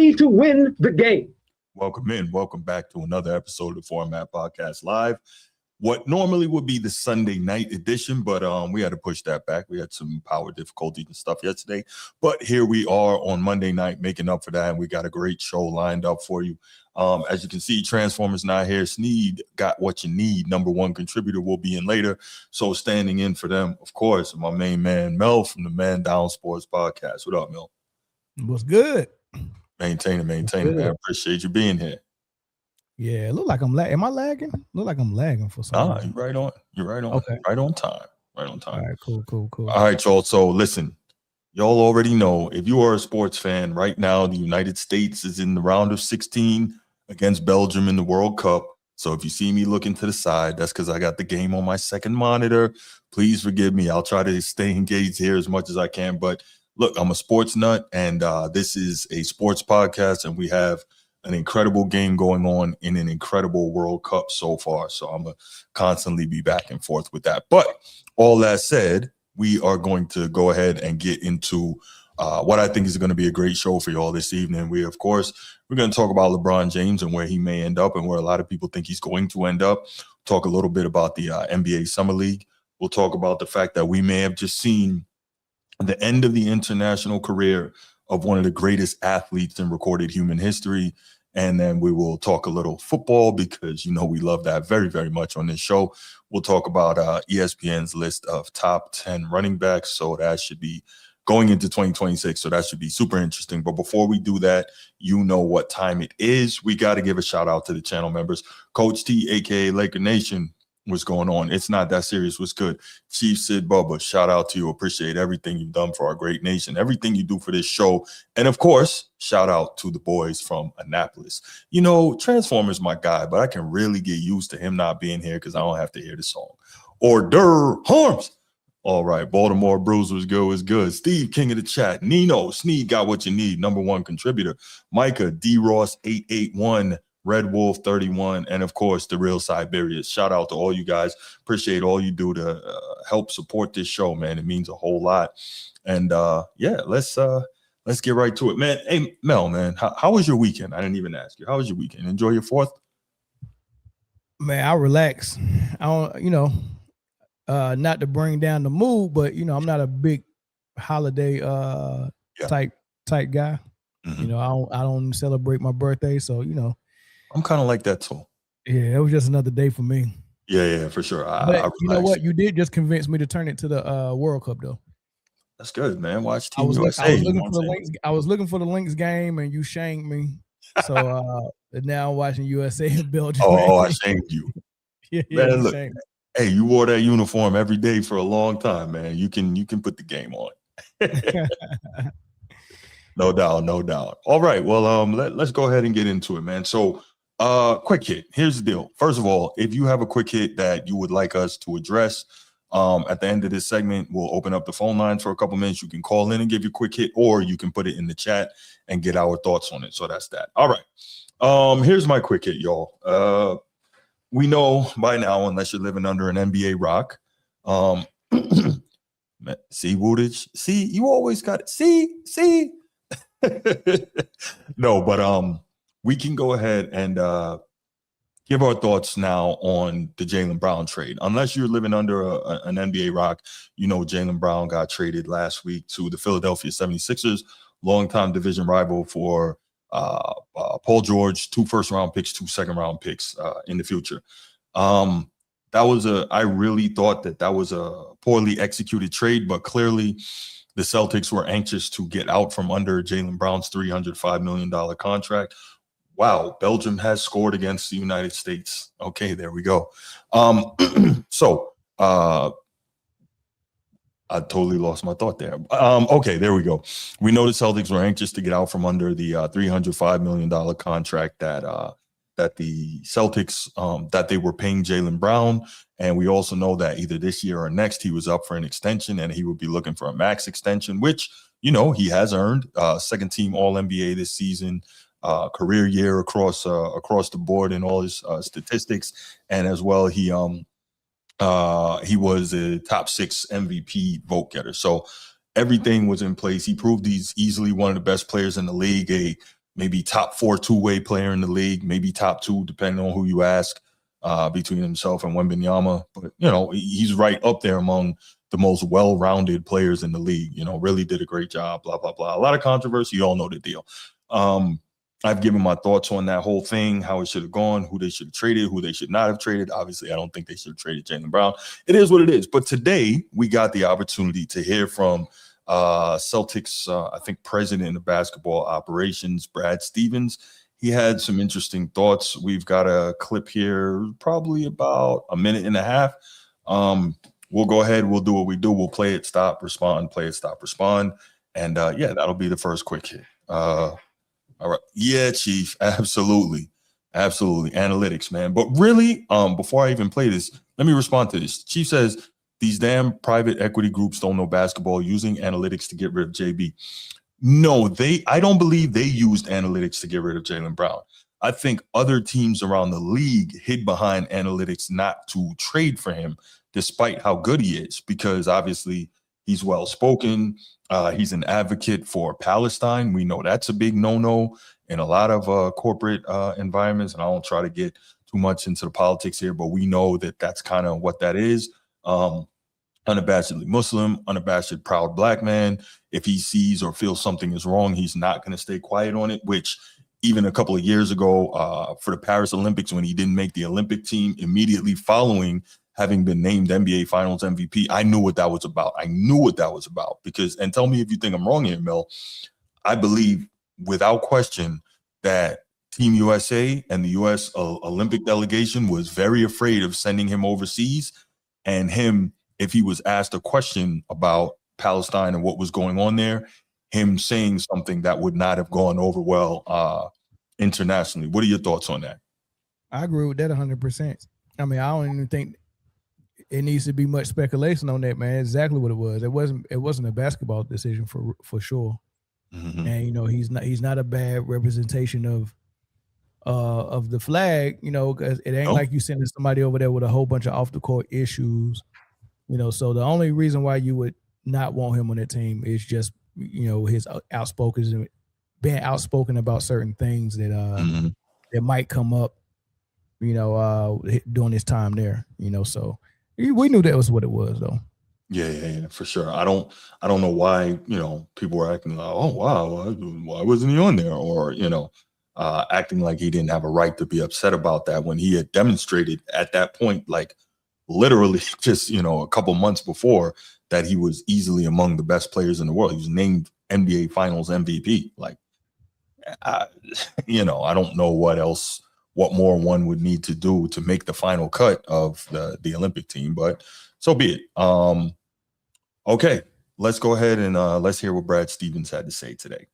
ready to win the game. Welcome in. Welcome back to another episode of the Format Podcast Live. What normally would be the Sunday night edition, but we had to push that back. We had some power difficulties and stuff yesterday. But here we are on Monday night making up for that, and we got a great show lined up for you. As you can see, Transformers not here. Sneed got what you need. Number one contributor will be in later. So standing in for them, of course, my main man, Mel from the Man Down Sports Podcast. What up, Mel? What's good? Maintain it, man. Appreciate you being here. Yeah, look like I'm lagging. Am I lagging? Look like I'm lagging for some reason. You're right on. Okay. Right on time. All right, cool. All right, y'all. So listen, y'all already know if you are a sports fan right now, the United States is in the round of 16 against Belgium in the World Cup. So if you see me looking to the side, that's because I got the game on my second monitor. Please forgive me. I'll try to stay engaged here as much as I can. But look, I'm a sports nut, and this is a sports podcast, and we have an incredible game going on in an incredible World Cup so far. So I'm going to constantly be back and forth with that. But all that said, we are going to go ahead and get into what I think is going to be a great show for you all this evening. We're going to talk about LeBron James and where he may end up and where a lot of people think he's going to end up. Talk a little bit about the NBA Summer League. We'll talk about the fact that we may have just seen the end of the international career of one of the greatest athletes in recorded human history. And then we will talk a little football because, we love that very, very much on this show. We'll talk about ESPN's list of top 10 running backs. So that should be going into 2026. So that should be super interesting. But before we do that, you know what time it is. We got to give a shout out to the channel members. Coach T, a.k.a. Laker Nation. What's going on? It's not that serious. What's good? Chief Sid Bubba, shout out to you. Appreciate everything you've done for our great nation, everything you do for this show. And of course, shout out to the boys from Annapolis. Transformers my guy, but I can really get used to him not being here because I don't have to hear the song. Order Harms. All right, Baltimore Brews was good. Steve, king of the chat. Nino, Sneed got what you need. Number one contributor. Micah, D. Ross 881. Red Wolf 31, and of course the real Siberians. Shout out to all you guys. Appreciate all you do to help support this show, man. It means a whole lot. And let's get right to it, man. Hey, Mel, man, how was your weekend? I didn't even ask you. How was your weekend? Enjoy your 4th? Man, I relax. I don't, not to bring down the mood, but I'm not a big holiday type guy. Mm-hmm. I don't celebrate my birthday, so I'm kind of like that too. Yeah, it was just another day for me. Yeah, for sure. But you know what? You did just convince me to turn it to the World Cup, though. That's good, man. Watch Team USA. I was looking for the Lynx game, and you shanked me. So now I'm watching USA and Belgium. Oh, I shanked you. Yeah, man, look. Hey, you wore that uniform every day for a long time, man. You can put the game on. No doubt. All right. Well, let's go ahead and get into it, man. So, quick hit. Here's the deal. First of all, if you have a quick hit that you would like us to address, at the end of this segment, we'll open up the phone lines for a couple minutes. You can call in and give your quick hit, or you can put it in the chat and get our thoughts on it. So that's that. All right. Here's my quick hit, y'all. We know by now, unless you're living under an NBA rock, see, Woodage, see, you always got it. See. No, but we can go ahead and give our thoughts now on the Jaylen Brown trade. Unless you're living under an NBA rock, Jaylen Brown got traded last week to the Philadelphia 76ers, longtime division rival for Paul George, 2 first-round picks, 2 second-round picks in the future. I really thought that was a poorly executed trade, but clearly the Celtics were anxious to get out from under Jaylen Brown's $305 million contract. Wow, Belgium has scored against the United States. Okay, there we go. So I totally lost my thought there. Okay, there we go. We know the Celtics were anxious to get out from under the $305 million contract that the Celtics that they were paying Jaylen Brown. And we also know that either this year or next, he was up for an extension and he would be looking for a max extension, which, he has earned. Second team All-NBA this season, career year across the board in all his statistics. And as well, he was a top 6 MVP vote getter. So everything was in place. He proved he's easily one of the best players in the league, a maybe top 4 two-way player in the league, maybe top 2, depending on who you ask, between himself and Wembanyama. But, he's right up there among the most well-rounded players in the league. Really did a great job, blah, blah, blah. A lot of controversy. You all know the deal. I've given my thoughts on that whole thing, how it should have gone, who they should have traded, who they should not have traded. Obviously, I don't think they should have traded Jaylen Brown. It is what it is. But today, we got the opportunity to hear from Celtics, I think, president of basketball operations, Brad Stevens. He had some interesting thoughts. We've got a clip here, probably about a minute and a half. We'll go ahead. We'll do what we do. We'll play it, stop, respond, play it, stop, respond. And that'll be the first quick hit. All right. Yeah, Chief. Absolutely. Analytics, man. But really, before I even play this, let me respond to this. Chief says, these damn private equity groups don't know basketball, using analytics to get rid of JB. No, I don't believe they used analytics to get rid of Jaylen Brown. I think other teams around the league hid behind analytics not to trade for him, despite how good he is, because obviously he's well-spoken. He's an advocate for Palestine. We know that's a big no-no in a lot of corporate environments. And I won't try to get too much into the politics here, but we know that that's kind of what that is. Unabashedly Muslim, unabashed proud black man. If he sees or feels something is wrong, he's not going to stay quiet on it, which even a couple of years ago for the Paris Olympics, when he didn't make the Olympic team, immediately following having been named NBA Finals MVP, I knew what that was about. Because, and tell me if you think I'm wrong here, Mel, I believe without question that Team USA and the U.S. Olympic delegation was very afraid of sending him overseas, and him, if he was asked a question about Palestine and what was going on there, him saying something that would not have gone over well internationally. What are your thoughts on that? I agree with that 100%. I mean, I don't even think it needs to be much speculation on that, man. Exactly what it was. It wasn't a basketball decision for sure. Mm-hmm. And he's not a bad representation of the flag, because it ain't like you sending somebody over there with a whole bunch of off the court issues. So the only reason why you would not want him on that team is just, his being outspoken about certain things that that might come up, during his time there, so we knew that was what it was, though. Yeah, for sure. I don't know why, people were acting like, oh, wow, why wasn't he on there? Or, acting like he didn't have a right to be upset about that when he had demonstrated at that point, like literally just, a couple months before, that he was easily among the best players in the world. He was named NBA Finals MVP. Like, I don't know what more one would need to do to make the final cut of the Olympic team, but so be it. Okay, let's go ahead and let's hear what Brad Stevens had to say today.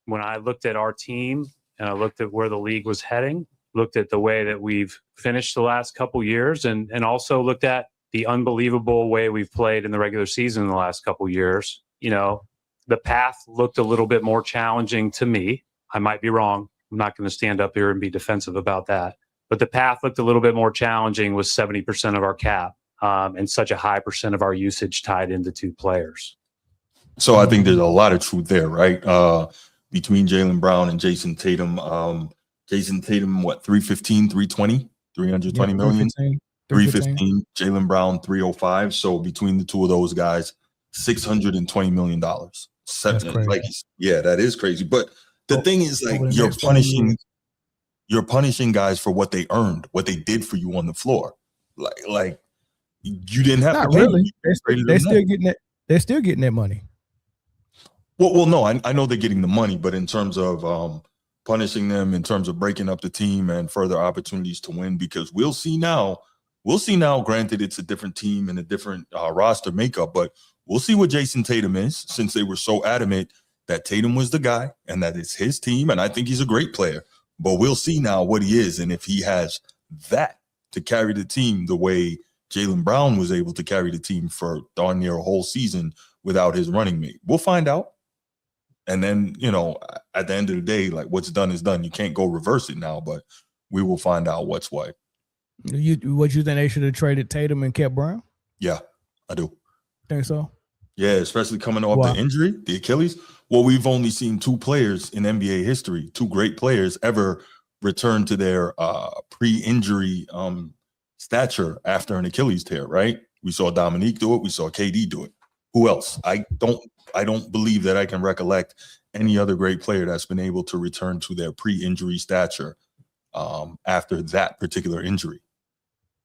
When I looked at our team and I looked at where the league was heading, looked at the way that we've finished the last couple years, and also looked at the unbelievable way we've played in the regular season in the last couple years, the path looked a little bit more challenging to me. I might be wrong. I'm not going to stand up here and be defensive about that. But the path looked a little bit more challenging with 70% of our cap and such a high percent of our usage tied into two players. So I think there's a lot of truth there, right? Between Jaylen Brown and Jason Tatum. Jason Tatum, what, 315, 320, 320 million? 315. Jaylen Brown, 305. So between the two of those guys, $620 million. That's crazy. That is crazy. But the thing is, like, you're punishing guys for what they earned, what they did for you on the floor. Like you didn't have not to pay really. They're still getting that. They're still getting that money. Well, no, I know they're getting the money, but in terms of punishing them, in terms of breaking up the team and further opportunities to win, because we'll see now. Granted, it's a different team and a different roster makeup, but we'll see what Jason Tatum is, since they were so adamant that Tatum was the guy and that it's his team. And I think he's a great player, but we'll see now what he is. And if he has that to carry the team the way Jaylen Brown was able to carry the team for darn near a whole season without his running mate, we'll find out. And then, at the end of the day, like, what's done is done. You can't go reverse it now, but we will find out what's what. What you think they should have traded Tatum and kept Brown? Yeah, I do. Think so? Yeah, especially coming off Wow. the injury, the Achilles. Well, we've only seen 2 players in NBA history, 2 great players ever return to their pre-injury stature after an Achilles tear, right? We saw Dominique do it. We saw KD do it. Who else? I don't believe that I can recollect any other great player that's been able to return to their pre-injury stature after that particular injury.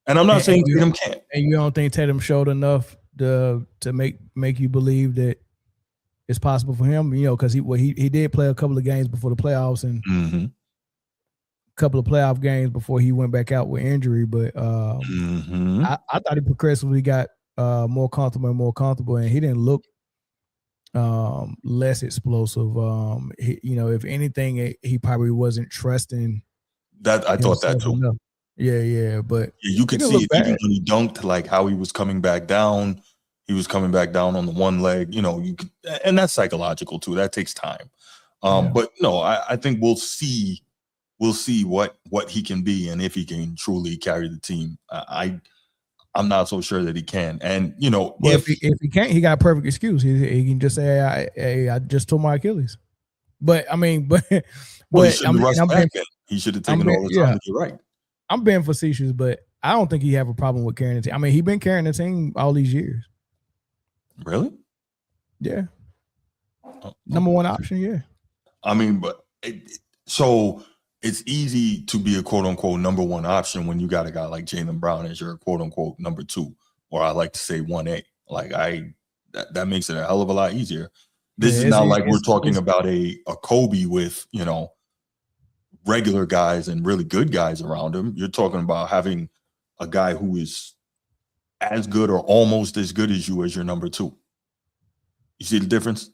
And I'm not saying Tatum can't. And you don't think Tatum showed enough to make you believe that it's possible for him? You know, because he did play a couple of games before the playoffs and a couple of playoff games before he went back out with injury. But I thought he progressively got more comfortable, and he didn't look less explosive. If anything, he probably wasn't trusting that. I thought that too. Enough. Yeah, but you could see it even when he dunked, like how he was coming back down. He was coming back down on the one leg, and that's psychological too. That takes time. But no, I think we'll see what he can be and if he can truly carry the team. I'm not so sure that he can. And if he can't, he got a perfect excuse. He can just say, I just tore my Achilles. But I mean, he shouldn't rush back then. He should have taken all the time to get right. I'm being facetious, but I don't think he have a problem with carrying the team. I mean, he's been carrying the team all these years. Really? Yeah. Number one option, yeah. I mean, but so it's easy to be a quote unquote number one option when you got a guy like Jaylen Brown as your quote unquote number 2, or I like to say 1A. Like that makes it a hell of a lot easier. This is not like we're talking about a Kobe with, regular guys and really good guys around him. You're talking about having a guy who is as good or almost as good as you as your number 2. You see the difference?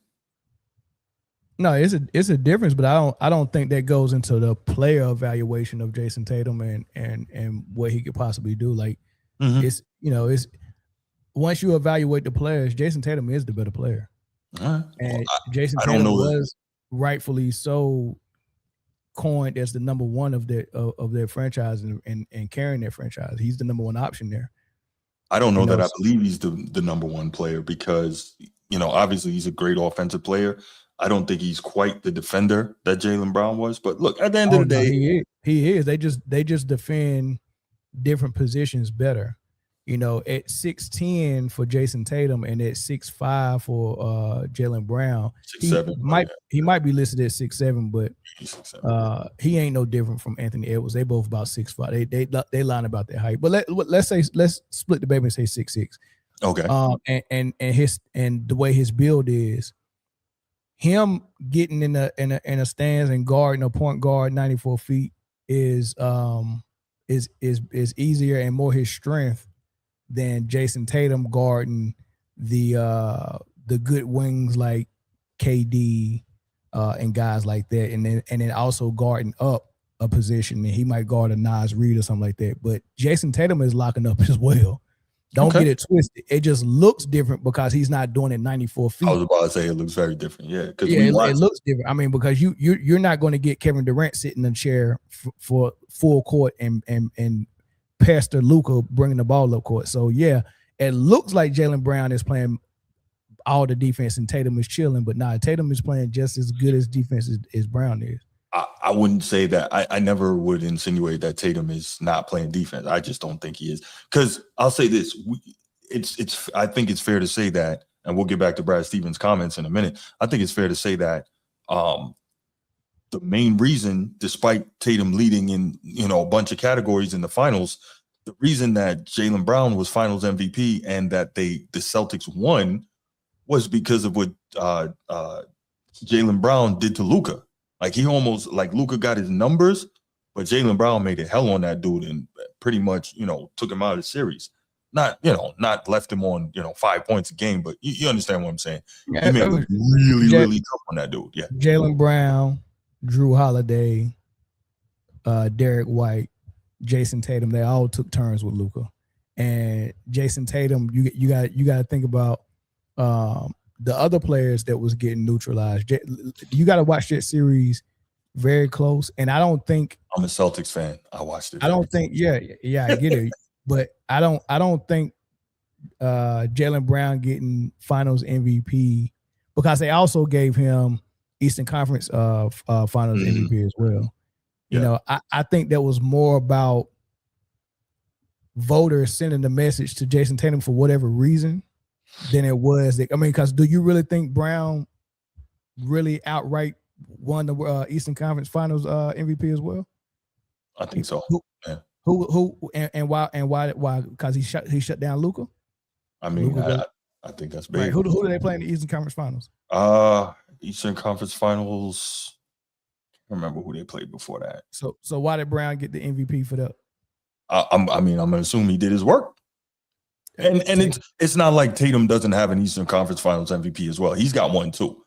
No, it's a difference, but I don't think that goes into the player evaluation of Jason Tatum and what he could possibly do. Like it's once you evaluate the players, Jason Tatum is the better player. And Jason Tatum was rightfully so coined as the number 1 of their franchise and carrying their franchise. He's the number 1 option there. I don't know that I believe he's the number 1 player because, obviously he's a great offensive player. I don't think he's quite the defender that Jaylen Brown was. But look, at the end of the day, he is. They just defend different positions better. At 6'10" for Jason Tatum and at 6'5" for Jaylen Brown, 6'7", he might be listed at 6'7", but he ain't no different from Anthony Edwards. They both about 6'5". They line about their height. But let's split the baby and say 6'6". Okay. And the way his build is, him getting in a stance and guarding a point guard 94 feet is easier and more his strength than Jason Tatum guarding the good wings like KD and guys like that, and then also guarding up a position, and he might guard a Nas Reed or something like that. But Jason Tatum is locking up as well. Don't get it twisted. It just looks different because he's not doing it 94 feet. I was about to say it looks very different. Yeah, because it looks different. I mean, because you're not going to get Kevin Durant sitting in a chair for full court and Pastor Luka bringing the ball up court. So yeah, it looks like Jaylen Brown is playing all the defense and Tatum is chilling, but Tatum is playing just as good as defense as Brown is. I wouldn't say that. I never would insinuate that Tatum is not playing defense. I just don't think he is. Because I'll say this: I think it's fair to say that, and we'll get back to Brad Stevens' comments in a minute. I think it's fair to say that the main reason, despite Tatum leading in a bunch of categories in the finals, the reason that Jaylen Brown was Finals MVP and that the Celtics won was because of what Jaylen Brown did to Luka. Like he almost, like Luka got his numbers, but Jaylen Brown made it hell on that dude and pretty much, took him out of the series. Not left him on, 5 points a game, but you understand what I'm saying. Yeah, he made it really tough on that dude. Yeah. Jaylen Brown, Drew Holiday, Derek White, Jason Tatum, they all took turns with Luka. And Jason Tatum, you got to think about the other players that was getting neutralized. You got to watch that series very close. And I don't think I'm a Celtics fan. I watched it. I don't think, yeah, I get it. But I don't think Jaylen Brown getting Finals MVP because they also gave him Eastern Conference Finals MVP as well. You know, I think that was more about voters sending the message to Jason Tatum for whatever reason than it was. Because do you really think Brown really outright won the Eastern Conference Finals MVP as well? I think so. Who and why? Because he shut down Luka. I mean, I think that's big. Right. Who do they play in the Eastern Conference Finals? Eastern Conference Finals. I can't remember who they played before that. So why did Brown get the MVP for that? I'm gonna assume he did his work. And it's not like Tatum doesn't have an Eastern Conference Finals MVP as well. He's got one too.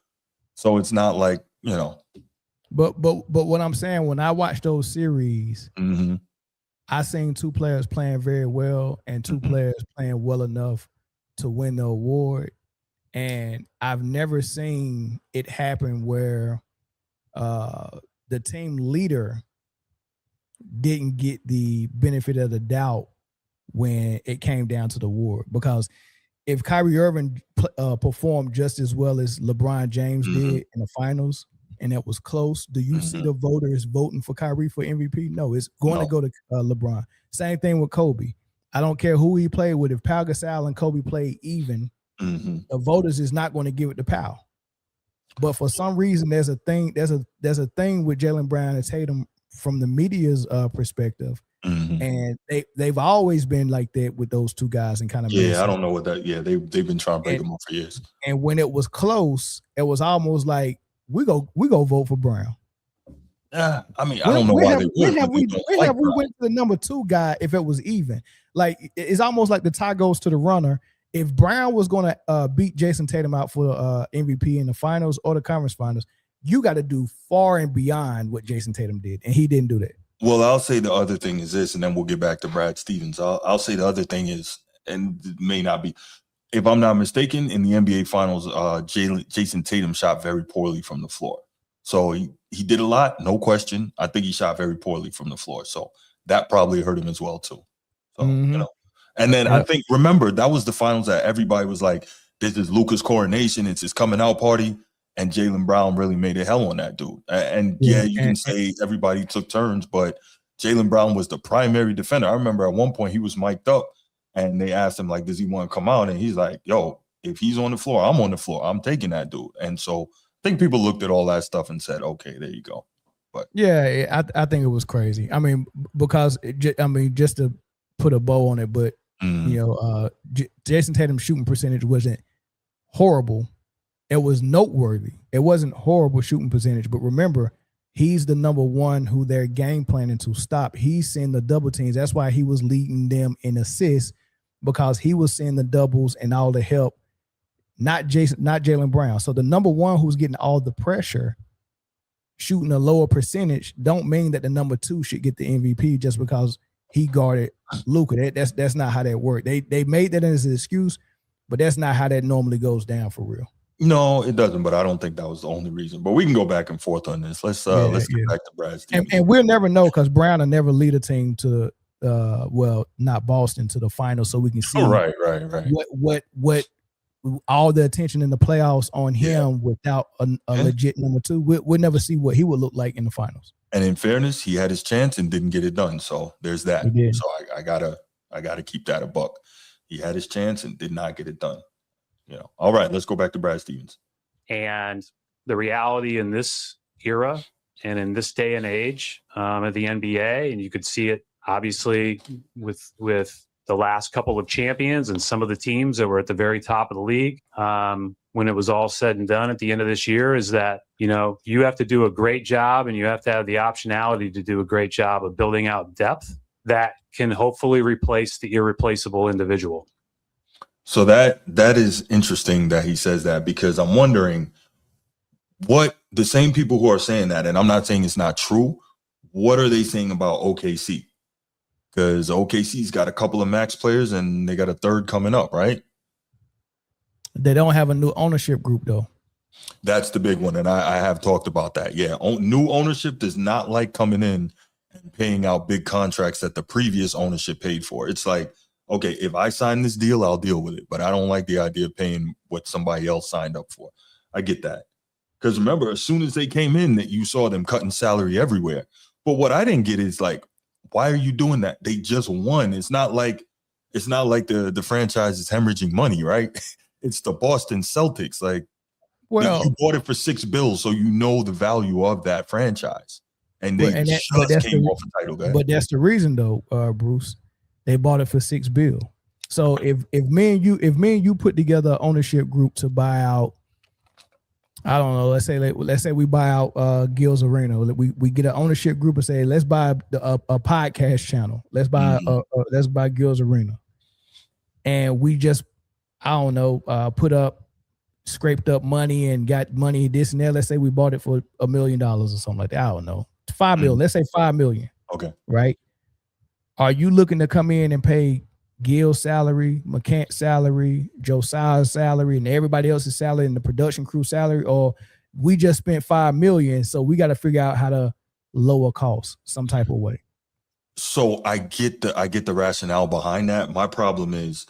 So it's not like, you know. But what I'm saying, when I watch those series, I seen two players playing very well and two players playing well enough to win the award. And I've never seen it happen where the team leader didn't get the benefit of the doubt when it came down to the award. Because if Kyrie Irving performed just as well as LeBron James did in the finals, and it was close, do you see the voters voting for Kyrie for MVP? No, it's going to go to LeBron. Same thing with Kobe. I don't care who he played with. If Pau Gasol and Kobe played even, the voters is not going to give it to Pau. But for some reason, there's a thing with Jaylen Brown and Tatum from the media's perspective. And they've always been like that with those two guys and kind of I don't know what that. Yeah, they've been trying to break them up for years. And when it was close, it was almost like we go vote for Brown. I don't know why they would. When have we went to the number two guy if it was even? Like it's almost like the tie goes to the runner. If Brown was going to beat Jason Tatum out for MVP in the finals or the conference finals, you got to do far and beyond what Jason Tatum did, and he didn't do that. Well, I'll say the other thing is this, and then we'll get back to Brad Stevens. I'll say the other thing is, and it may not be, if I'm not mistaken, in the NBA Finals, Jason Tatum shot very poorly from the floor. So he did a lot, no question. I think he shot very poorly from the floor. So that probably hurt him as well, too. So, you know. And then I think, remember, that was the finals that everybody was like, this is Luka's coronation. It's his coming out party. And Jaylen Brown really made it hell on that dude. And you can say everybody took turns, but Jaylen Brown was the primary defender. I remember at one point he was mic'd up and they asked him, like, does he want to come out? And he's like, yo, if he's on the floor, I'm on the floor. I'm taking that dude. And so I think people looked at all that stuff and said, okay, there you go. But yeah, I think it was crazy. I mean, because just to put a bow on it, but you know, Jason Tatum's shooting percentage wasn't horrible. It was noteworthy. It wasn't horrible shooting percentage, but remember, he's the number one who they're game planning to stop. He's seeing the double teams. That's why he was leading them in assists, because he was seeing the doubles and all the help, not Jaylen Brown. So the number one who's getting all the pressure, shooting a lower percentage, don't mean that the number two should get the MVP just because he guarded Luka. That's not how that worked. They made that as an excuse, but that's not how that normally goes down for real. No, it doesn't, but I don't think that was the only reason. But we can go back and forth on this. Let's get back to Brad Stevens. And we'll never know, because Brown will never lead a team to not Boston, to the finals, so we can see right. what all the attention in the playoffs on him without a legit number two. We'll never see what he would look like in the finals. And in fairness, he had his chance and didn't get it done. So there's that. So I gotta keep that a buck. He had his chance and did not get it done. You know. All right, let's go back to Brad Stevens. And the reality in this era and in this day and age of the NBA, and you could see it obviously with the last couple of champions and some of the teams that were at the very top of the league, when it was all said and done at the end of this year, is that, you know, you have to do a great job and you have to have the optionality to do a great job of building out depth that can hopefully replace the irreplaceable individual. So that is interesting that he says that, because I'm wondering what the same people who are saying that, and I'm not saying it's not true, what are they saying about OKC? Because OKC's got a couple of max players and they got a third coming up, right? They don't have a new ownership group, though. That's the big one, and I have talked about that. Yeah, new ownership does not like coming in and paying out big contracts that the previous ownership paid for. It's like, okay, if I sign this deal, I'll deal with it. But I don't like the idea of paying what somebody else signed up for. I get that. Because remember, as soon as they came in, that you saw them cutting salary everywhere. But what I didn't get is like, why are you doing that? They just won. It's not like the franchise is hemorrhaging money, right? It's the Boston Celtics. Like, Well, you bought it for $6 billion, so you know the value of that franchise. And they just came off a title, guy. But that's the reason, though, Bruce. They bought it for $6 billion. So if me and you put together an ownership group to buy out, I don't know, let's say we buy out Gil's Arena. We get an ownership group and say, let's buy a podcast channel. Let's buy Gil's Arena. And we just, I don't know, scraped up money and got money this and that. Let's say we bought it for $1 million or something like that. I don't know. 5 million. Let's say 5 million. Okay. Right. Are you looking to come in and pay Gil's salary, McCant's salary, Josiah's salary, and everybody else's salary and the production crew salary? Or we just spent 5 million, so we got to figure out how to lower costs some type of way? So I get the rationale behind that. My problem is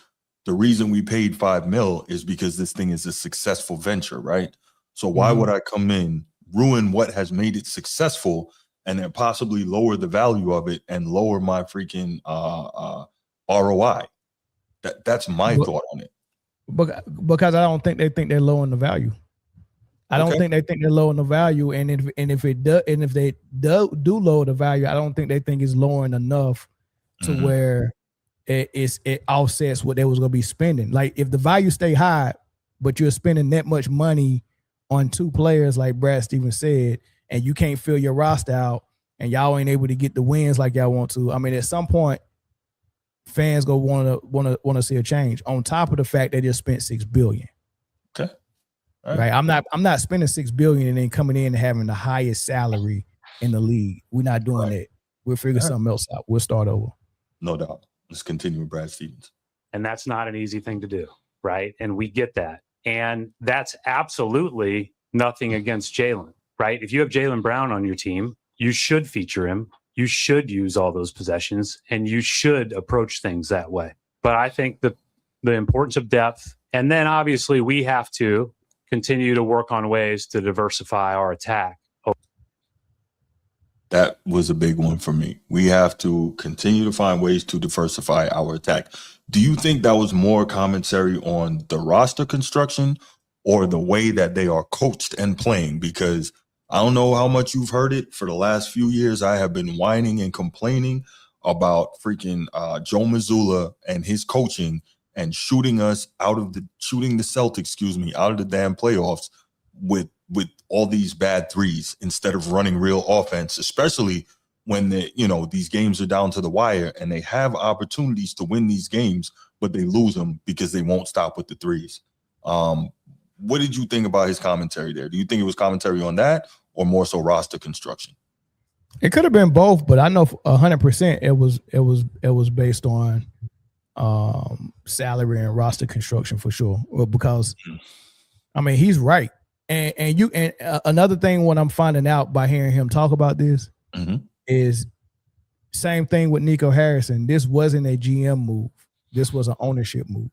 the reason we paid 5 mil is because this thing is a successful venture, right? So why would I come in, ruin what has made it successful, and then possibly lower the value of it and lower my freaking ROI? That's my thought on it. Because I don't think they think they're lowering the value. I don't think they think they're lowering the value, and if they do lower the value, I don't think they think it's lowering enough to where it offsets what they was gonna be spending. Like if the value stay high, but you're spending that much money on 2 players, like Brad Stevens said, and you can't fill your roster out, and y'all ain't able to get the wins like y'all want to. I mean, at some point, fans go want to see a change. On top of the fact they just spent $6 billion. Okay. Right. I'm not spending $6 billion and then coming in and having the highest salary in the league. We're not doing that. We'll figure something else out. We'll start over. No doubt. Let's continue with Brad Stevens. And that's not an easy thing to do, right? And we get that. And that's absolutely nothing against Jaylen, right? If you have Jaylen Brown on your team, you should feature him. You should use all those possessions, and you should approach things that way. But I think the importance of depth, and then obviously we have to continue to work on ways to diversify our attack. That was a big one for me. We have to continue to find ways to diversify our attack. Do you think that was more commentary on the roster construction or the way that they are coached and playing? Because I don't know how much you've heard it. For the last few years, I have been whining and complaining about freaking Joe Mazzulla and his coaching and shooting the Celtics, out of the damn playoffs with all these bad threes instead of running real offense, especially when these games are down to the wire and they have opportunities to win these games, but they lose them because they won't stop with the threes. What did you think about his commentary there? Do you think it was commentary on that or more so roster construction? It could have been both, but I know 100% it was based on salary and roster construction for sure. Because I mean, he's right. And another thing, what I'm finding out by hearing him talk about this is same thing with Nico Harrison. This wasn't a GM move. This was an ownership move.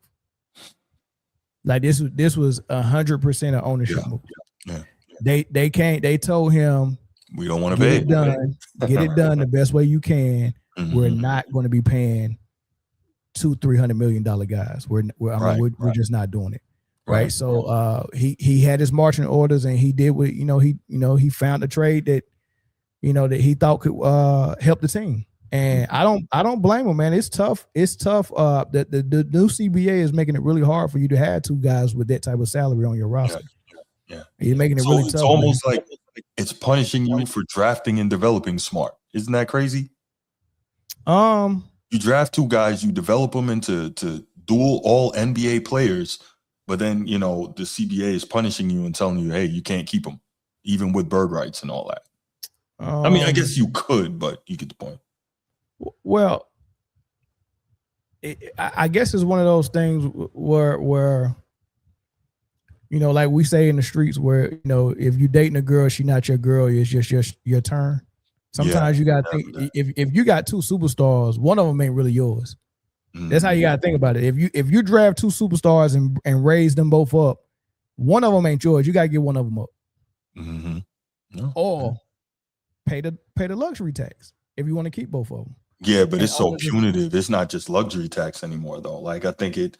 Like this was 100% an ownership move. Yeah. They told him, we don't want to pay. Get it done the best way you can. We're not going to be paying $200-300 million guys. We're just not doing it. Right. So he had his marching orders, and he did what he found a trade that that he thought could help the team. And I don't blame him, man. It's tough. The new CBA is making it really hard for you to have 2 guys with that type of salary on your roster. Yeah. You're making it really tough. It's almost like it's punishing you for drafting and developing smart. Isn't that crazy? You draft 2 guys, you develop them into dual all NBA players, but then the CBA is punishing you and telling you, hey, you can't keep them, even with bird rights and all that. I mean, I guess you could, but you get the point. Well, I guess it's one of those things where like we say in the streets, where if you dating a girl, she not your girl, it's just your turn. Sometimes you gotta think, if you got 2 superstars, one of them ain't really yours. That's how you gotta think about it. If you draft two superstars and raise them both up, one of them ain't yours. You gotta get one of them up, or pay the luxury tax if you want to keep both of them. Yeah, but it's so punitive. It's not just luxury tax anymore, though. Like, I think it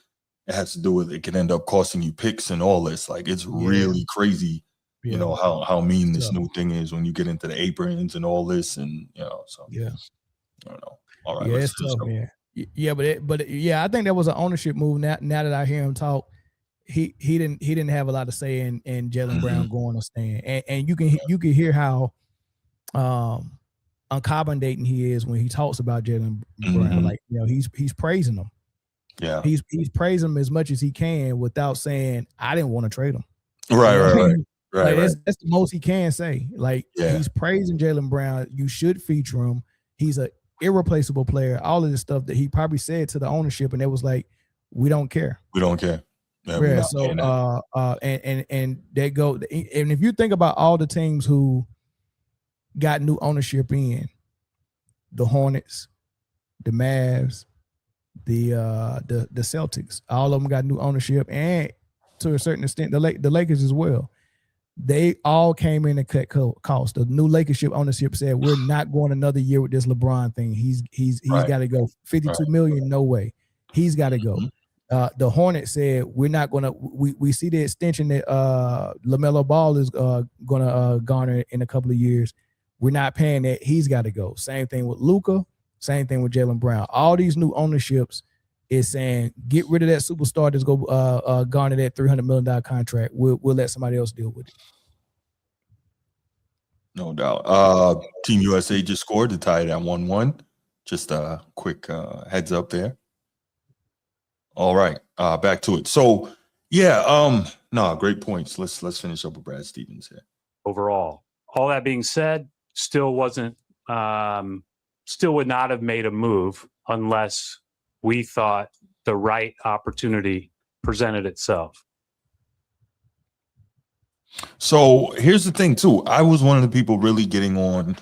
has to do with it can end up costing you picks and all this. Like, it's really crazy. You know how mean this new thing is when you get into the aprons and all this, and so I don't know. All right, it's tough, man. Yeah, but I think that was an ownership move. Now that I hear him talk, he didn't have a lot to say in Jaylen Brown going or staying, and you can hear how uncompensating he is when he talks about Jaylen Brown. Like, he's praising him. Yeah, he's praising him as much as he can without saying I didn't want to trade him. Right. That's the most he can say. Like, he's praising Jaylen Brown. You should feature him. He's a irreplaceable player. All of this stuff that he probably said to the ownership, and it was like, we don't care. We don't care. Yeah. So and they go. And if you think about all the teams who got new ownership in, the Hornets, the Mavs, the Celtics, all of them got new ownership, and to a certain extent, the Lakers as well. They all came in and cut costs. The new Lakership ownership said, we're not going another year with this LeBron thing. He's got to go. 52 million, no way. He's got to go. The Hornets said, we're not going to. We see the extension that LaMelo Ball is going to garner in a couple of years. We're not paying that. He's got to go. Same thing with Luka. Same thing with Jaylen Brown. All these new ownerships is saying, get rid of that superstar that's go garner that $300 million contract. We'll let somebody else deal with it. No doubt. Team USA just scored to tie it at 1-1. Just a quick heads up there. All right, back to it. So, great points. Let's finish up with Brad Stevens here. Overall, all that being said, still would not have made a move unless we thought the right opportunity presented itself. So here's the thing too. I was one of the people really getting on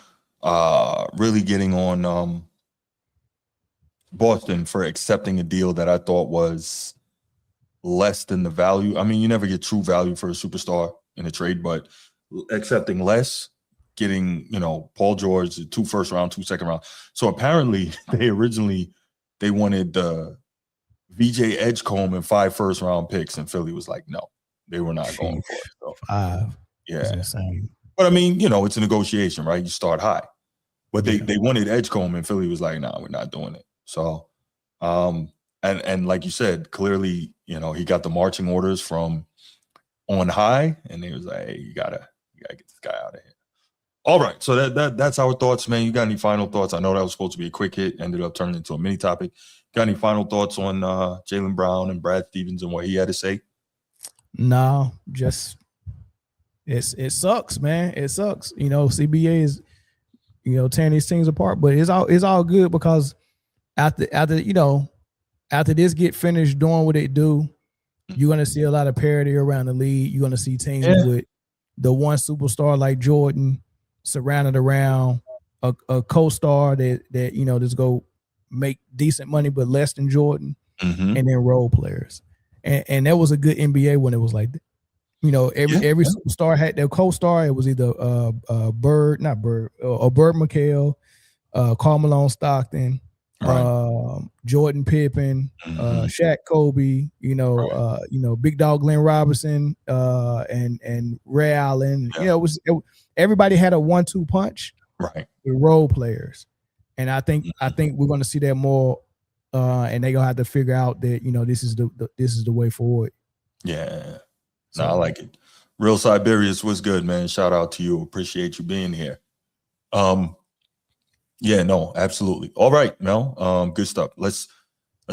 Boston for accepting a deal that I thought was less than the value. I mean, you never get true value for a superstar in a trade, but accepting less, getting, Paul George, 2 first round, 2 second round. So apparently they wanted the VJ Edgecombe and 5 first round picks, and Philly was like, no, they were not going for it. So, 5. Yeah. That's insane. But I mean, it's a negotiation, right? You start high. But they wanted Edgecombe, and Philly was like, nah, we're not doing it. So, and like you said, clearly, he got the marching orders from on high, and he was like, hey, you gotta get this guy out of here. All right, so that's our thoughts, man. You got any final thoughts? I know that was supposed to be a quick hit, ended up turning into a mini topic. Got any final thoughts on Jaylen Brown and Brad Stevens and what he had to say? No, just it sucks, man. It sucks. CBA is tearing these teams apart, but it's all good because after this get finished doing what it do, you're gonna see a lot of parity around the league. You're gonna see teams with the one superstar like Jordan surrounded around a co-star that just go make decent money but less than Jordan, and then role players. And that was a good NBA when it was like that. Every superstar had their co-star. It was either Bird McHale, Karl Malone Stockton, Jordan Pippen, Shaq Kobe, Big Dog Glenn Robinson, and Ray Allen. Everybody had a 1-2 punch, right? With role players, and I think we're going to see that more, and they're gonna have to figure out that this is the way forward. Yeah, no, I like it. Real Siberius was good, man. Shout out to you. Appreciate you being here. Yeah, no, absolutely. All right, Mel. Good stuff. Let's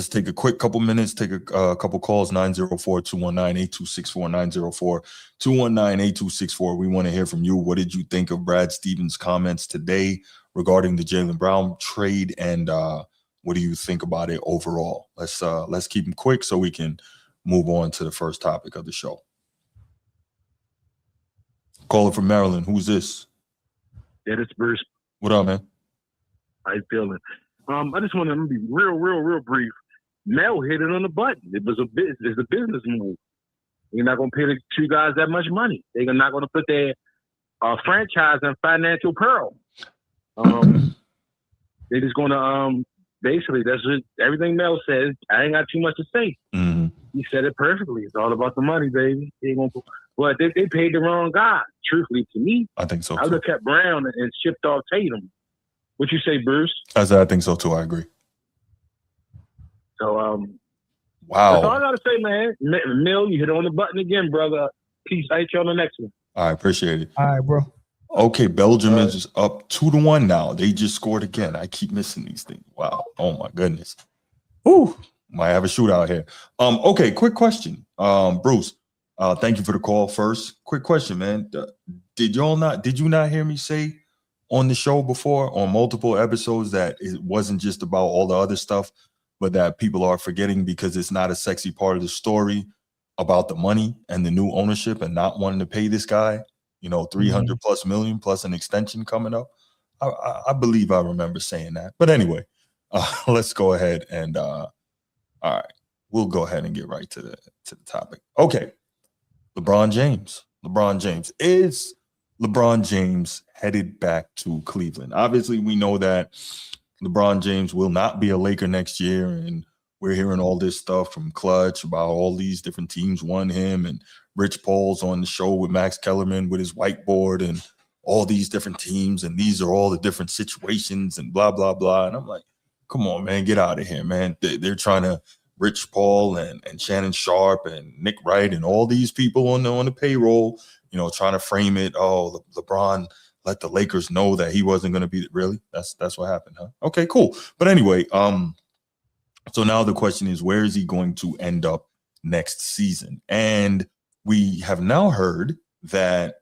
take a quick couple minutes, take a couple calls, 904-219-8264, 904-219-8264. We want to hear from you. What did you think of Brad Stevens' comments today regarding the Jaylen Brown trade, and what do you think about it overall? Let's keep them quick so we can move on to the first topic of the show. Caller from Maryland. Who's this? Yeah, this is Bruce. What up, man? How you feeling? I just want to be real brief. Mel hit it on the button. It's a business move. You're not gonna pay the two guys that much money. They're not gonna put their franchise in financial peril. They're just gonna basically, that's just everything Mel says. I ain't got too much to say. Mm-hmm. He said it perfectly. It's all about the money, baby. But they paid the wrong guy. Truthfully, to me, I think so. I would have kept Brown and shipped off Tatum. What you say, Bruce? I think so too. I agree. So wow. That's all I gotta say, man. Mill, you hit on the button again, brother. Peace. I'll hit you on the next one. I appreciate it. All right, bro. Okay, Belgium is up 2-1 now. They just scored again. I keep missing these things. Wow. Oh my goodness. Ooh, might have a shootout here. Okay, quick question. Bruce, thank you for the call first. Quick question, man. Did you not hear me say on the show before on multiple episodes that it wasn't just about all the other stuff, but that people are forgetting because it's not a sexy part of the story about the money and the new ownership and not wanting to pay this guy, 300 plus million plus an extension coming up. I believe I remember saying that. But anyway, let's go ahead and all right, we'll go ahead and get right to the topic. Okay, LeBron James. Is LeBron James headed back to Cleveland? Obviously, we know that LeBron James will not be a Laker next year, and we're hearing all this stuff from Clutch about all these different teams want him, and Rich Paul's on the show with Max Kellerman with his whiteboard and all these different teams, and these are all the different situations and blah, blah, blah. And I'm like, come on, man, get out of here, man. They're trying to Rich Paul and Shannon Sharp and Nick Wright and all these people on the payroll, trying to frame it. Oh, LeBron let the Lakers know that he wasn't going to be really. That's what happened, huh? Okay, cool. But anyway, so now the question is, where is he going to end up next season? And we have now heard that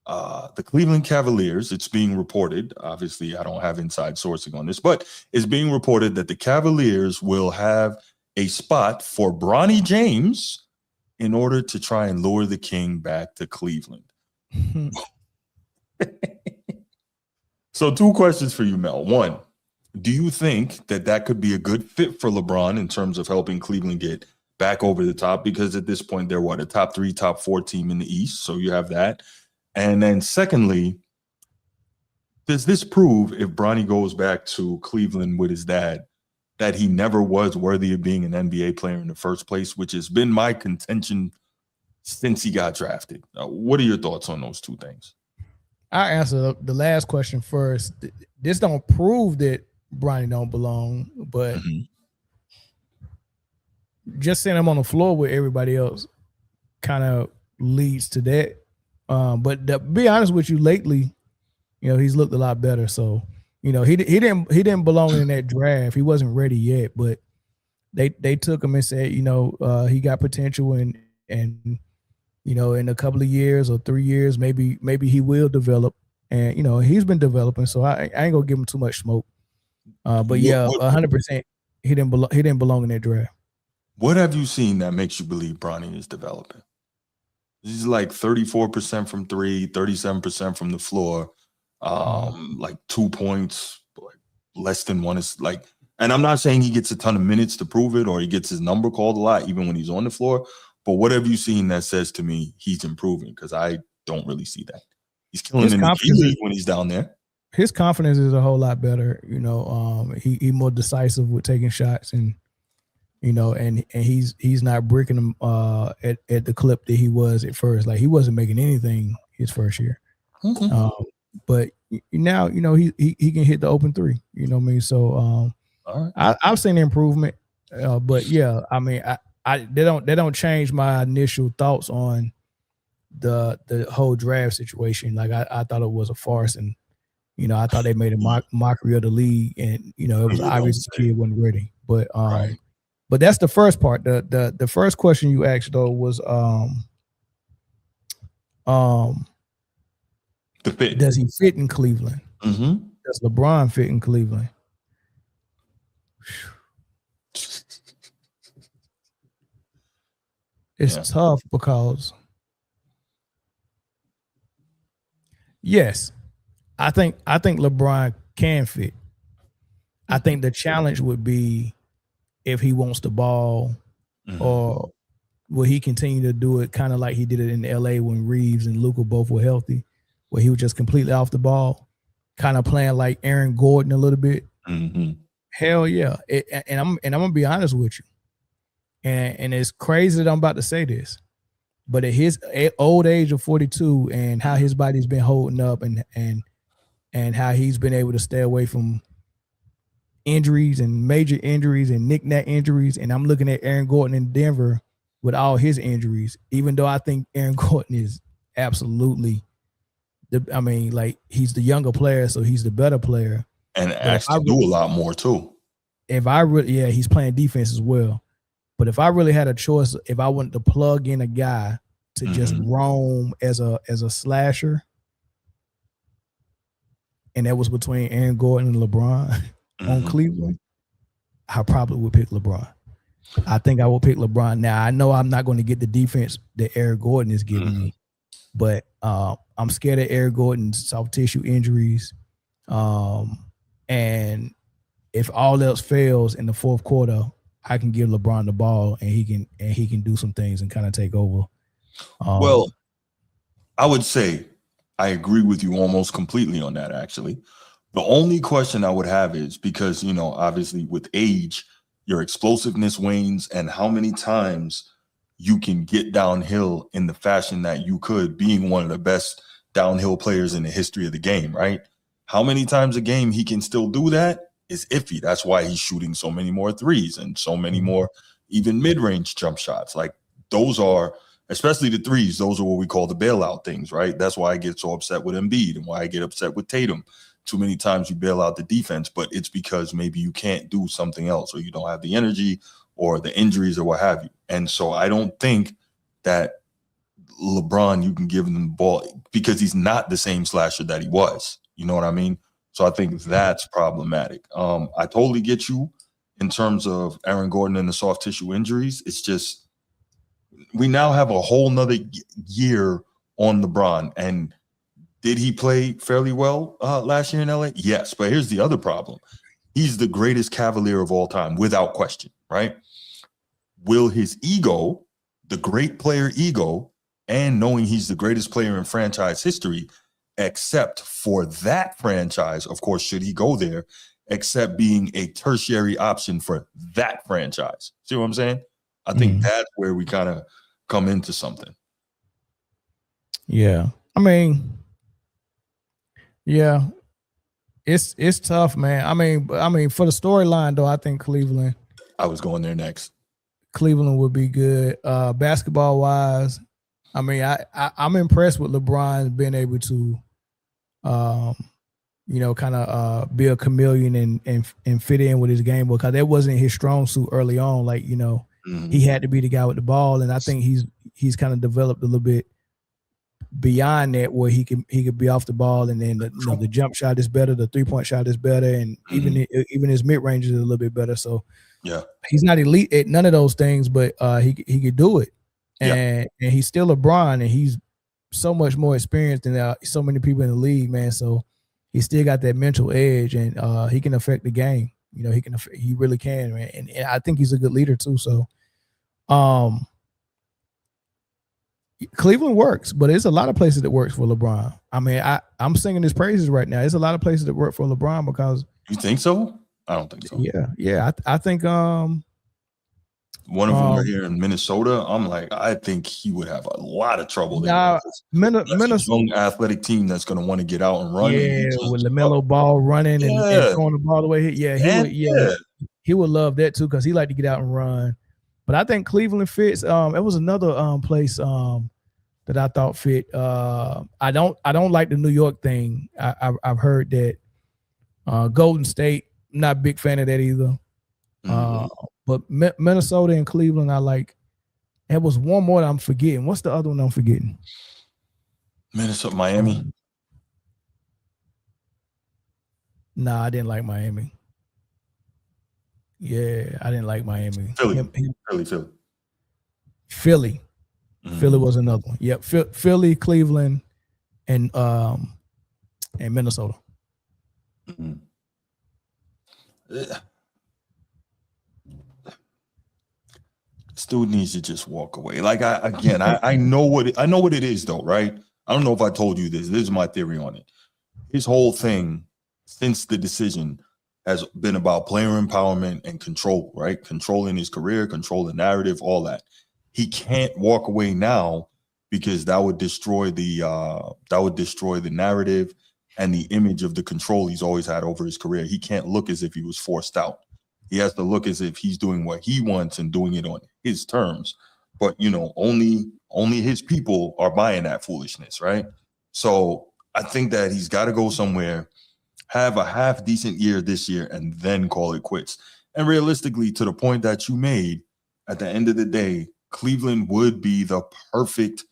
the Cleveland Cavaliers, it's being reported, obviously I don't have inside sourcing on this, but it's being reported that the Cavaliers will have a spot for Bronny James in order to try and lure the King back to Cleveland. So 2 questions for you, Mel. 1, do you think that could be a good fit for LeBron in terms of helping Cleveland get back over the top? Because at this point, they're a top 3, top 4 team in the East. So you have that. And then secondly, does this prove if Bronny goes back to Cleveland with his dad that he never was worthy of being an NBA player in the first place, which has been my contention since he got drafted? What are your thoughts on those 2 things? I'll answer the last question first. This don't prove that Bronny don't belong, but just seeing him on the floor with everybody else kind of leads to that. But to be honest with you, lately, he's looked a lot better. So, he didn't belong in that draft. He wasn't ready yet, but they took him and said, he got potential and in a couple of years or 3 years, maybe he will develop. And he's been developing, so I ain't gonna give him too much smoke. But yeah, 100%, he didn't belong in that draft. What have you seen that makes you believe Bronny is developing? He's like 34% from 3, 37% from the floor, like 2 points, like less than 1 is like. And I'm not saying he gets a ton of minutes to prove it or he gets his number called a lot, even when he's on the floor. But what have you seen that says to me he's improving? Because I don't really see that. He's killing in the G-League when he's down there. His confidence is a whole lot better. He more decisive with taking shots, and and he's not breaking them at the clip that he was at first. Like, he wasn't making anything his first year. But now he can hit the open 3. You know what I mean? So all right. I've seen improvement. But yeah, I mean, they don't change my initial thoughts on the whole draft situation. Like, I thought it was a farce, and I thought they made a mockery of the league, and it was obvious the kid wasn't ready. But right. But that's the first part. The first question you asked though was the fit. Does he fit in Cleveland? Does LeBron fit in Cleveland? It's tough because yes, I think LeBron can fit. I think the challenge would be if he wants the ball, or will he continue to do it kind of like he did it in LA when Reeves and Luka both were healthy, where he was just completely off the ball, kind of playing like Aaron Gordon a little bit. Hell yeah. And I'm gonna be honest with you. And it's crazy that I'm about to say this, but at his old age of 42 and how his body's been holding up and how he's been able to stay away from injuries and major injuries and knick-knack injuries. And I'm looking at Aaron Gordon in Denver with all his injuries, even though I think Aaron Gordon is absolutely he's the younger player, so he's the better player. And actually do a lot more too. He's playing defense as well. But if I really had a choice, if I wanted to plug in a guy to just roam as a slasher, and that was between Aaron Gordon and LeBron on Cleveland, I probably would pick LeBron. I think I will pick LeBron. Now, I know I'm not going to get the defense that Aaron Gordon is giving me, but I'm scared of Aaron Gordon's soft tissue injuries. And if all else fails in the fourth quarter, I can give LeBron the ball and he can do some things and kind of take over. Well, I would say I agree with you almost completely on that, actually. The only question I would have is because, obviously with age, your explosiveness wanes, and how many times you can get downhill in the fashion that you could, being one of the best downhill players in the history of the game, right? How many times a game he can still do that is iffy. That's why he's shooting so many more threes and so many more even mid-range jump shots. Like those are, especially the threes, those are what we call the bailout things, right? That's why I get so upset with Embiid and why I get upset with Tatum. Too many times you bail out the defense, but it's because maybe you can't do something else, or you don't have the energy or the injuries or what have you. And so I don't think that LeBron, you can give him the ball because he's not the same slasher that he was. You know what I mean? So I think that's problematic. I totally get you in terms of Aaron Gordon and the soft tissue injuries. It's just we now have a whole nother year on LeBron. And did he play fairly well last year in LA? Yes, but here's the other problem. He's the greatest Cavalier of all time, without question, right? Will his ego, the great player ego, and knowing he's the greatest player in franchise history, except for that franchise, of course, should he go there, except being a tertiary option for that franchise? See what I'm saying? I think that's where we kind of come into something. Yeah. I mean, yeah, it's tough, man. I mean, for the storyline though, I think Cleveland. I was going there next. Cleveland would be good. Basketball wise, I mean, I'm impressed with LeBron being able to kind of be a chameleon and fit in with his game, because that wasn't his strong suit early on. Like, he had to be the guy with the ball, and I think he's kind of developed a little bit beyond that, where he could be off the ball, and then the jump shot is better, the 3-point shot is better, and even his mid range is a little bit better. So yeah, he's not elite at none of those things, but he could do it, and he's still LeBron, and he's so much more experienced than so many people in the league, man. So he still got that mental edge, and he can affect the game. He really can, man. And I think he's a good leader too. So, Cleveland works, but there's a lot of places that works for LeBron. I mean, I'm singing his praises right now. There's a lot of places that work for LeBron because. You think so? I don't think so. Yeah. I think one of them are here in Minnesota. I'm like, I think he would have a lot of trouble there. Minnesota, young athletic team that's going to want to get out and run. Yeah, with LaMelo Ball running and throwing the ball away. He would love that too, because he like to get out and run. But I think Cleveland fits. It was another place that I thought fit. I don't like the New York thing. I've heard that Golden State. Not a big fan of that either. But Minnesota and Cleveland, I like. There was one more that I'm forgetting. What's the other one I'm forgetting? Minnesota, Miami. Nah, I didn't like Miami. Yeah, I didn't like Miami. Philly. Philly was another one. Yep, Philly, Cleveland, and Minnesota. This dude needs to just walk away. Like I know what it is though, right? I don't know if I told you this. This is my theory on it. His whole thing since the decision has been about player empowerment and control, right? Controlling his career, control the narrative, all that. He can't walk away now because that would destroy the narrative and the image of the control he's always had over his career. He can't look as if he was forced out. He has to look as if he's doing what he wants and doing it on his terms. But only his people are buying that foolishness, right? So I think that he's got to go somewhere, have a half decent year this year, and then call it quits. And realistically, to the point that you made, at the end of the day, Cleveland would be the perfect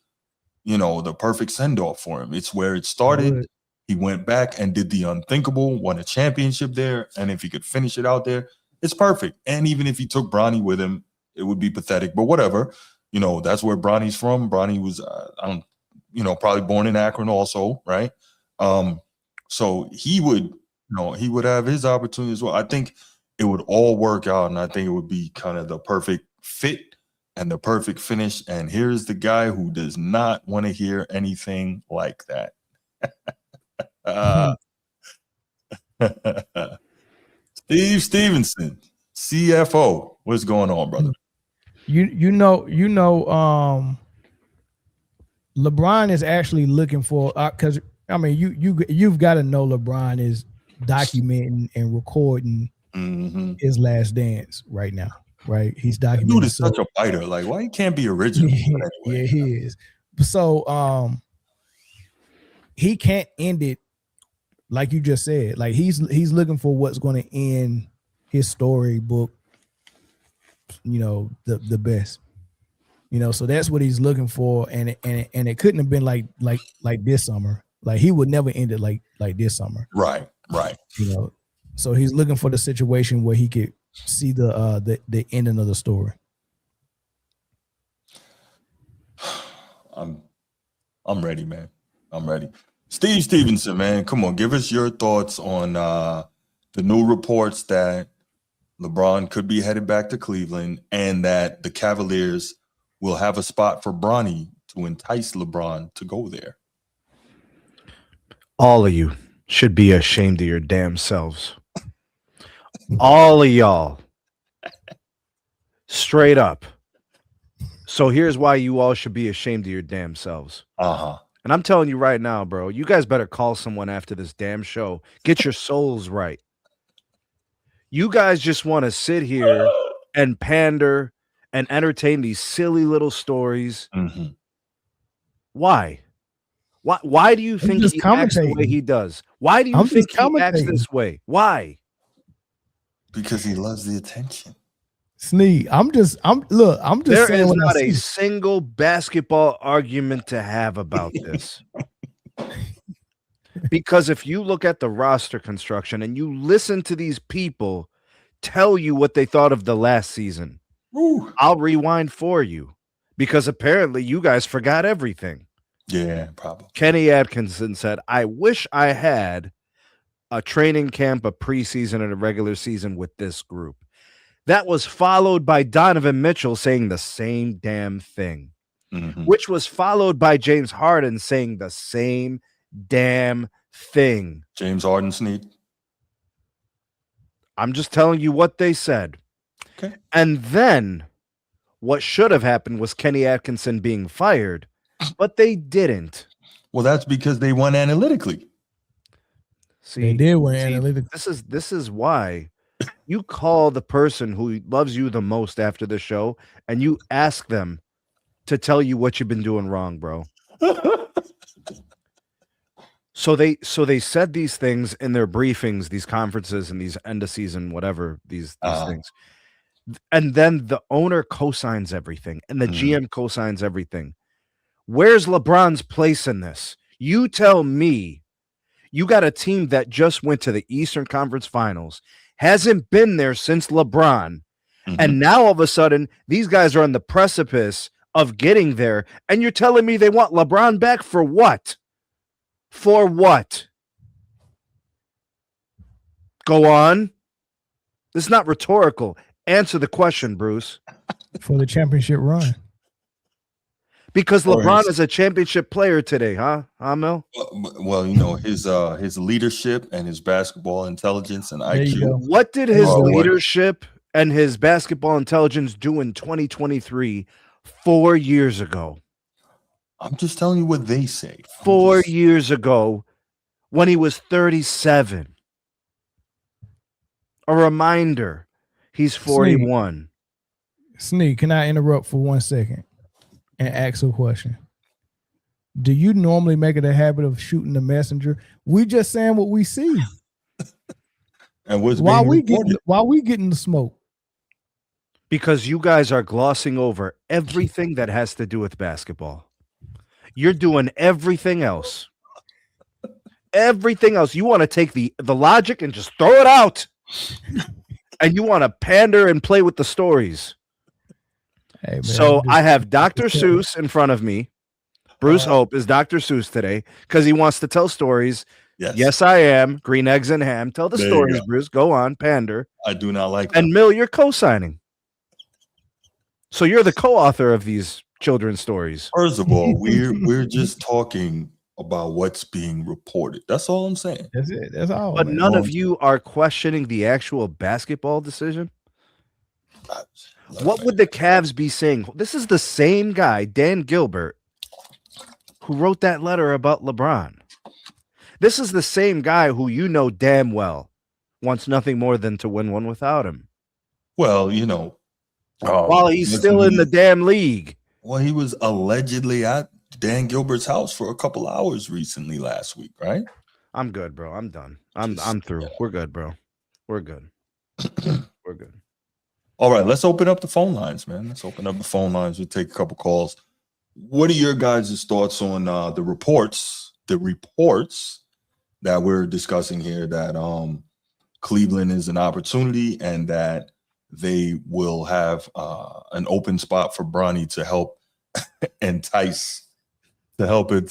send-off for him. It's where it started. He went back and did the unthinkable, won a championship there. And if he could finish it out there, it's perfect. And even if he took Bronny with him, it would be pathetic, but whatever. That's where Bronny's from. Bronny was, probably born in Akron also, right? So he would have his opportunity as well. I think it would all work out, and I think it would be kind of the perfect fit and the perfect finish. And here's the guy who does not want to hear anything like that. Steve Stevenson, CFO. What's going on, brother? LeBron is actually looking for, because you've got to know LeBron is documenting and recording his last dance right now, right? He's documenting. Dude is such a biter. Like, why he can't be original? Anyway. Yeah, he is. So he can't end it like you just said. Like he's looking for what's going to end his storybook, the best. So that's what he's looking for, and it couldn't have been like this summer. Like he would never end it like this summer. Right. So he's looking for the situation where he could see the ending of the story. I'm ready, man. I'm ready. Steve Stevenson, man, come on, give us your thoughts on the new reports that LeBron could be headed back to Cleveland and that the Cavaliers will have a spot for Bronny to entice LeBron to go there. All of you should be ashamed of your damn selves. All of y'all. Straight up. So here's why you all should be ashamed of your damn selves. And I'm telling you right now, bro, you guys better call someone after this damn show. Get your souls right. You guys just want to sit here and pander and entertain these silly little stories. Why? Why do you think he acts the way he does? Why do you think he acts this way? Why? Because he loves the attention. Sneed, I'm just there saying is not a single basketball argument to have about this. Because if you look at the roster construction and you listen to these people tell you what they thought of the last season, I'll rewind for you because apparently you guys forgot everything. Yeah, probably. Kenny Atkinson said, I wish I had a training camp, a preseason, and a regular season with this group. That was followed by Donovan Mitchell saying the same damn thing, which was followed by James Harden saying the same damn thing. James Harden, Sneed. I'm just telling you what they said. Okay. And then what should have happened was Kenny Atkinson being fired, but they didn't. Well, that's because they won analytically. See, they did win analytically. This is why you call the person who loves you the most after the show and you ask them to tell you what you've been doing wrong, bro. So they said these things in their briefings, these conferences and these end of season, whatever, these things. And then the owner co-signs everything and the GM co-signs everything. Where's LeBron's place in this? You tell me. You got a team that just went to the Eastern Conference Finals, hasn't been there since LeBron, and now all of a sudden these guys are on the precipice of getting there, and you're telling me they want LeBron back for what? For what? Go on. This is not rhetorical. Answer the question, Bruce. for the championship run. Because Or LeBron his- is a championship player today, huh? Mel? Well, you know, his leadership and his basketball intelligence and There you IQ. go. What did There his you go. leadership and his basketball intelligence do in 2023 4 years ago? I'm just telling you what they say. 4 years ago when he was 37. A reminder, he's 41. Sneak, can I interrupt for 1 second and ask a question? Do you normally make it a habit of shooting the messenger? We just saying what we see. And what's Why being reported. we getting the smoke? Because you guys are glossing over everything that has to do with basketball. You're doing everything else. Everything else. You want to take the logic and just throw it out. And you want to pander and play with the stories. Hey, man, So I have Dr. Seuss in front of me. Bruce Hope is Dr. Seuss today because he wants to tell stories. Yes, I am. Green eggs and ham. Tell the stories, Bruce. Go on, pander. I do not like that. And Mill, you're co-signing. So you're the co-author of these children's stories. First of all, we're just talking about what's being reported. That's all I'm saying. That's it. That's all. But man. none of you are questioning the actual basketball decision. What would the Cavs be saying? This is the same guy, Dan Gilbert, who wrote that letter about LeBron. This is the same guy who you know damn well wants nothing more than to win one without him. Well, you know, while he's still in the damn league. Well, he was allegedly at Dan Gilbert's house for a couple hours recently last week, right? I'm good, bro. I'm done. I'm through. Yeah. We're good, bro. We're good. We're good. All right, let's open up the phone lines, man. Let's open up the phone lines. We'll take a couple calls. What are your guys' thoughts on the reports that we're discussing here that Cleveland is an opportunity and that they will have an open spot for Bronny to help entice LeBron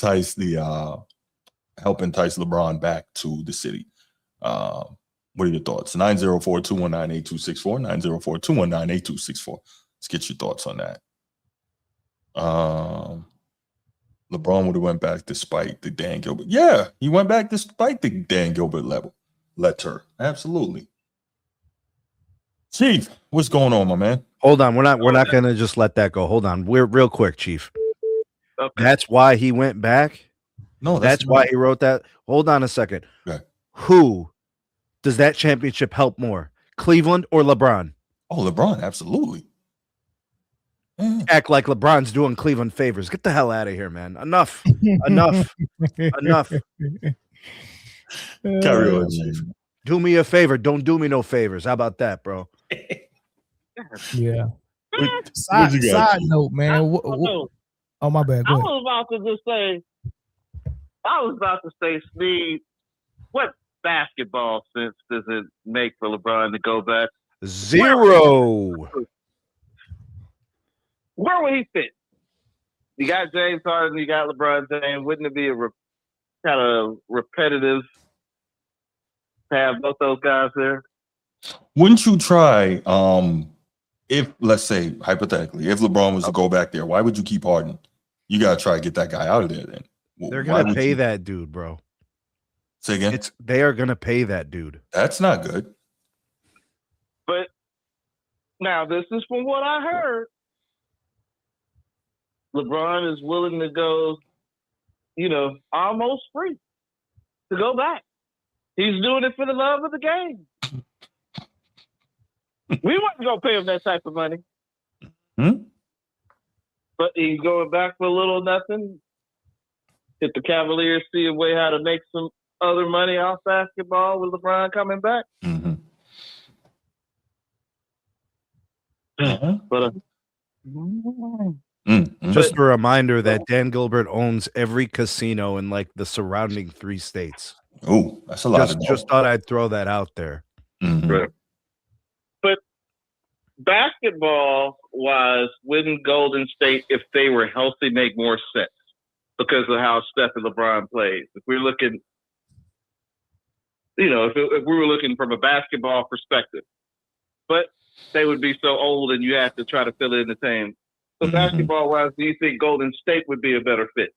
back to the city. What are your thoughts? 904-219-8264, 904-219-8264. Let's get your thoughts on that. LeBron would have went back despite the Dan Gilbert. Yeah, he went back despite the Dan Gilbert letter. Absolutely. Chief, what's going on, my man? Hold on. We're not gonna just let that go. Hold on. We're real quick, Chief. Okay. That's why he went back. No, that's why he wrote that. Hold on a second. Okay. Who does that championship help more, Cleveland or LeBron? Oh, LeBron, absolutely. Act like LeBron's doing Cleveland favors. Get the hell out of here, man. Enough. Enough. Carry on, Chief. Do me a favor. Don't do me no favors. How about that, bro? Yeah. Side note, man. Oh, my bad. Go ahead. I was about to say, Steve, what basketball sense does it make for LeBron to go back? Zero. Where would he fit? You got James Harden, you got LeBron James. Wouldn't it be a kind of repetitive to have both those guys there? Wouldn't you try, if, let's say, hypothetically, if LeBron was to go back there, why would you keep Harden? You got to try to get that guy out of there then. They're going to pay that dude, bro. Say again? They are going to pay that dude. That's not good. But now this is from what I heard. LeBron is willing to go, almost free to go back. He's doing it for the love of the game. We weren't going to pay him that type of money. But he's going back for a little nothing. If the Cavaliers see a way how to make some other money off basketball with LeBron coming back. But just a reminder that Dan Gilbert owns every casino in like the surrounding 3 states. Oh, that's a lot. Just thought I'd throw that out there. Right. But basketball-wise, wouldn't Golden State, if they were healthy, make more sense because of how Steph and LeBron plays? If we're looking, if we were looking from a basketball perspective. But they would be so old and you have to try to fill in the same. So basketball-wise, do you think Golden State would be a better fit?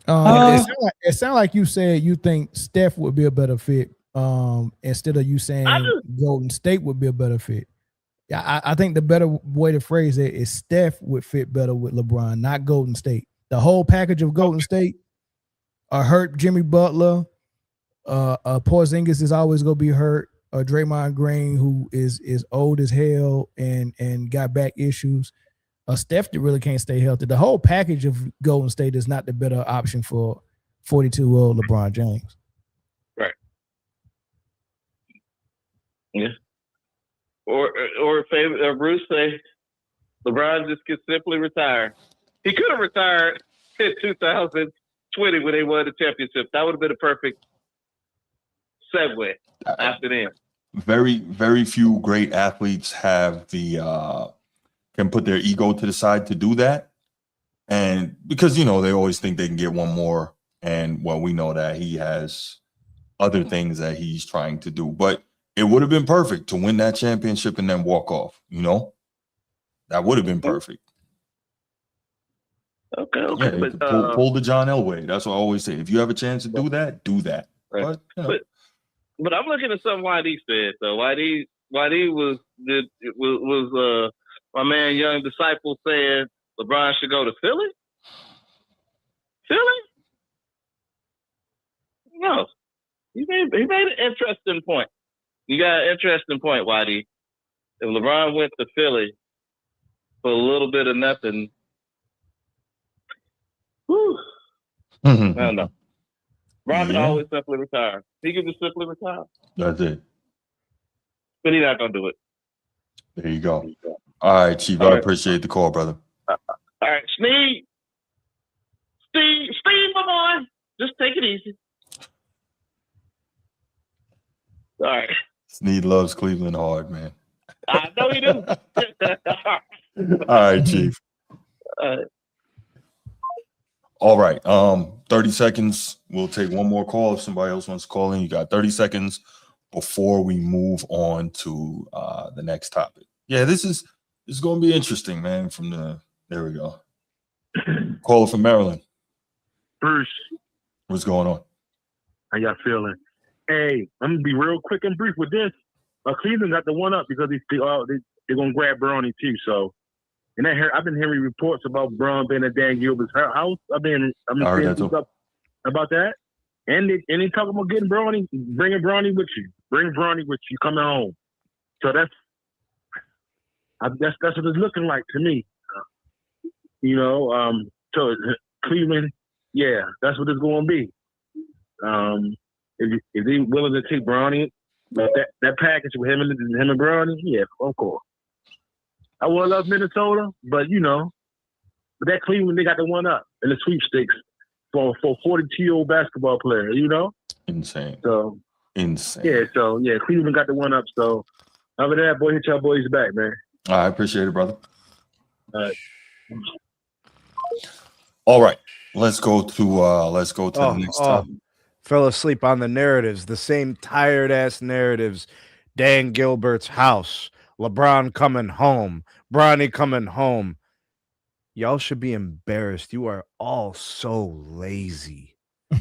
It sounds like you said you think Steph would be a better fit instead of you saying Golden State would be a better fit. Yeah, I think the better way to phrase it is Steph would fit better with LeBron, not Golden State. The whole package of Golden State, hurt Jimmy Butler, Porzingis is always gonna be hurt. Draymond Green, who is old as hell and got back issues. Steph really can't stay healthy. The whole package of Golden State is not the better option for 42-year-old LeBron James. Right. Yeah. Or Bruce say LeBron just could simply retire. He could have retired in 2020 when they won the championship. That would have been a perfect segue after them. Very, very few great athletes have the can put their ego to the side to do that. And because, they always think they can get one more. And well, we know that he has other things that he's trying to do. But it would have been perfect to win that championship and then walk off, That would have been perfect. Okay. Yeah, but, pull the John Elway. That's what I always say. If you have a chance to do that, do that. Right. But I'm looking at something YD said, though. YD was my man Young Disciple saying LeBron should go to Philly? Philly? No. He made an interesting point. You got an interesting point, YD. If LeBron went to Philly for a little bit of nothing, I don't know. LeBron can always simply retire. He can just simply retire. That's it. But he's not going to do it. There you go. All right, Chief. I appreciate the call, brother. All right, Steve, my boy. Just take it easy. All right. Sneed loves Cleveland hard, man. I know he do. All right, Chief. All right. 30 seconds. We'll take one more call if somebody else wants to call in. You got 30 seconds before we move on to the next topic. Yeah, this is going to be interesting, man. There we go. Caller from Maryland. Bruce, what's going on? How y'all feeling? Hey, I'm gonna be real quick and brief with this. Cleveland got the one up because they're gonna grab Bronny too. So, and I've been hearing reports about Braun being at Dan Gilbert's house. I've been seeing stuff about that, and they talking about getting Bronny, bringing Bronny with you, coming home. So that's what it's looking like to me. So Cleveland, yeah, that's what it's going to be. If they willing to take Bronny, that package with him and Bronny, yeah, of course. I would love Minnesota, but that Cleveland, they got the one up in the sweepstakes for a 42-year-old basketball player, Insane. So insane. Yeah, Cleveland got the one up. So other than that, boy, hit y'all boys back, man. I appreciate it, brother. All right. All right. Let's go to the next topic. Fell asleep on the narratives, the same tired ass narratives. Dan Gilbert's house, LeBron coming home, Bronny coming home. Y'all should be embarrassed. You are all so lazy.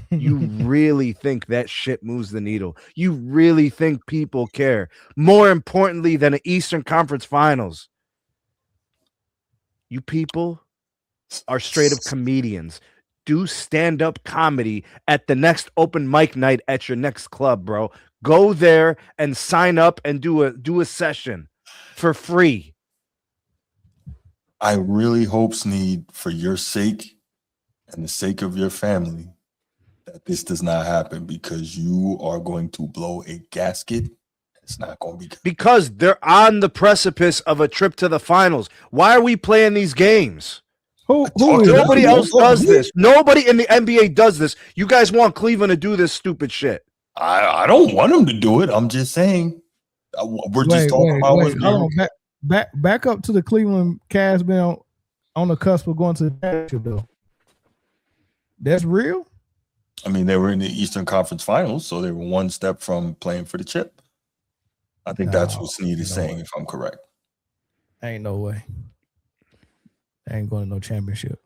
You really think that shit moves the needle? You really think people care? More importantly than the Eastern Conference Finals. You people are straight up comedians. Do stand-up comedy at the next open mic night at your next club, bro. Go there and sign up and do a session for free. I really hope, Sneed, for your sake and the sake of your family, that this does not happen, because you are going to blow a gasket. It's not going to be good. Because they're on the precipice of a trip to the finals. Why are we playing these games? Nobody else does this. Nobody in the NBA does this. You guys want Cleveland to do this stupid shit. I don't want them to do it. I'm just saying. We're just talking about what's going on. Back up to the Cleveland Cavs been on the cusp of going to the championship, though. That's real? I mean, they were in the Eastern Conference Finals, so they were one step from playing for the chip. I think that's what Snead is saying, if I'm correct. Ain't no way. They ain't going to no championship.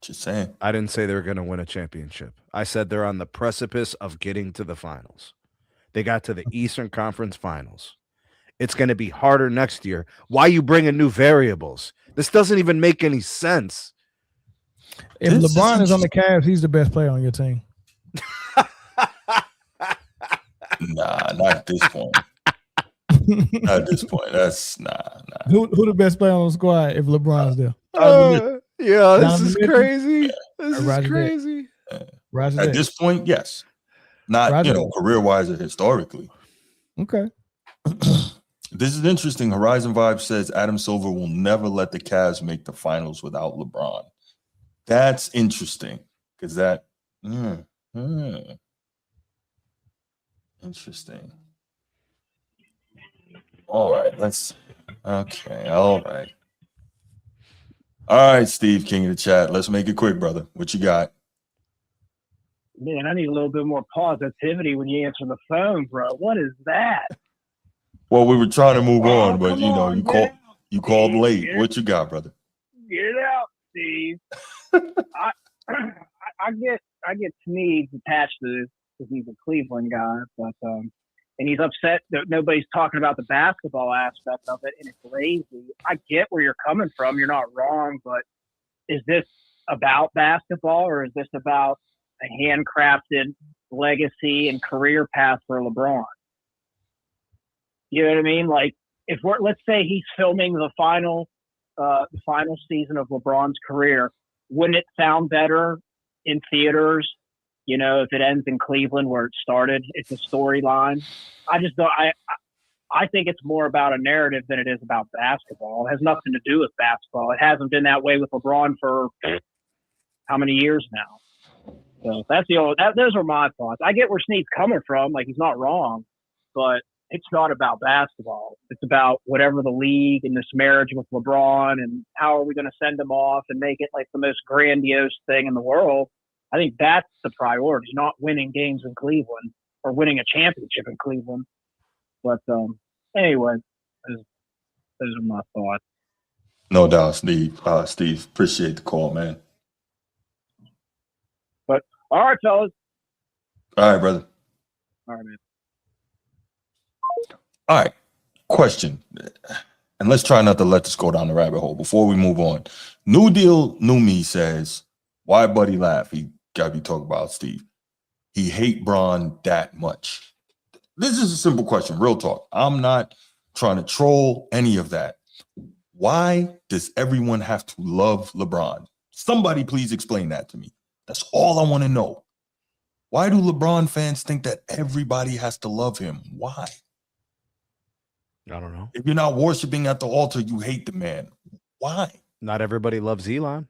Just saying. I didn't say they're going to win a championship. I said they're on the precipice of getting to the finals. They got to the Eastern Conference Finals. It's going to be harder next year. Why are you bringing new variables? This doesn't even make any sense. If LeBron is on the Cavs, he's the best player on your team. Nah, not at this point. Not at this point. That's nah. Who the best player on the squad if LeBron's there? Yeah, this is crazy. This is crazy. At this point, yes. Not career-wise or historically. Okay. This is interesting. Horizon Vibe says Adam Silver will never let the Cavs make the finals without LeBron. That's interesting because that interesting. All right, all right, Steve, king of the chat. Let's make it quick, brother. What you got? Man, I need a little bit more positivity when you answer the phone, bro. What is that? Well, we were trying to move on, but you called late. What you got, brother? Get it out, Steve. I get Snead attached to this because he's a Cleveland guy, but and he's upset that nobody's talking about the basketball aspect of it, and it's lazy. I get where you're coming from. You're not wrong, but is this about basketball or is this about a handcrafted legacy and career path for LeBron? You know what I mean? Like, let's say he's filming the final season of LeBron's career, wouldn't it sound better in theaters? You know, if it ends in Cleveland where it started, it's a storyline. I just don't. I think it's more about a narrative than it is about basketball. It has nothing to do with basketball. It hasn't been that way with LeBron for how many years now? So those are my thoughts. I get where Snead's coming from. Like, he's not wrong, but it's not about basketball. It's about whatever the league and this marriage with LeBron and how are we going to send him off and make it like the most grandiose thing in the world. I think that's the priority, not winning games in Cleveland or winning a championship in Cleveland. But anyway, those are my thoughts. No doubt, Steve. Steve, appreciate the call, man. But all right, fellas. All right, brother. All right, man. All right. Question. And let's try not to let this go down the rabbit hole before we move on. New Deal, New Me says, why Buddy laugh? He got to be talking about Steve. He hate Bron that much. This is a simple question. Real talk. I'm not trying to troll any of that. Why does everyone have to love LeBron? Somebody please explain that to me. That's all I want to know. Why do LeBron fans think that everybody has to love him? Why? I don't know. If you're not worshiping at the altar, you hate the man. Why? Not everybody loves Elon.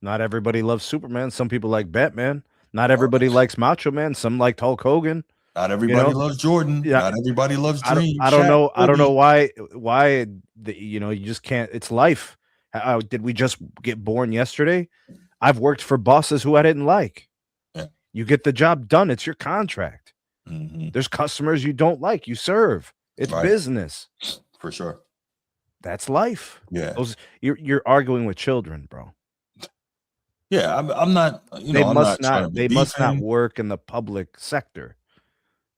Not everybody loves Superman. Some people like Batman. Not everybody likes Macho Man. Some like Hulk Hogan. Not everybody loves Jordan. Yeah. Not everybody loves Dream. I don't know. I don't know why you just can't. It's life. Did we just get born yesterday? I've worked for bosses who I didn't like. Yeah. You get the job done. It's your contract. Mm-hmm. There's customers you don't like. You serve. It's business. For sure. That's life. Yeah. You're arguing with children, bro. Yeah, I'm not. They must not work in the public sector.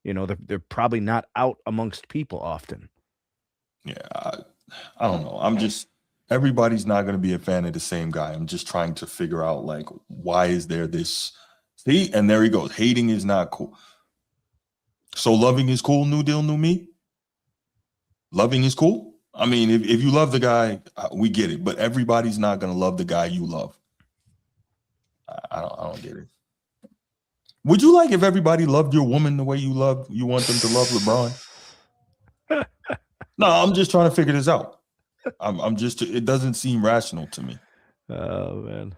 You know, they're probably not out amongst people often. Yeah, I don't know. Everybody's not going to be a fan of the same guy. I'm just trying to figure out, like, why is there this? See, and there he goes. Hating is not cool. So loving is cool. New Deal, New Me. Loving is cool. I mean, if you love the guy, we get it. But everybody's not going to love the guy you love. I don't get it. Would you like if everybody loved your woman the way you want them to love LeBron? No, I'm just trying to figure this out. It doesn't seem rational to me. Oh, man.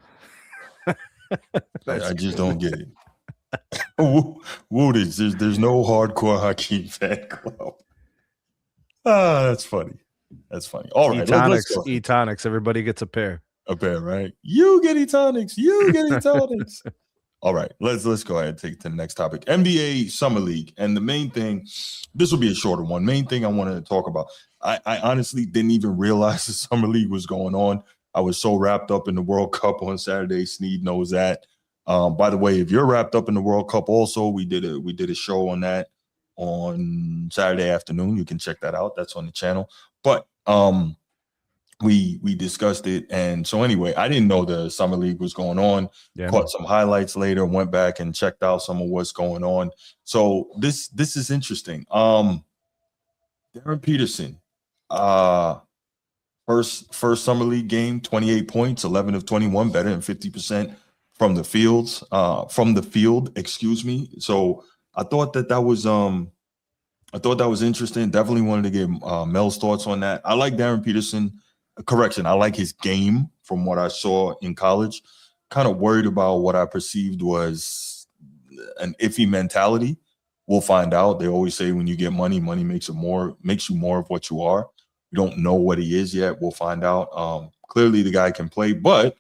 I just don't get it. Wootage, there's no hardcore Hakeem fan club. That's funny. That's funny. All right. Etonics. Everybody gets a pair. A pair, right? You get Etonics. You get Etonics. All right, let's go ahead and take it to the next topic. NBA Summer League. And the main thing, this will be a shorter one. Main thing I wanted to talk about. I honestly didn't even realize the Summer League was going on. I was so wrapped up in the World Cup on Saturday. Sneed knows that. By the way, if you're wrapped up in the World Cup also, we did a show on that on Saturday afternoon. You can check that out. That's on the channel. But we discussed it. And so anyway, I didn't know the Summer League was going on. Caught some highlights later, went back and checked out some of what's going on. So this is interesting. Darren Peterson, first Summer League game, 28 points, 11 of 21, better than 50% from the field, excuse me. So I thought that was interesting. Definitely wanted to get Mel's thoughts on that. I like Darren Peterson. Correction, I like his game from what I saw in college. Kind of worried about what I perceived was an iffy mentality. We'll find out. They always say when you get money makes you more of what you are. We don't know what he is yet. We'll find out. Clearly the guy can play, but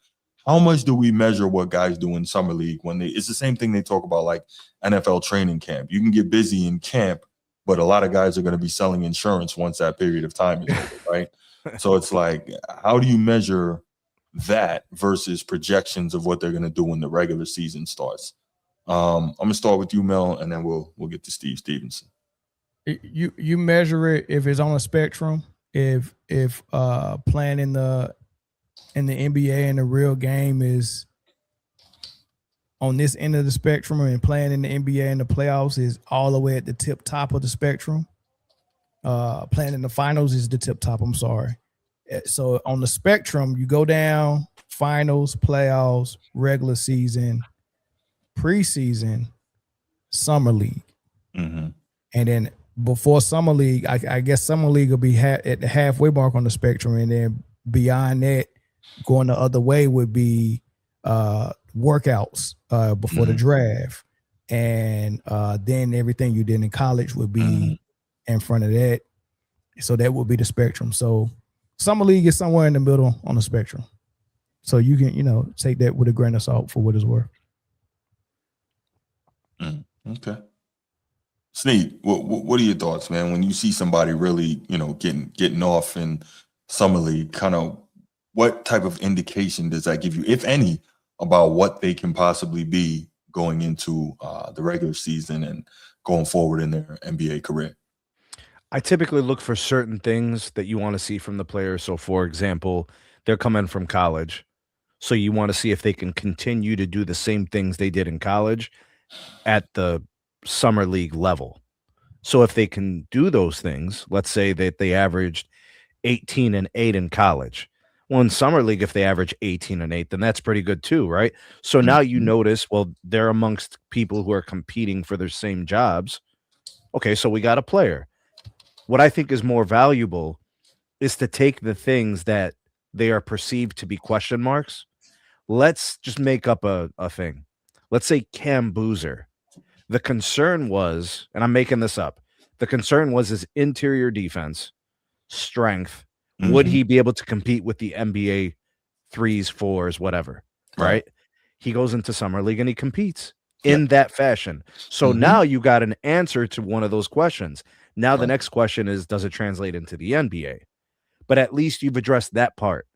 how much do we measure what guys do in Summer League it's the same thing they talk about like NFL training camp. You can get busy in camp, but a lot of guys are going to be selling insurance once that period of time is over, right? So it's like, how do you measure that versus projections of what they're going to do when the regular season starts? I'm going to start with you, Mel, and then we'll get to Steve Stevenson. You measure it if it's on a spectrum. If playing in the NBA and the real game is on this end of the spectrum, and playing in the NBA and the playoffs is all the way at the top of the spectrum. Playing in the finals is the tip top. I'm sorry. So on the spectrum, you go down finals, playoffs, regular season, preseason, Summer League. Mm-hmm. And then before Summer League, I guess Summer League will be at the halfway mark on the spectrum. And then beyond that, going the other way would be workouts before the draft. And then everything you did in college would be in front of that. So that would be the spectrum. So Summer League is somewhere in the middle on the spectrum. So you can, take that with a grain of salt for what it's worth. Okay. Sneed, what are your thoughts, man? When you see somebody really, getting off in Summer League, kind of what type of indication does that give you, if any, about what they can possibly be going into the regular season and going forward in their NBA career? I typically look for certain things that you want to see from the players. So, for example, they're coming from college. So you want to see if they can continue to do the same things they did in college at the Summer League level. So if they can do those things, let's say that they averaged 18 and 8 in college. Well, in Summer League, if they average 18 and 8, then that's pretty good too, right? So now you notice, well, they're amongst people who are competing for their same jobs. Okay, so we got a player. What I think is more valuable is to take the things that they are perceived to be question marks. Let's just make up a thing. Let's say Cam Boozer. The concern was, and I'm making this up, the concern was his interior defense, strength. Would he be able to compete with the NBA 3s, 4s, whatever, right? He goes into Summer League and he competes in that fashion. So now you got an answer to one of those questions. Now the next question is, does it translate into the NBA? But at least you've addressed that part.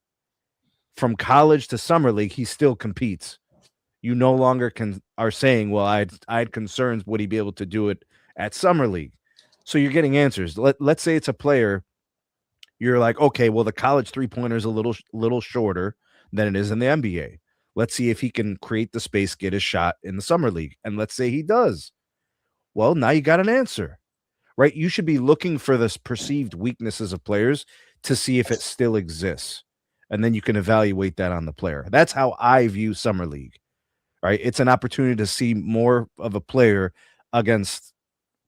From college to Summer League, he still competes. You no longer are saying, well, I had concerns, would he be able to do it at Summer League? So you're getting answers. Let's say it's a player. You're like, okay, well, the college three-pointer is a little shorter than it is in the NBA. Let's see if he can create the space, get his shot in the Summer League. And let's say he does. Well, now you got an answer, right? You should be looking for the perceived weaknesses of players to see if it still exists. And then you can evaluate that on the player. That's how I view Summer League, right? It's an opportunity to see more of a player against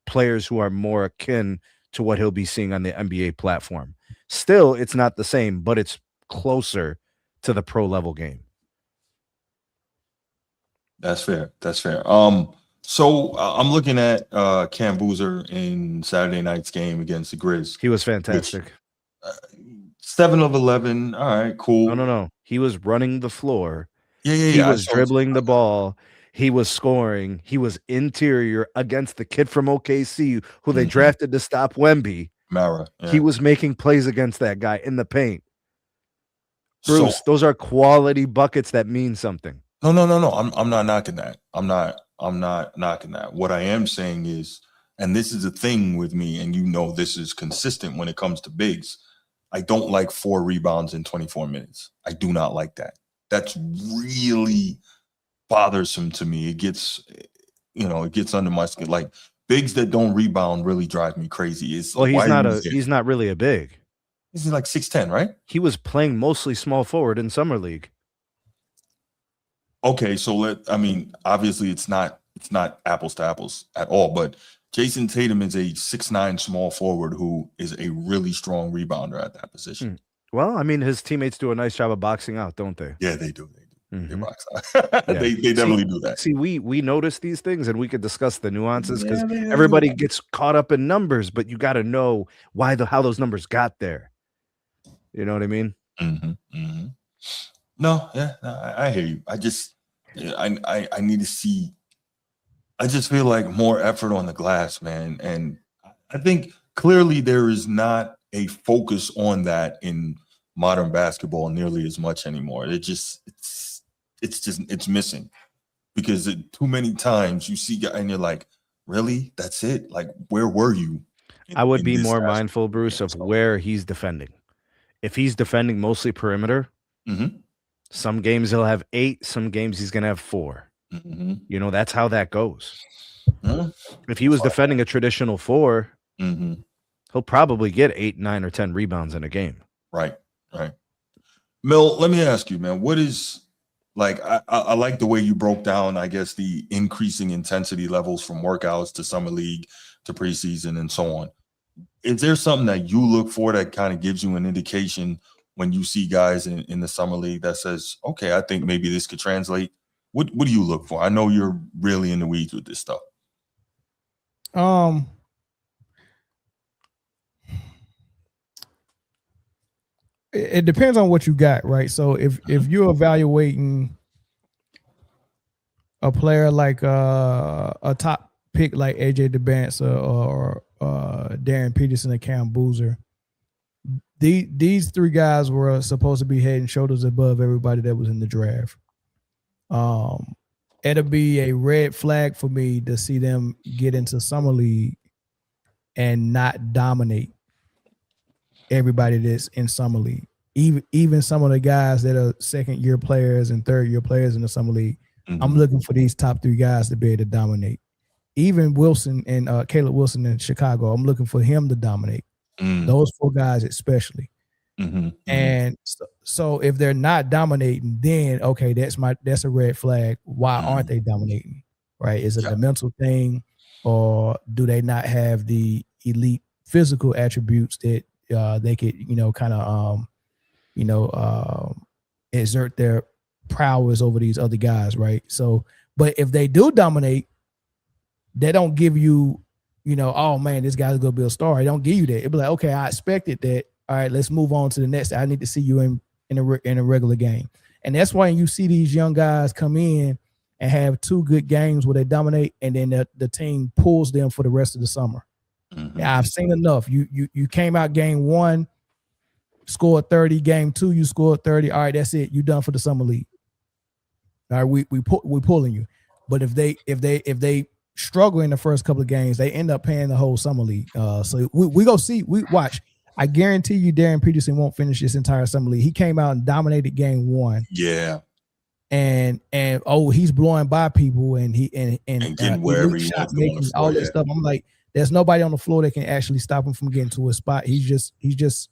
players who are more akin to what he'll be seeing on the NBA platform. Still, it's not the same, but it's closer to the pro level game. That's fair. So I'm looking at Cam Boozer in Saturday night's game against the Grizz. He was fantastic. 7 of 11. All right, cool. No. He was running the floor. Yeah. He was dribbling the ball. He was scoring. He was interior against the kid from OKC who they drafted to stop Wemby. Mara. Yeah. He was making plays against that guy in the paint. Bruce, those are quality buckets that mean something. No. I'm not knocking that. I'm not knocking that. What I am saying is, and this is a thing with me, and this is consistent when it comes to bigs. I don't like 4 rebounds in 24 minutes. I do not like that. That's really bothersome to me. It gets, it gets under my skin. Like bigs that don't rebound really drive me crazy. He's not really a big. He's like 6'10", right? He was playing mostly small forward in summer league. Okay, so obviously it's not apples to apples at all, but Jason Tatum is a 6'9" small forward who is a really strong rebounder at that position. Well, his teammates do a nice job of boxing out, don't they? Yeah, they do. They box out. Yeah. They definitely do that. See, we notice these things and we could discuss the nuances because everybody gets caught up in numbers, but you got to know how those numbers got there. You know what I mean? No, I hear you. I need to see. I just feel like more effort on the glass, man. And I think clearly there is not a focus on that in modern basketball nearly as much anymore. It's missing because too many times you see guys and you're like, really? That's it? Like, where were you? I would be more mindful, Bruce, of where he's defending. If he's defending mostly perimeter, some games he'll have 8, some games he's going to have 4. That's how that goes. If he was defending a traditional 4, he'll probably get 8, 9, or 10 rebounds in a game. Right. Mel, let me ask you, man, what is I like the way you broke down, I guess, the increasing intensity levels from workouts to summer league to preseason and so on. Is there something that you look for that kind of gives you an indication when you see guys in the summer league that says, okay, I think maybe this could translate? What do you look for? I know you're really in the weeds with this stuff. It depends on what you got, right? So if you're evaluating a player like a top pick like AJ DeBanza or Darren Peterson and Cam Boozer, these 3 guys were supposed to be head and shoulders above everybody that was in the draft. It'll be a red flag for me to see them get into summer league and not dominate everybody that's in summer league. Even some of the guys that are 2nd-year players and 3rd-year players in the summer league, I'm looking for these top 3 guys to be able to dominate. Even Wilson and Caleb Wilson in Chicago, I'm looking for him to dominate. Those 4 guys especially. And so if they're not dominating, then okay, that's a red flag. Why aren't they dominating? Right? Is it a mental thing, or do they not have the elite physical attributes that they could, exert their prowess over these other guys, right? So, but if they do dominate, they don't give you, oh man, this guy's gonna be a star. They don't give you that. It'll be like, okay, I expected that. All right, let's move on to the next. I need to see you in a regular game. And that's why you see these young guys come in and have 2 good games where they dominate, and then the team pulls them for the rest of the summer. Yeah, I've seen enough. You came out game 1, scored 30. Game 2, you scored 30. All right, that's it. You done for the summer league. All right, we pulling you. But if they struggle in the first couple of games, they end up paying the whole summer league. So we go see. We watch. I guarantee you, Darren Peterson won't finish this entire summer league. He came out and dominated game 1. Yeah. And he's blowing by people and getting wherever he wants to making all this stuff. I'm like, there's nobody on the floor that can actually stop him from getting to a spot. He's just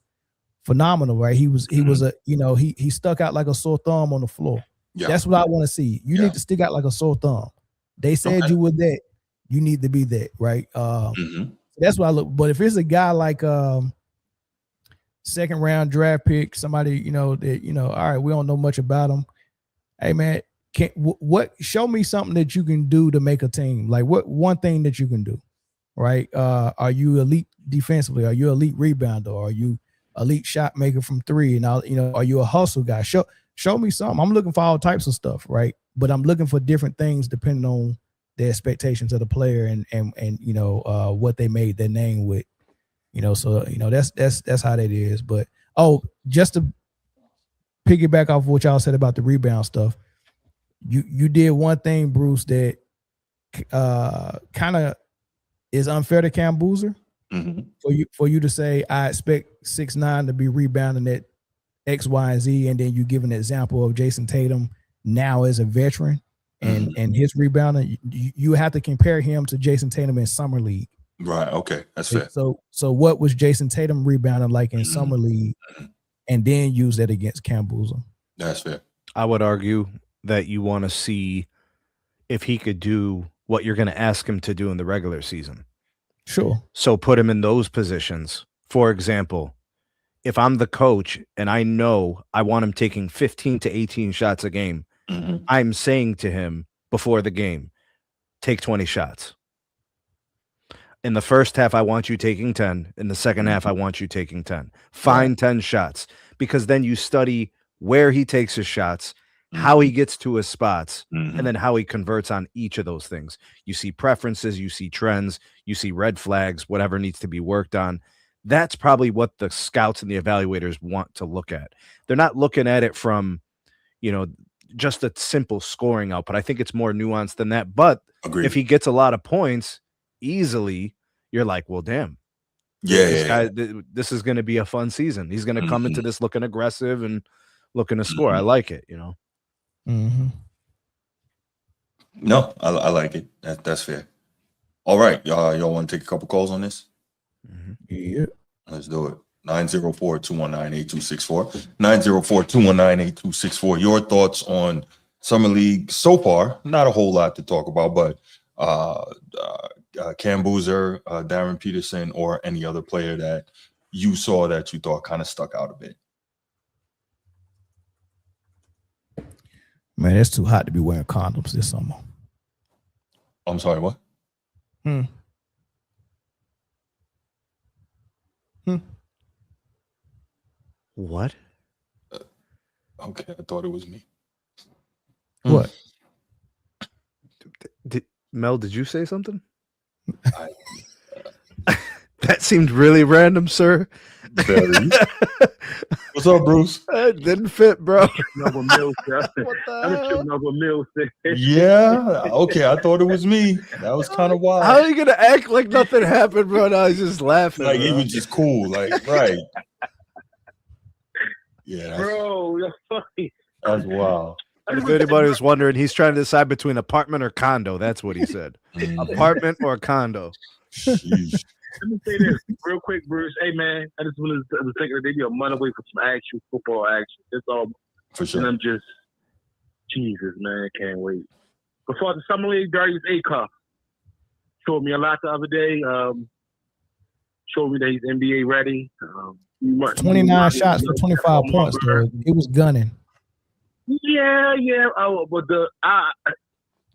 phenomenal, right? He was he stuck out like a sore thumb on the floor. Yeah. That's what I want to see. You need to stick out like a sore thumb. They said you were that. You need to be that, right? That's what I look. But if it's a guy like 2nd round draft pick, somebody all right, we don't know much about him. Hey man, show me something that you can do to make a team. Like what one thing that you can do, right? Are you elite defensively? Are you elite rebounder? Are you elite shot maker from 3? And are you a hustle guy? Show me something. I'm looking for all types of stuff, right? but I'm looking for different things depending on the expectations of the player and what they made their name with. So that's how that is. But just to piggyback off what y'all said about the rebound stuff, you did one thing, Bruce, that kind of is unfair to Cam Boozer. For you to say I expect 6'9" to be rebounding at X, Y, and Z, and then you give an example of Jason Tatum now as a veteran and his rebounding. You have to compare him to Jason Tatum in summer league. Right. Okay, that's fair. So what was Jason Tatum rebounding like in summer league, and then use that against Cam Boozer? That's fair. I would argue that you want to see if he could do what you're going to ask him to do in the regular season. Sure. So put him in those positions. For example, if I'm the coach and I know I want him taking 15 to 18 shots a game, I'm saying to him before the game, take 20 shots. In the first half, I want you taking 10. In the second half, I want you taking 10. Find 10 shots, because then you study where he takes his shots, how he gets to his spots, and then how he converts on each of those things. You see preferences, you see trends, you see red flags, whatever needs to be worked on. That's probably what the scouts and the evaluators want to look at. They're not looking at it from, just a simple scoring output. I think it's more nuanced than that. But Agreed. If he gets a lot of points easily, you're like, well, damn. This is going to be a fun season. He's going to come into this looking aggressive and looking to score. I like it, No, I like it. That's fair. All right, y'all want to take a couple calls on this? Yeah. Let's do it. 904-219-8264. 904-219-8264. Your thoughts on Summer League so far? Not a whole lot to talk about, but Cam Boozer, Darren Peterson, or any other player that you saw that you thought kind of stuck out a bit. Man, it's too hot to be wearing condoms this summer. I'm sorry, what? What? Okay, I thought it was me. What? Mel, did you say something? That seemed really random, sir. Very. What's up, Bruce? It didn't fit, bro. What the hell? Yeah. Okay, I thought it was me. That was kind of wild. How are you gonna act like nothing happened, bro? Now he's just laughing. Like bro. he was just cool. Like, right. Yeah. Bro, you're funny. That's wild. If anybody was wondering, he's trying to decide between apartment or condo. That's what he said. Apartment or condo. Sheesh. Let me say this real quick, Bruce. Hey, man, I just wanted to think that they be a month away from some actual football action. That's all. For sure. And I'm just, Jesus, man, can't wait. Before the Summer League, Darius Acuff showed me a lot the other day. Showed me that he's NBA ready. 29 shots for 25 points, though. He was gunning. Yeah. But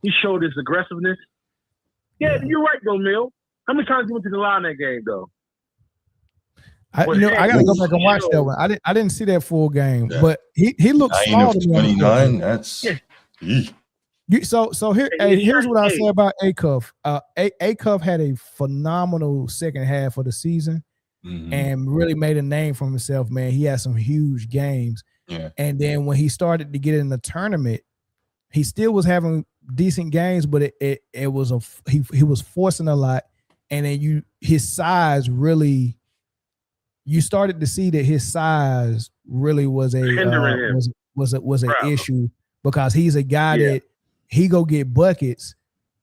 he showed his aggressiveness. Yeah, you're right, though, Mill. How many times you went to the line that game, though? I gotta go back and watch that one. I didn't see that full game, but he looked small to me. 29. That's so here's what I say about Acuff. Acuff had a phenomenal second half of the season and really made a name for himself. Man, he had some huge games. Yeah. And then when he started to get in the tournament, he still was having decent games, but it was he was forcing a lot. And then his size really, you started to see that his size really was an issue, because he's a guy that he go get buckets,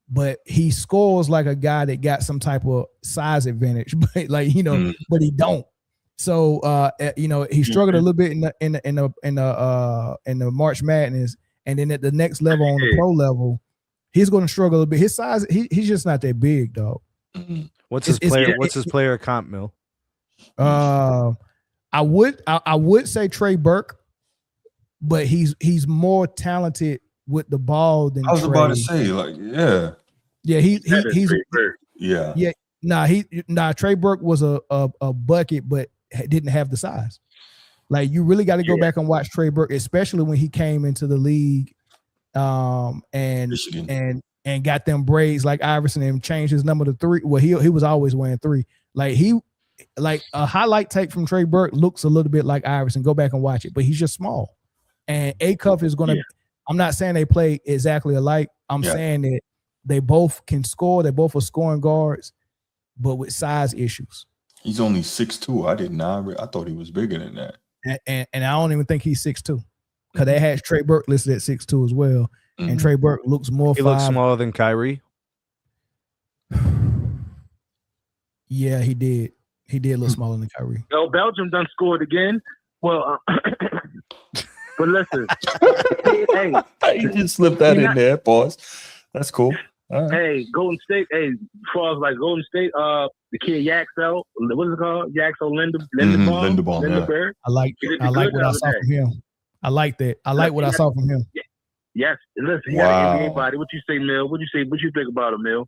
but he scores like a guy that got some type of size advantage, but but he don't. So he struggled a little bit in the March Madness, and then at the next level on the pro level, he's going to struggle a little bit. His size, he's just not that big, dog. What's his player comp, Mill? I would say Trey Burke, but he's more talented with the ball than I was Trey. about to say, Trey Burke was a bucket, but didn't have the size. Like, you really got to go back and watch Trey Burke, especially when he came into the league and Michigan. and got them braids like Iverson and changed his number to 3. Well, he was always wearing 3. Like a highlight tape from Trey Burke looks a little bit like Iverson. Go back and watch it, but he's just small. And Acuff is gonna. I'm not saying they play exactly alike. I'm saying that they both can score. They both are scoring guards, but with size issues. He's only 6'2". I thought he was bigger than that. And I don't even think he's 6'2", because they had Trey Burke listed at 6'2" as well. Mm-hmm. And Trey Burke looks more. He looks smaller than Kyrie. Yeah, he did. He did look smaller than Kyrie. Oh, Belgium done scored again. Well, but listen, hey, you just slipped that in there, pause. That's cool. Right. Hey, Golden State. Hey, as far as like Golden State, the kid Yaxel, what is it called? Yaxel Linderbaum. Yeah. I like what I saw from him. I like that. I like what I saw from him. Yes. Listen, he got an NBA body. What you say, Mill? What you think about him, Mill?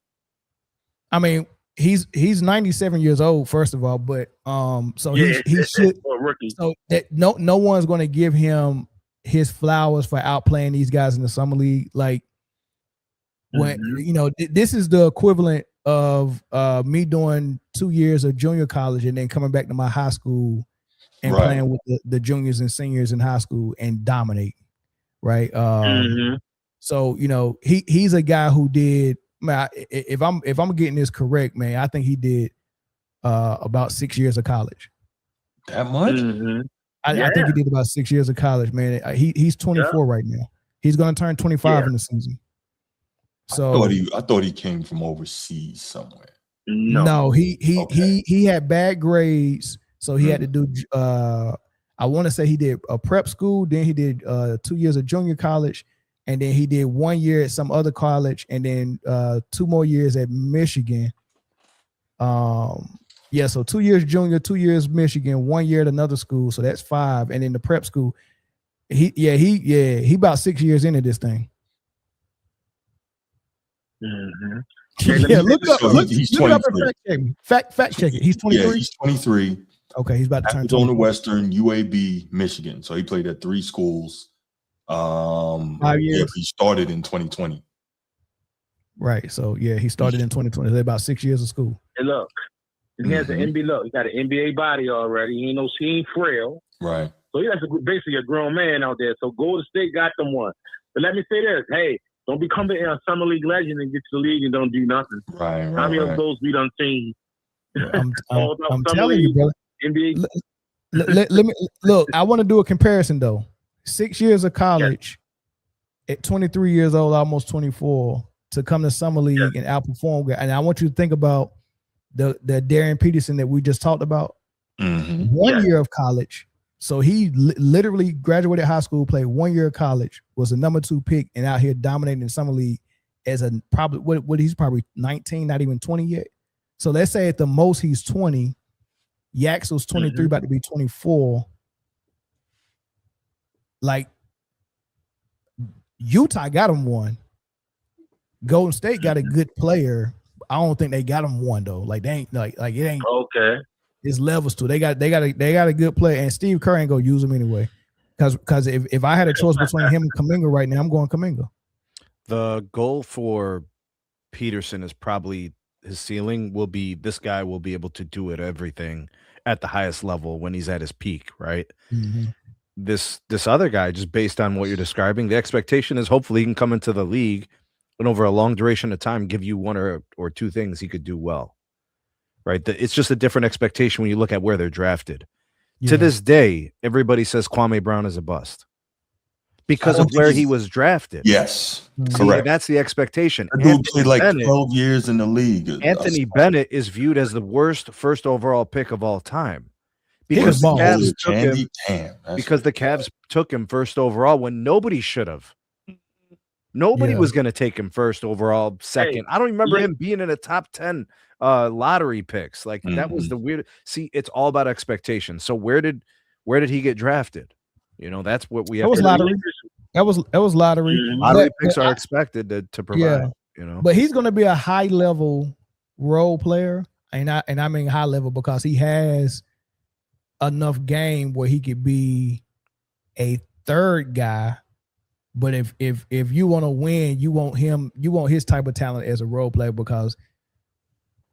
I mean, he's 97 years old, first of all, but so he should a rookie. So that no one's going to give him his flowers for outplaying these guys in the summer league. Like when this is the equivalent of me doing 2 years of junior college and then coming back to my high school and playing with the juniors and seniors in high school and dominate. Right. So he's a guy who did. Man, if I'm getting this correct, man, I think he did about 6 years of college. That much? Mm-hmm. I think he did about 6 years of college, man. He's 24 right now. He's going to turn 25 in the season. So I thought he came from overseas somewhere. No, he had bad grades, so he had to do. I want to say he did a prep school, then he did 2 years of junior college. And then he did 1 year at some other college, and then 2 more years at Michigan. So 2 years junior, 2 years Michigan, 1 year at another school. So that's 5. And then the prep school, he about 6 years into this thing. Mm-hmm. Look up and fact check it. He's 23. Yeah, he's 23. Okay, he's about to turn Arizona Western, UAB, Michigan. So he played at 3 schools. 5 years. Yeah, he started in 2020. Right. So he started in 2020. That's about 6 years of school. Hey, look, he has an NBA look. He got an NBA body already. He ain't frail. Right. So he's basically a grown man out there. So Golden State got them one. But let me say this: hey, don't become a summer league legend and get to the league and don't do nothing. Right. How many of those we done seen? I'm telling you, brother. NBA. Let me look. I want to do a comparison though. 6 years of college at 23 years old, almost 24, to come to summer league and outperform. And I want you to think about the Darian Peterson that we just talked about. Mm-hmm. 1 year of college. So he literally graduated high school, played 1 year of college, was a number 2 pick, and out here dominating the summer league as a probably he's probably 19, not even 20 yet. So let's say at the most he's 20. Yaxel's 23, about to be 24. Like Utah got him one. Golden State got a good player. I don't think they got him one though. Like they ain't like it ain't okay. It's levels to. They got a good player, and Steve Kerr ain't gonna use him anyway. Because if I had a choice between him and Kuminga right now, I'm going Kuminga. The goal for Peterson is probably his ceiling will be this guy will be able to do everything at the highest level when he's at his peak, right? Mm-hmm. This other guy, just based on what you're describing, the expectation is hopefully he can come into the league and over a long duration of time give you one or two things he could do well, right? It's just a different expectation when you look at where they're drafted. Yeah. To this day, everybody says Kwame Brown is a bust because of where he was drafted. Yes, correct. That's the expectation. The dude played like 12 years in the league. Anthony Bennett is viewed as the worst first overall pick of all time. Because the Cavs took him first overall when nobody should have. Nobody was going to take him first overall, second. Hey, I don't remember him being in a top 10 lottery picks. Like that was the weird. See, it's all about expectations. So where did he get drafted? That's what we have. That was lottery. That was lottery. Lottery picks are expected to provide. But he's going to be a high level role player, and I mean high level because he has enough game where he could be a third guy But if you want to win, you want his type of talent as a role player, because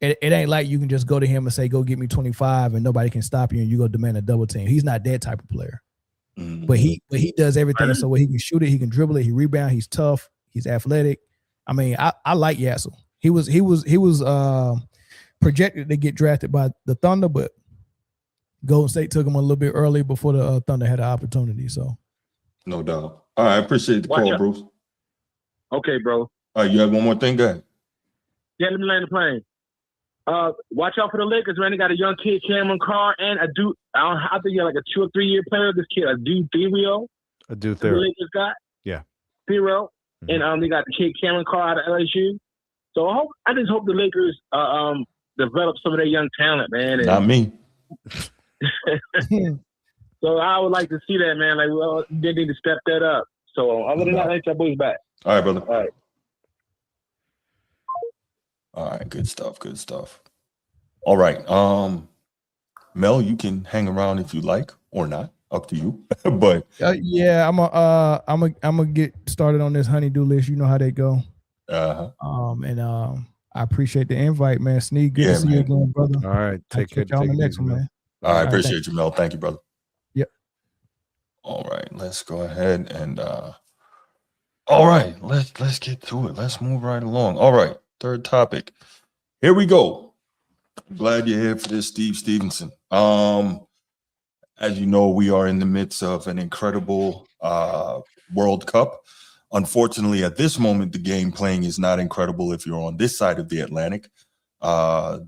it ain't like you can just go to him and say, go get me 25 and nobody can stop you and you go demand a double team. He's not that type of player. Mhm. But he does everything so he can shoot it, he can dribble it, he rebound, he's tough, he's athletic. I mean, I like Yassel. He was projected to get drafted by the Thunder, but Golden State took him a little bit early before the Thunder had an opportunity. So No doubt. All right, I appreciate the call, Bruce. Okay, bro. All right, you have one more thing? Go ahead. Yeah, let me land the plane. Watch out for the Lakers, man. They got a young kid, Cameron Carr, and a dude. I think like a 2 or 3 year player. This kid, a dude Therio. The Lakers got. Yeah. Therio. And they got the kid Cameron Carr out of LSU. So I just hope the Lakers develop some of their young talent, man. And Not me. so I would like to see that, man. Like, well, they need to step that up. So other than that, let your boys back. All right, brother. All right. All right, good stuff. Good stuff. All right. Mel, you can hang around if you like or not. Up to you. But yeah, I'm gonna get started on this honeydew list. You know how they go. I appreciate the invite, man. Sneak, good to see you again, brother. All right, take care. On the next one, man. All right, appreciate you, Mel. Thank you, brother. Yep. All right, let's go ahead and all right, let's get to it. Let's move right along. All right, third topic. Here we go. I'm glad you're here for this, Steve Stevenson. As you know, we are in the midst of an incredible World Cup. Unfortunately, at this moment, the game playing is not incredible if you're on this side of the Atlantic.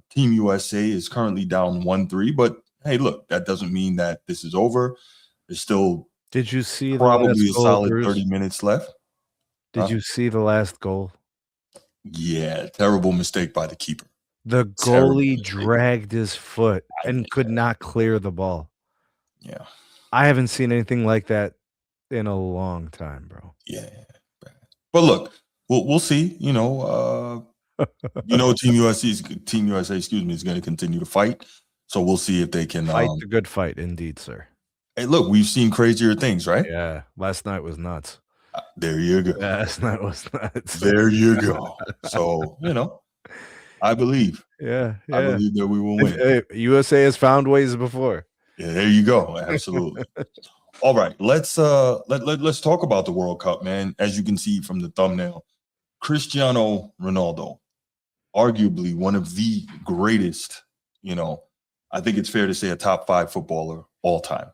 Team USA is currently down 1-3, but hey, look, that doesn't mean that this is over. There's still Did you see probably a goal, solid Bruce? 30 minutes left. Did you see the last goal? Yeah, terrible mistake by the keeper. The goalie dragged his foot and could not clear the ball. Yeah. I haven't seen anything like that in a long time, bro. Yeah. But look, we'll see. Team USA, is going to continue to fight. So we'll see if they can fight the good fight, indeed, sir. Hey, look, we've seen crazier things, right? Yeah, last night was nuts. There you go. Last night was nuts. There you go. So I believe. Yeah. I believe that we will win. USA has found ways before. Yeah, there you go. Absolutely. All right, let's talk about the World Cup, man. As you can see from the thumbnail, Cristiano Ronaldo, arguably one of the greatest, I think it's fair to say a top 5 footballer all time.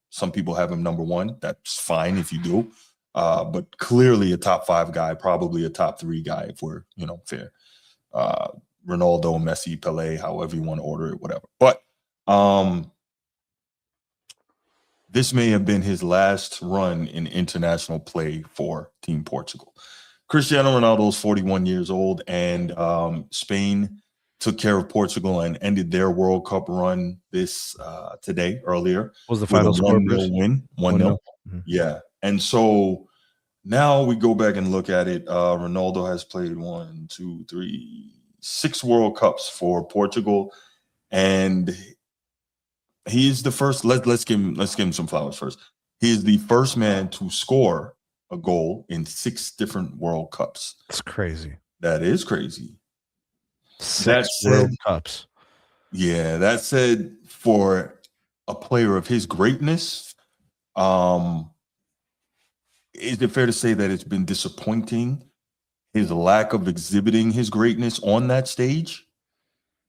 Some people have him number 1. That's fine if you do. But clearly a top 5 guy, probably a top 3 guy if we're, fair. Ronaldo, Messi, Pelé, however you want to order it, whatever. But this may have been his last run in international play for Team Portugal. Cristiano Ronaldo is 41 years old, and Spain took care of Portugal and ended their World Cup run earlier. What was the final score? 1-0 win. 1-0. Mm-hmm. Yeah. And so now we go back and look at it. Ronaldo has played 6 World Cups for Portugal, and he is the first. Let's give him some flowers first. He is the first man to score a goal in 6 different World Cups. That's crazy. That is crazy. 6 World Cups. Yeah, that said, for a player of his greatness, is it fair to say that it's been disappointing, his lack of exhibiting his greatness on that stage?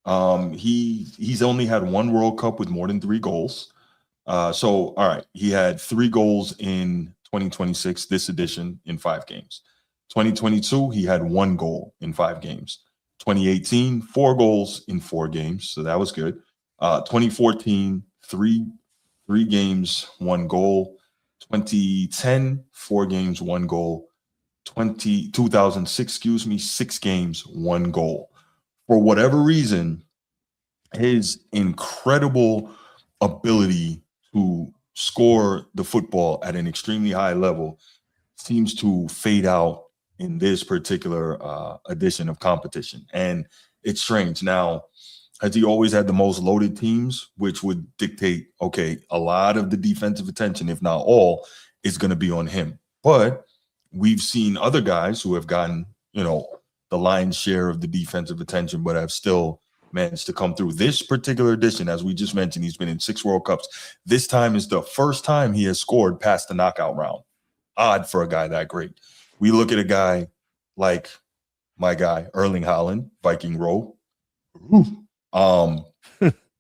He's only had 1 World Cup with more than 3 goals. So all right, he had 3 goals in 2026, this edition, in 5 games. 2022, he had 1 goal in 5 games. 2018, 4 goals in 4 games, so that was good. 2014, 3 games, 1 goal. 2010, 4 games, 1 goal. 2006, 6 games, 1 goal. For whatever reason, his incredible ability to score the football at an extremely high level seems to fade out in this particular edition of competition. And it's strange. Now, has he always had the most loaded teams, which would dictate, okay, a lot of the defensive attention, if not all, is going to be on him. But we've seen other guys who have gotten, the lion's share of the defensive attention, but have still managed to come through. This particular edition, as we just mentioned, he's been in 6 World Cups. This time is the first time he has scored past the knockout round. Odd for a guy that great. We look at a guy like my guy, Erling Haaland, Viking Row.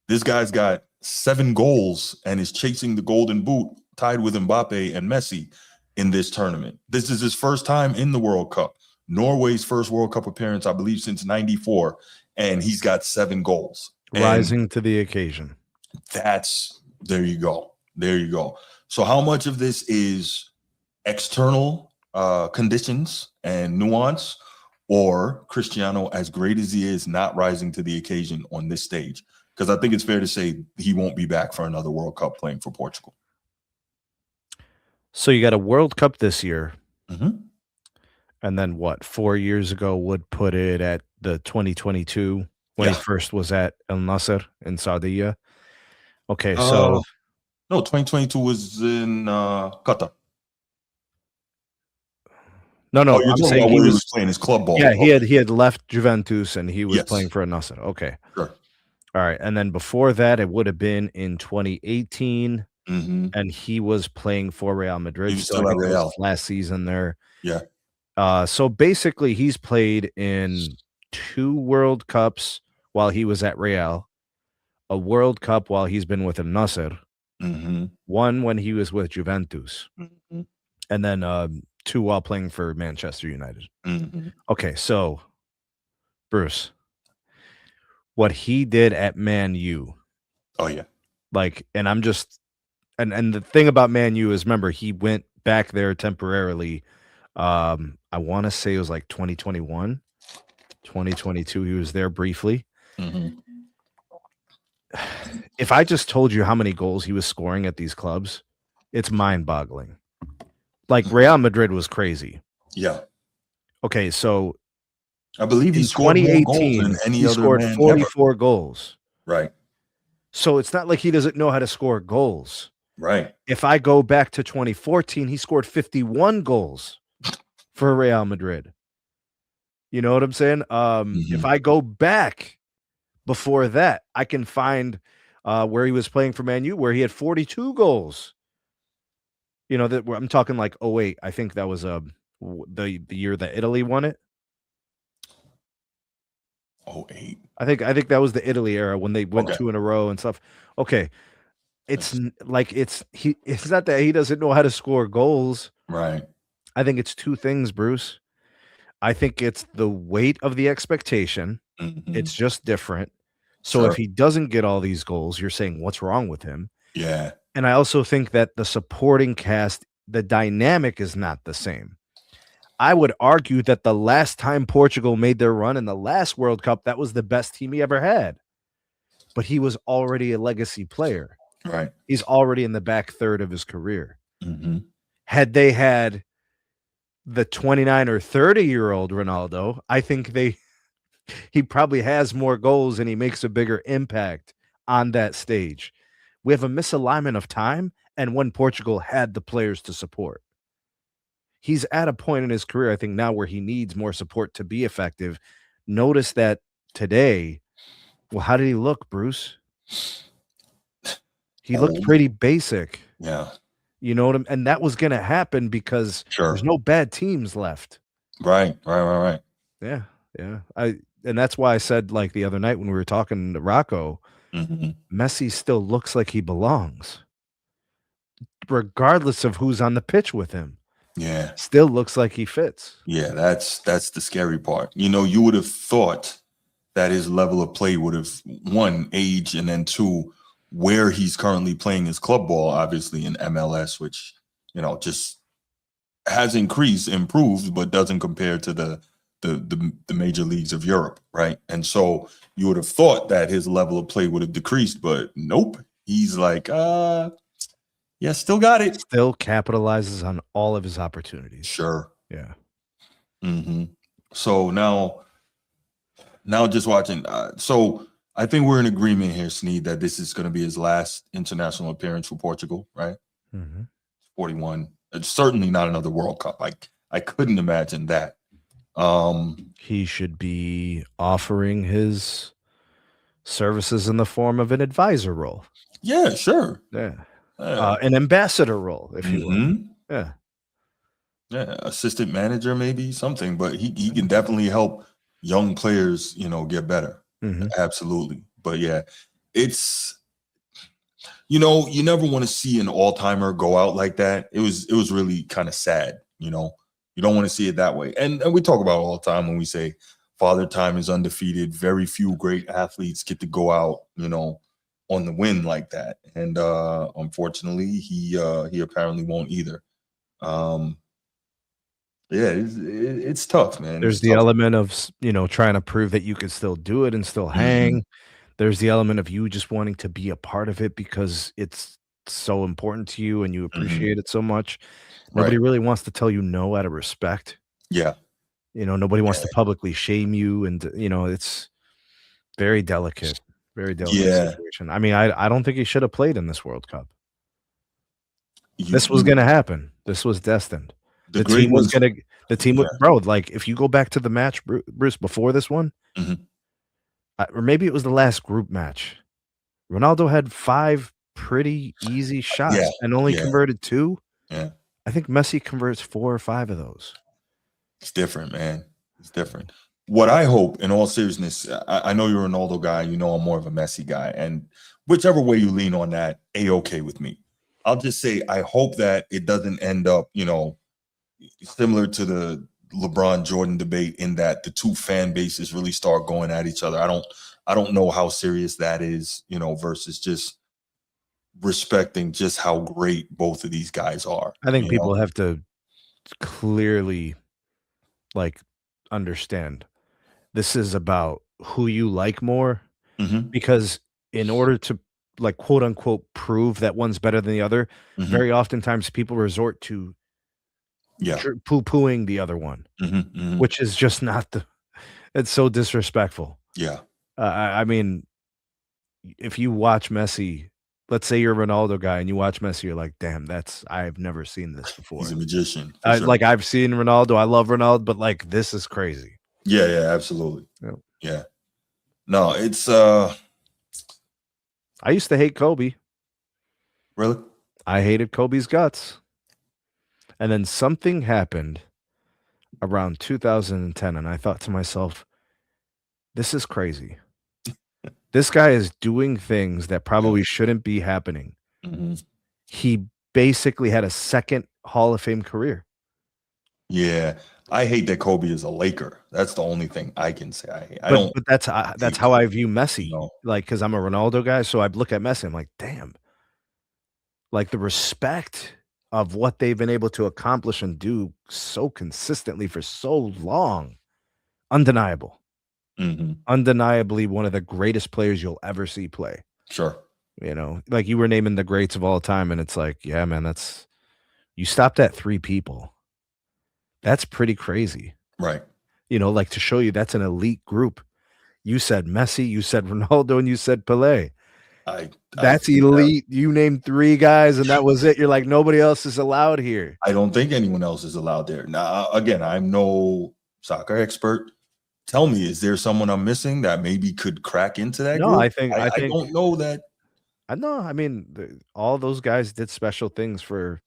This guy's got 7 goals and is chasing the Golden Boot, tied with Mbappe and Messi in this tournament. This is his first time in the World Cup. Norway's first World Cup appearance, I believe, since 94, and he's got 7 goals. Rising to the occasion. There you go. There you go. So how much of this is external conditions and nuance, or Cristiano, as great as he is, not rising to the occasion on this stage? Because I think it's fair to say he won't be back for another World Cup playing for Portugal. So you got a World Cup this year. Mm-hmm. And then 4 years ago would put it at the 2022 when he first was at El Nasser in Saudi. Okay, so no, 2022 was in Qatar. No, you're talking about where he was playing his club ball. Yeah, he had left Juventus and he was playing for El Nasser. Okay, sure. All right, and then before that, it would have been in 2018, and he was playing for Real Madrid. He was still at Real last season there. Yeah. So basically, he's played in 2 World Cups while he was at Real, a World Cup while he's been with El Nasser, one when he was with Juventus, and then 2 while playing for Manchester United. Okay, so Bruce, what he did at Man U. Oh yeah. And I'm just and the thing about Man U is, remember, he went back there temporarily. I want to say it was like 2021, 2022. He was there briefly. If I just told you how many goals he was scoring at these clubs, it's mind-boggling. Real Madrid was crazy. Yeah. Okay, so I believe he scored more goals than any other scored man 44 ever. goals. Right. So it's not like he doesn't know how to score goals. Right. If I go back to 2014, he scored 51 goals for Real Madrid. You know what I'm saying? If I go back before that, I can find where he was playing for Man U, where he had 42 goals. You know, that I'm talking like 08. I think that was the year that Italy won it. 08. I think that was the Italy era when they went 2 in a row and stuff. Okay. It's it's not that he doesn't know how to score goals. Right. I think it's 2 things, Bruce. I think it's the weight of the expectation. It's just different. So if he doesn't get all these goals, you're saying, what's wrong with him? Yeah. And I also think that the supporting cast, the dynamic is not the same. I would argue that the last time Portugal made their run in the last World Cup, that was the best team he ever had. But he was already a legacy player. Right. He's already in the back third of his career. Had they had the 29 or 30-year-old Ronaldo, I think he probably has more goals and he makes a bigger impact on that stage. We have a misalignment of time and when Portugal had the players to support. He's at a point in his career, I think, now where he needs more support to be effective. Notice that today, well, how did he look, Bruce? He looked pretty basic. Yeah. You know what I mean? And that was going to happen because there's no bad teams left. Right. Yeah. And that's why I said, the other night when we were talking to Rocco, Messi still looks like he belongs, regardless of who's on the pitch with him. Yeah. Still looks like he fits. Yeah, that's the scary part. You would have thought that his level of play would have, 1, age, and then 2, where he's currently playing his club ball, obviously in MLS, which, just has improved, but doesn't compare to the major leagues of Europe, right? And so you would have thought that his level of play would have decreased, but nope. He's like, yeah, still got it. Still capitalizes on all of his opportunities. Sure. Yeah. So now just watching. So I think we're in agreement here, Sneed, that this is going to be his last international appearance for Portugal, right? 41. It's certainly not another World Cup. I couldn't imagine that. He should be offering his services in the form of an advisor role. Yeah, sure. Yeah. An ambassador role, if you will. Yeah. Yeah, assistant manager, maybe something, but he can definitely help young players, get better. Absolutely. But yeah, it's, you never want to see an all-timer go out like that. It was really kind of sad, you don't want to see it that way. And we talk about it all the time when we say Father Time is undefeated. Very few great athletes get to go out, on the win like that. And unfortunately, he apparently won't either. Yeah, it's tough, man. There's It's the tough. element of, trying to prove that you could still do it and still hang. There's the element of you just wanting to be a part of it because it's so important to you and you appreciate it so much. Nobody really wants to tell you no out of respect. Yeah. Nobody wants to publicly shame you. And, it's very delicate situation. I mean, I don't think he should have played in this World Cup. This was going to happen. This was destined. The team would, bro, like if you go back to the match, Bruce, before this one, or maybe it was the last group match, Ronaldo had 5 pretty easy shots and only converted 2. Yeah. I think Messi converts 4 or 5 of those. It's different, man. It's different. What I hope, in all seriousness, I know you're a Ronaldo guy. I'm more of a Messi guy. And whichever way you lean on that, A-okay with me. I'll just say I hope that it doesn't end up, similar to the LeBron Jordan debate in that the two fan bases really start going at each other. I don't know how serious that is, versus just respecting just how great both of these guys are. I think people have to clearly understand this is about who you like more, because in order to quote unquote prove that one's better than the other, very oftentimes people resort to poo-pooing the other one, which is just it's so disrespectful. Yeah. I mean, if you watch Messi, let's say you're a Ronaldo guy and you watch Messi, you're like, damn, I've never seen this before. He's a magician. Sure. I've seen Ronaldo. I love Ronaldo, but this is crazy. Yeah, absolutely. Yeah. No, it's I used to hate Kobe. Really? I hated Kobe's guts. And then something happened around 2010, and I thought to myself, this is crazy. This guy is doing things that probably shouldn't be happening. He basically had a second Hall of Fame career. Yeah. I hate that Kobe is a Laker. That's the only thing I can say. I don't. But that's how I view Messi. Because I'm a Ronaldo guy, so I look at Messi. I'm like, damn. The respect of what they've been able to accomplish and do so consistently for so long, undeniable. Undeniably one of the greatest players you'll ever see play. Sure. You were naming the greats of all time, and it's like, yeah, man, you stopped at 3 people. That's pretty crazy. Right. To show you that's an elite group. You said Messi, you said Ronaldo, and you said Pelé. That's elite. You named 3 guys, and that was it. You're like, nobody else is allowed here. I don't think anyone else is allowed there. Now, again, I'm no soccer expert. Tell me, is there someone I'm missing that maybe could crack into that group? I think I don't know that. I know. I mean, all those guys did special things for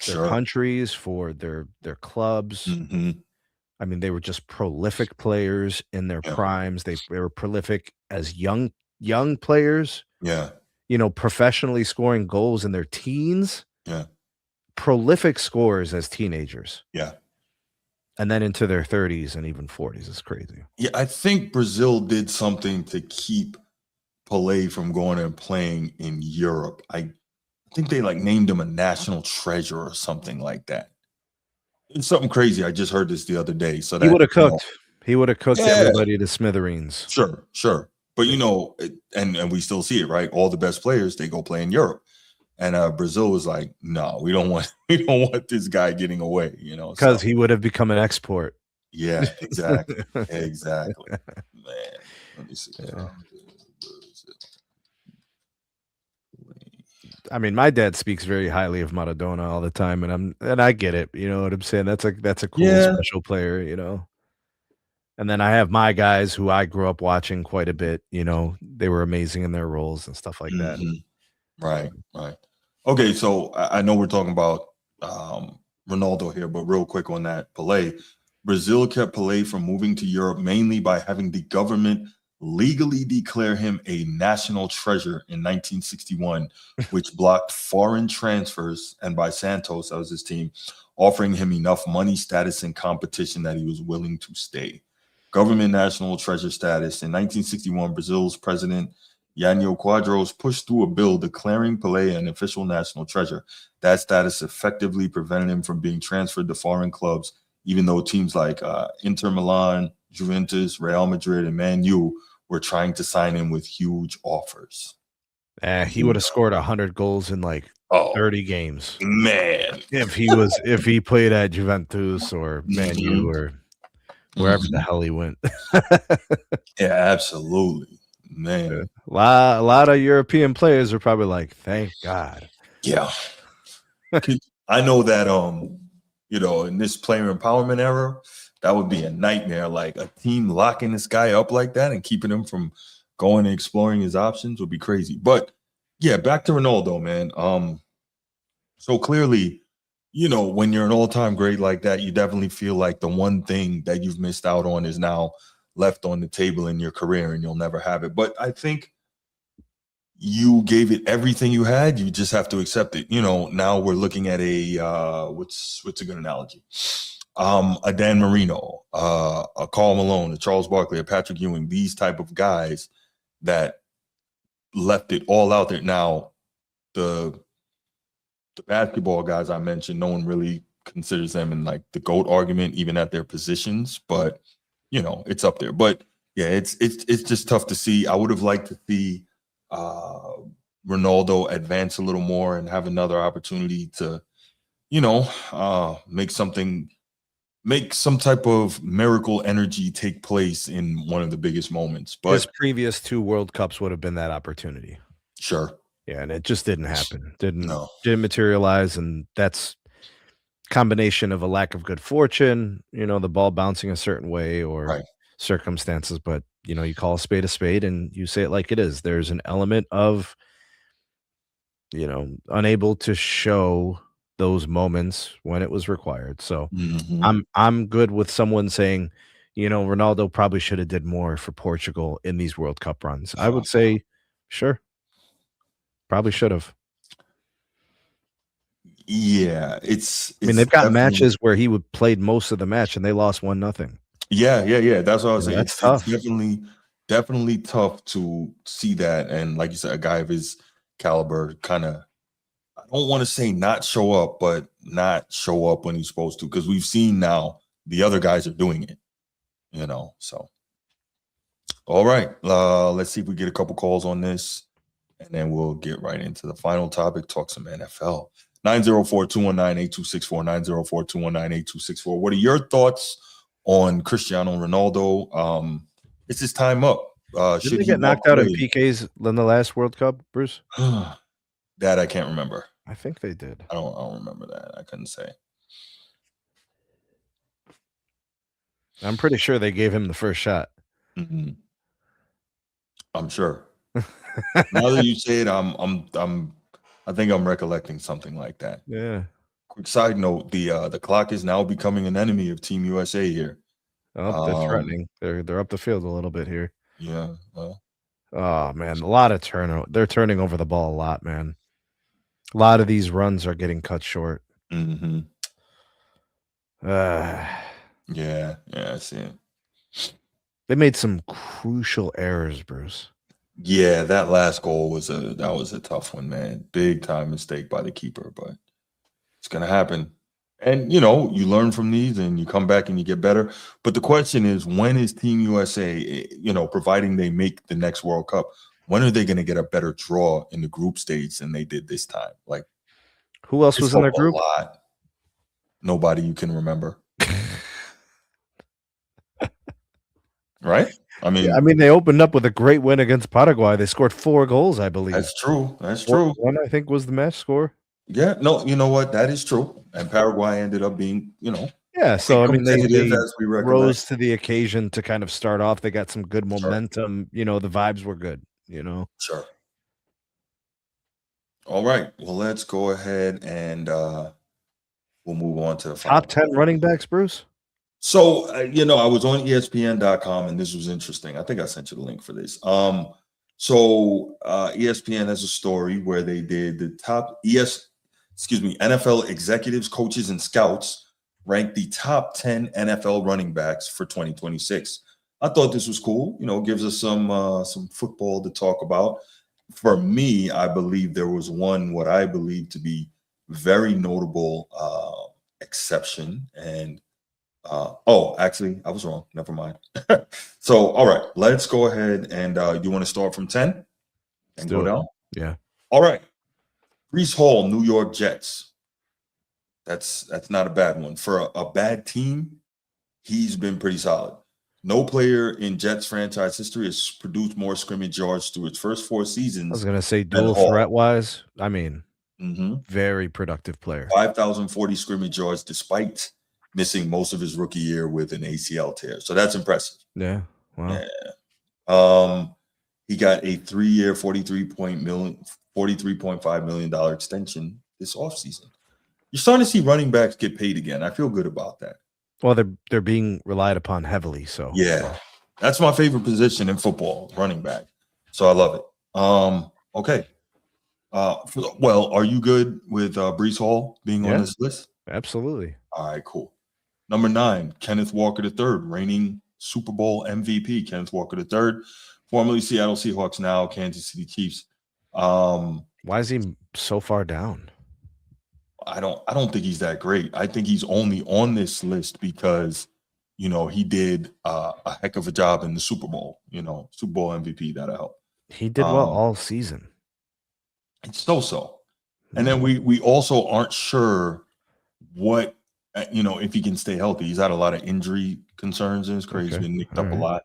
their countries, for their clubs. I mean, they were just prolific players in their primes. They were prolific as young players. Yeah. Professionally scoring goals in their teens. Yeah. Prolific scorers as teenagers. Yeah. And then into their 30s and even 40s. It's crazy. Yeah, I think Brazil did something to keep Pelé from going and playing in Europe. I think they named him a national treasure or something like that. It's something crazy. I just heard this the other day. So he would have cooked. He would have cooked everybody to smithereens. Sure. But and we still see it, right? All the best players, they go play in Europe. And Brazil was like, no, we don't want this guy getting away, because he would have become an export. Yeah, exactly. Exactly. Man, let me see. I mean, my dad speaks very highly of Maradona all the time, and I get it. You know what I'm saying? That's a cool, Yeah. special player. And then I have my guys who I grew up watching quite a bit. They were amazing in their roles and stuff like that. Right. Okay, so I know we're talking about Ronaldo here, but real quick on that, Pelé. Brazil kept Pelé from moving to Europe mainly by having the government legally declare him a national treasure in 1961, which blocked foreign transfers, and by Santos, that was his team, offering him enough money, status, and competition that he was willing to stay. Government national treasure status. In 1961, Brazil's president Jânio Quadros pushed through a bill declaring Pelé an official national treasure. That status effectively prevented him from being transferred to foreign clubs, even though teams like Inter Milan, Juventus, Real Madrid, and Man U were trying to sign him with huge offers. He would have scored 100 goals in like 30 games. Man. If he played at Juventus or Man U or wherever the hell he went. Yeah, absolutely. Man. A lot of European players are probably like, thank God. Yeah. I know that in this player empowerment era, that would be a nightmare. Like a team locking this guy up like that and keeping him from going and exploring his options would be crazy. But yeah, back to Ronaldo, man. So clearly, when you're an all-time great like that, you definitely feel like the one thing that you've missed out on is now left on the table in your career and you'll never have it. But I think you gave it everything you had. You just have to accept it. Now we're looking at a what's a good analogy? A Dan Marino, a Karl Malone, a Charles Barkley, a Patrick Ewing, these type of guys that left it all out there. Now, the basketball guys I mentioned, no one really considers them in like the GOAT argument, even at their positions, but it's up there. But yeah, it's just tough to see. I would have liked to see Ronaldo advance a little more and have another opportunity to, make some type of miracle energy take place in one of the biggest moments. But his previous 2 World Cups would have been that opportunity. Sure. Yeah, and it just didn't happen. Didn't materialize, and that's combination of a lack of good fortune, the ball bouncing a certain way or circumstances, but you call a spade and you say it like it is. There's an element of unable to show those moments when it was required. So I'm good with someone saying, Ronaldo probably should have did more for Portugal in these World Cup runs. I would say, sure. Probably should have. Yeah, I mean, they've got matches where he would played most of the match and they lost 1-0. Yeah. That's what I was saying. That's tough. It's definitely tough to see that. And like you said, a guy of his caliber kind of, I don't want to say not show up, but not show up when he's supposed to, because we've seen now the other guys are doing it, so. All right. Let's see if we get a couple calls on this, and then we'll get right into the final topic, talk some NFL. 904-219-8264, 904-219-8264. What are your thoughts on Cristiano Ronaldo? It's his time up. Did he get knocked out in PKs in the last World Cup, Bruce? That I can't remember. I think they did. I don't remember that. I couldn't say. I'm pretty sure they gave him the first shot. I'm sure. Now that you say it, I think I'm recollecting something like that. Yeah. Quick side note: the clock is now becoming an enemy of Team USA here. Oh, they're threatening. They're up the field a little bit here. Yeah. Well. Oh man, a lot of turnover. They're turning over the ball a lot, man. A lot of these runs are getting cut short. Yeah. I see it. They made some crucial errors, Bruce. Yeah, that last goal was a tough one, man. Big time mistake by the keeper, but it's gonna happen. And you learn from these and you come back and you get better. But the question is, when is Team USA, providing they make the next World Cup, when are they gonna get a better draw in the group stage than they did this time? Like, who else was in their group? A lot. Nobody you can remember. right? I mean, Yeah, I mean, they opened up with a great win against Paraguay. They scored 4 goals, I believe. that's true. That's true. 1, I think, was the match score. Yeah, no, you know what? That is true. And Paraguay ended up being, Yeah, so I mean, they as we recollect. rose to the occasion to kind of start off. They got some good momentum. The vibes were good. Sure. All right. Well, let's go ahead and we'll move on to the Top 10 running backs, Bruce. So, I was on ESPN.com and this was interesting. I think I sent you the link for this. So ESPN has a story where they did the top NFL executives, coaches, and scouts ranked the top 10 NFL running backs for 2026. I thought this was cool. Gives us some football to talk about. For me, I believe there was what I believe to be very notable exception. And actually, I was wrong. Never mind. So, all right, let's go ahead and you want to start from 10 and go down? Yeah. All right. Breece Hall, New York Jets. That's not a bad one. For a bad team, he's been pretty solid. No player in Jets franchise history has produced more scrimmage yards through its first 4 seasons. I was going to say dual threat wise. I mean, very productive player. 5,040 scrimmage yards despite missing most of his rookie year with an ACL tear. So that's impressive. Yeah. Wow. Yeah. He got a 3-year, $43.5 million extension this offseason. You're starting to see running backs get paid again. I feel good about that. Well, they're being relied upon heavily. So yeah, that's my favorite position in football, running back. So I love it. Okay. Well, are you good with Breece Hall being on this list? Absolutely. All right, cool. Number 9, Kenneth Walker III, reigning Super Bowl MVP. Kenneth Walker III, formerly Seattle Seahawks, now Kansas City Chiefs. Why is he so far down? I don't think he's that great. I think he's only on this list because, he did a heck of a job in the Super Bowl. Super Bowl MVP, that'll help. He did well all season. It's so. And then we also aren't sure what, if he can stay healthy. He's had a lot of injury concerns in his career. He's been nicked up a lot.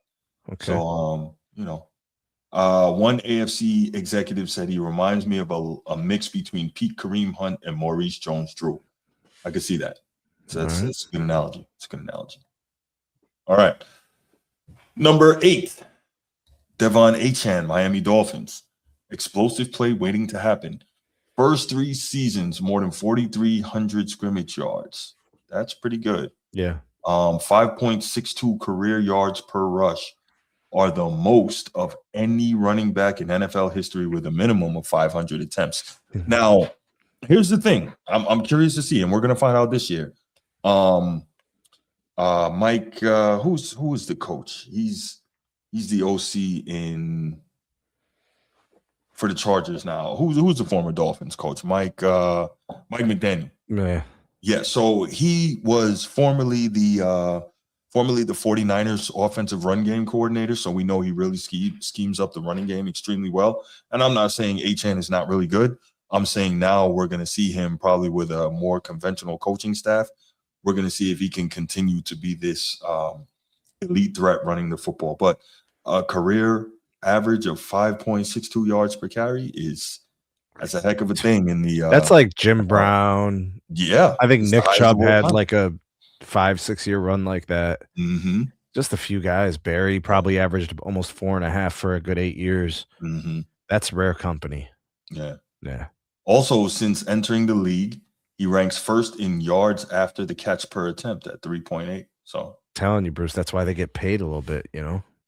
Okay. So, one AFC executive said he reminds me of a mix between Pete Kareem Hunt and Maurice Jones-Drew. I could see that. So it's a good analogy. It's a good analogy. All right. Number 8, Devon Achane, Miami Dolphins. Explosive play waiting to happen. First 3 seasons, more than 4,300 scrimmage yards. That's pretty good. Yeah. 5.62 career yards per rush are the most of any running back in NFL history with a minimum of 500 attempts. Now, here's the thing. I'm curious to see, and we're going to find out this year. Mike, who is the coach? He's the OC for the Chargers now. Who's the former Dolphins coach? Mike McDaniel. Yeah. So he was formerly the 49ers offensive run game coordinator. So we know he really schemes up the running game extremely well. And I'm not saying Achane is not really good. I'm saying now we're going to see him probably with a more conventional coaching staff. We're going to see if he can continue to be this elite threat running the football. But a career average of 5.62 yards per carry that's a heck of a thing in the that's like Jim Brown. Yeah. I think Nick Chubb had like a 5-6 year run like that. Mm-hmm. Just a few guys. Barry probably averaged almost 4.5 for a good 8 years. Mm-hmm. That's rare company. Yeah. Yeah. Also, since entering the league, he ranks first in yards after the catch per attempt at 3.8. So telling you, Bruce, that's why they get paid a little bit,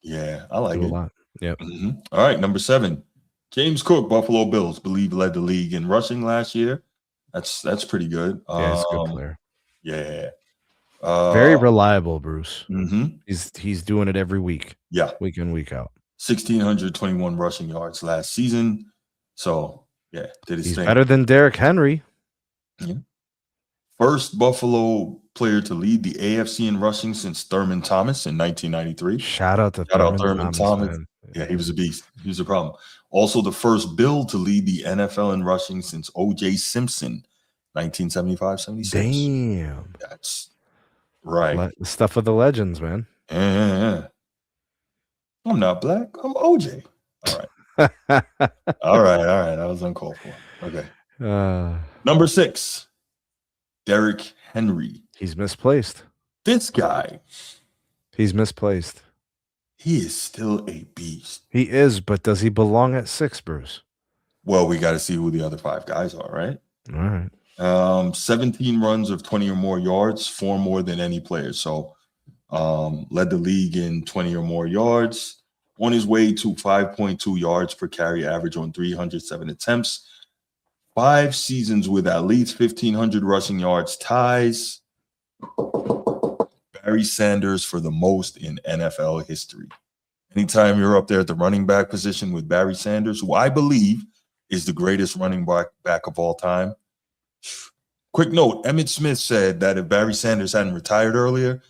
Yeah, I like it. A lot. Yep. Mm-hmm. All right, number 7. James Cook, Buffalo Bills, believe led the league in rushing last year. That's pretty good. Yeah, he's a good player. Yeah. Very reliable, Bruce. Mm-hmm. He's doing it every week. Yeah. Week in, week out. 1,621 rushing yards last season. So, yeah, did his he's thing. Better than Derrick Henry. Yeah. First Buffalo player to lead the AFC in rushing since Thurman Thomas in 1993. Shout out Thurman Thomas. Yeah, he was a beast. He was a problem. Also, the first Bill to lead the NFL in rushing since O.J. Simpson, 1975-76. Damn. That's right. The stuff of the legends, man. Yeah. I'm not black. I'm OJ. All right. All right. That was uncalled for. Okay. Number 6, Derrick Henry. He's misplaced. This guy, He's misplaced. he is still a beast. He is, but does he belong at 6, Bruce? Well, we got to see who the other 5 guys are, right? All right. 17 runs of 20 or more yards, 4 more than any player. So led the league in 20 or more yards, on his way to 5.2 yards per carry average on 307 attempts. 5 seasons with at least 1,500 rushing yards ties Barry Sanders for the most in NFL history. Anytime you're up there at the running back position with Barry Sanders, who I believe is the greatest running back of all time. Quick note, Emmitt Smith said that if Barry Sanders hadn't retired earlier,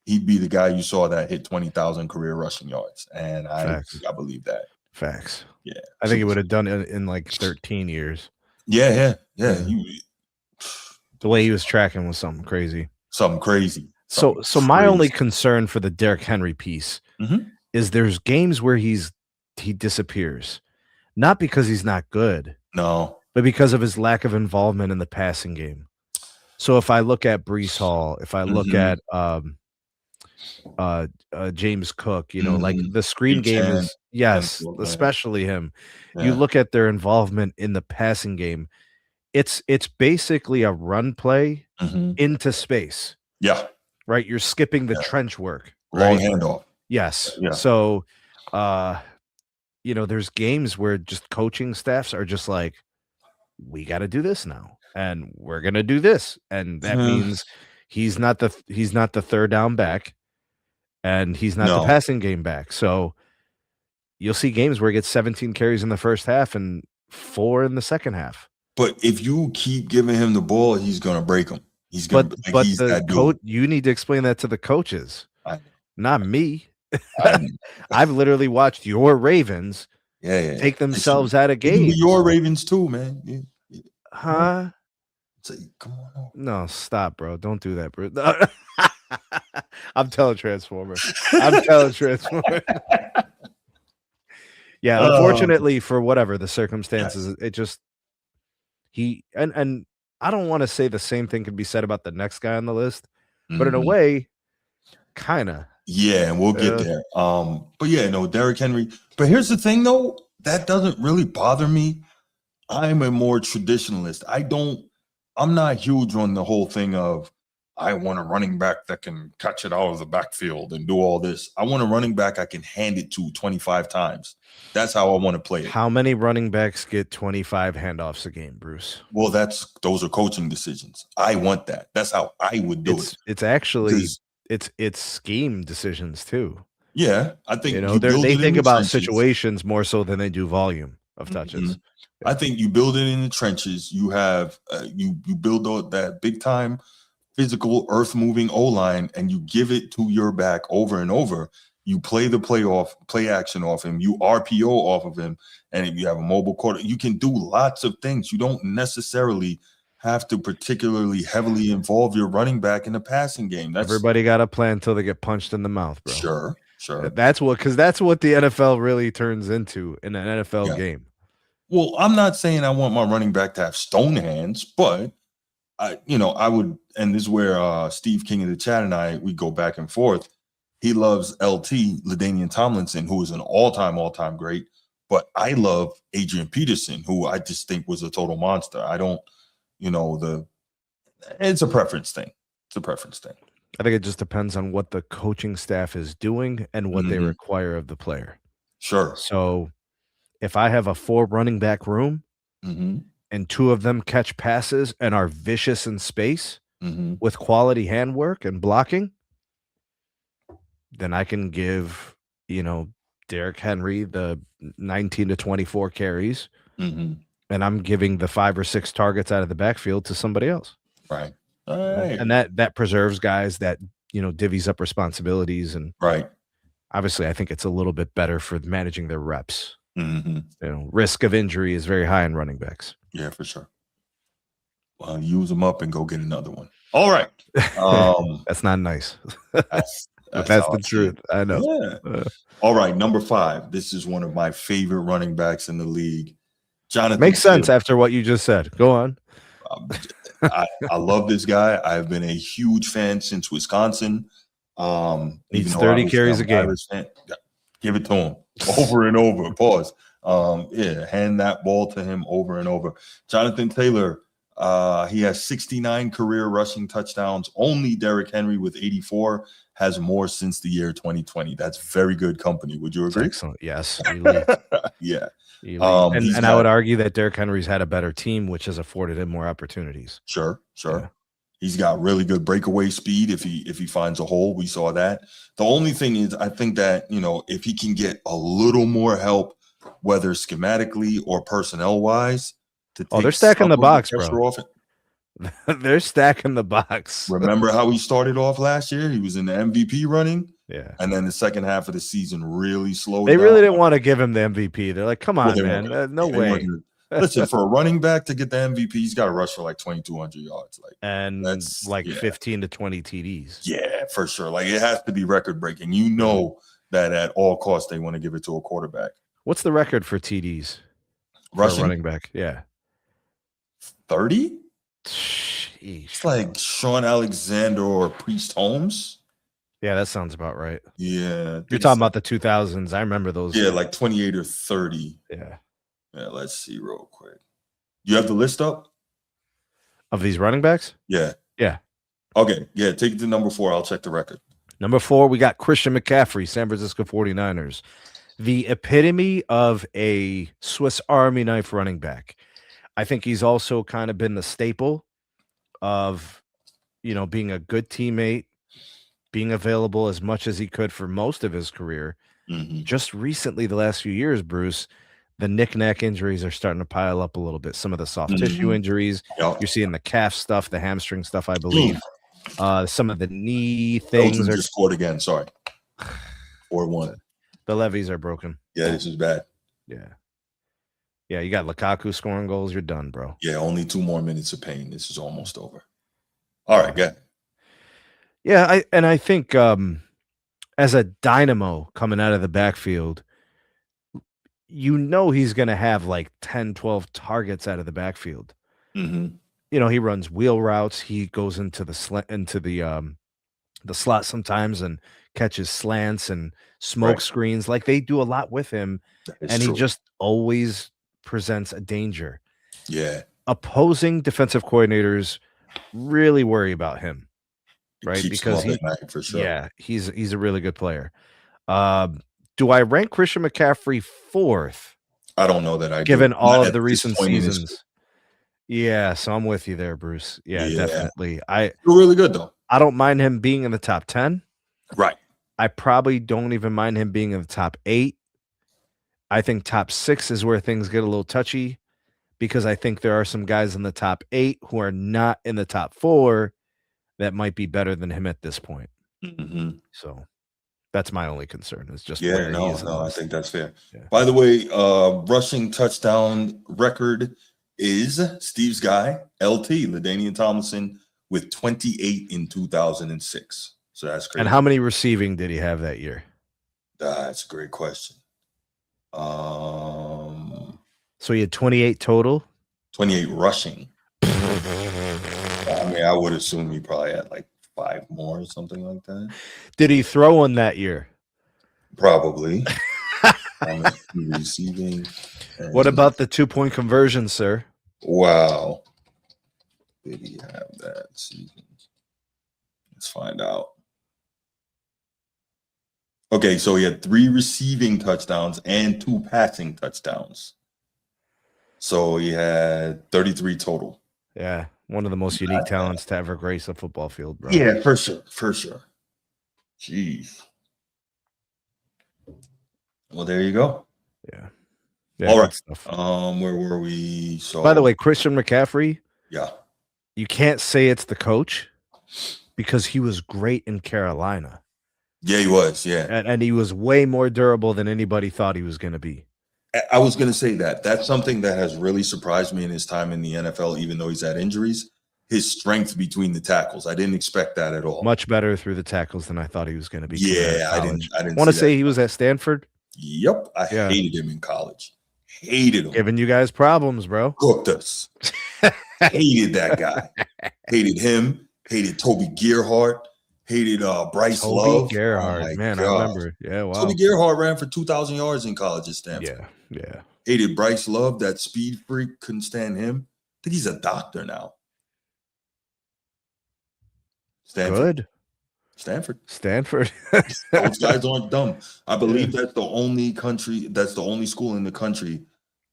he'd be the guy you saw that hit 20,000 career rushing yards. And I believe that. Facts. Yeah. I think he would have done it in like 13 years. Yeah. The way he was tracking was something crazy. So my only concern for the Derrick Henry piece is there's games where he disappears. Not because he's not good. No. But because of his lack of involvement in the passing game. So if I look at Breece Hall, if I look at James Cook, like the screen game is, yes, especially him. Yeah. You look at their involvement in the passing game, it's basically a run play into space. Yeah. Right? You're skipping the trench work. Long handoff. Yes. Yeah. So there's games where just coaching staffs are just like, we got to do this now, and we're gonna do this, and that means he's not the third down back, and he's not the passing game back. So you'll see games where he gets 17 carries in the first half and 4 in the second half. But if you keep giving him the ball, he's gonna break him. He's gonna. But he's the coach, you need to explain that to the coaches, not me. I've literally watched your Ravens take themselves out of games. Your Ravens too, man. Yeah. Huh? Come on. No, stop, bro. Don't do that, bro. I'm telling Transformer. Yeah, unfortunately, for whatever the circumstances, it just and I don't want to say the same thing could be said about the next guy on the list, but in a way, kind of. Yeah, and we'll get there. But yeah, no, Derrick Henry. But here's the thing, though, that doesn't really bother me. I'm a more traditionalist. I'm not huge on the whole thing of I want a running back that can catch it out of the backfield and do all this. I want a running back I can hand it to 25 times. That's how I want to play it. How many running backs get 25 handoffs a game, Bruce? Well, those are coaching decisions. I want that. That's how I would do it. It's actually it's scheme decisions too. Yeah, I think they think about situations more so than they do volume of touches. I think you build it in the trenches. You have you build that big time physical earth moving O-line, and you give it to your back over and over. You play the play action off him. You RPO off of him, and if you have a mobile quarter, you can do lots of things. You don't necessarily have to particularly heavily involve your running back in the passing game. Everybody got a plan until they get punched in the mouth, bro. Sure. That's what the NFL really turns into in an NFL game. Well, I'm not saying I want my running back to have stone hands, but I would, and this is where Steve King in the chat and we go back and forth. He loves LT, LaDainian Tomlinson, who is an all-time great, but I love Adrian Peterson, who I just think was a total monster. I don't, it's a preference thing. I think it just depends on what the coaching staff is doing and what they require of the player. Sure. So if I have a 4 running back room and 2 of them catch passes and are vicious in space with quality handwork and blocking, then I can give, Derrick Henry the 19 to 24 carries, and I'm giving the 5 or 6 targets out of the backfield to somebody else. Right. And that preserves guys, that, divvies up responsibilities. And obviously I think it's a little bit better for managing their reps. Risk of injury is very high in running backs. Yeah, for sure. Well, use them up and go get another one. All right. That's not nice. But That's that's how the I see truth. it. I know. Yeah. All right, number 5. This is one of my favorite running backs in the league. Jonathan Makes sense Taylor. after what you just said. Go on. I love this guy. I've been a huge fan since Wisconsin. Even Needs though 30 obviously carries I'm a game. Irish fan. Give it to him over and over. Pause. Hand that ball to him over and over. Jonathan Taylor, he has 69 career rushing touchdowns. Only Derrick Henry with 84 has more since the year 2020. That's very good company. Would you agree? Excellent. Yes. Elite. Yeah. And I would argue that Derrick Henry's had a better team, which has afforded him more opportunities. Sure. Yeah. He's got really good breakaway speed if he finds a hole. We saw that. The only thing is, I think that, if he can get a little more help, whether schematically or personnel wise, to take they're stacking the box, pressure bro. off it. They're stacking the box. Remember how he started off last year? He was in the MVP running. Yeah. And then the second half of the season really slowed They down. really didn't want to give him the MVP. They're like, come on, man. No way. Listen, for a running back to get the MVP, he's got to rush for like 2,200 yards. And that's 15 to 20 TDs. Yeah, for sure. Like, it has to be record breaking. That at all costs they want to give it to a quarterback. What's the record for TDs? Rushing? For a running back, yeah. 30? Sheesh. It's like Sean Alexander or Priest Holmes. Yeah, that sounds about right. Yeah. You're talking about the 2000s. I remember those. Yeah, like 28 or 30. Yeah. Yeah, let's see real quick. You have the list up? Of these running backs? Yeah. Yeah. Okay. Yeah, take it to number 4. I'll check the record. Number 4, we got Christian McCaffrey, San Francisco 49ers. The epitome of a Swiss Army knife running back. I think he's also kind of been the staple of, being a good teammate, being available as much as he could for most of his career. Mm-hmm. Just recently, the last few years, Bruce, the knick-knack injuries are starting to pile up a little bit. Some of the soft tissue injuries. Yep. You're seeing the calf stuff, the hamstring stuff, I believe. Some of the knee things are just scored again. Sorry. 4-1. The levees are broken. Yeah, this is bad. Yeah. Yeah, you got Lukaku scoring goals. You're done, bro. Yeah, only 2 more minutes of pain. This is almost over. All right, good. Yeah, I think as a dynamo coming out of the backfield, he's going to have like 10, 12 targets out of the backfield. Mm-hmm. He runs wheel routes. He goes into the slot sometimes and catches slants and smoke screens. Like, they do a lot with him, and he just always presents a danger. Yeah. Opposing defensive coordinators really worry about him, right? Because for sure. Yeah, he's a really good player. Do I rank Christian McCaffrey 4th? I don't know that I given do. all of the recent seasons. Yeah, so I'm with you there, Bruce. Yeah, definitely. You're really good though. I don't mind him being in the top 10. Right. I probably don't even mind him being in the top 8. I think top 6 is where things get a little touchy, because I think there are some guys in the top 8 who are not in the top 4 that might be better than him at this point. Mm-hmm. So that's my only concern. Is just he is. I think that's fair. Yeah. By the way, rushing touchdown record is Steve's guy, LT, LaDainian Tomlinson, with 28 in 2006. So that's crazy. And how many receiving did he have that year? That's a great question. So he had 28 total? 28 rushing. I mean, I would assume he probably had like 5 more or something like that. Did he throw one that year? Probably. Receiving. What about the 2-point conversion, sir? Wow. Did he have that season? Let's find out. Okay, so he had 3 receiving touchdowns and 2 passing touchdowns. So he had 33 total. Yeah, one of the most unique talents to ever grace a football field, bro. Yeah, for sure. Jeez. Well, there you go. Yeah. All right. Where were we? So, by the way, Christian McCaffrey. Yeah. You can't say it's the coach, because he was great in Carolina. Yeah, he was. Yeah. And he was way more durable than anybody thought he was going to be. I was going to say that. That's something that has really surprised me in his time in the NFL, even though he's had injuries. his strength between the tackles. I didn't expect that at all. Much better through the tackles than I thought he was going to be. Yeah, I didn't want to see say that. he was at Stanford. Yep, I hated him in college. Hated him. Giving you guys problems, bro. Cooked us. Hated that guy. Hated him. Hated Toby Gerhardt. Hated Bryce Love. Gerhardt, oh man, God. I remember. Yeah, wow. Toby Gerhardt ran for 2,000 yards in college at Stanford. Yeah. Hated Bryce Love, that speed freak. Couldn't stand him. I think he's a doctor now. Stanford. Those guys aren't dumb. I believe that's the only school in the country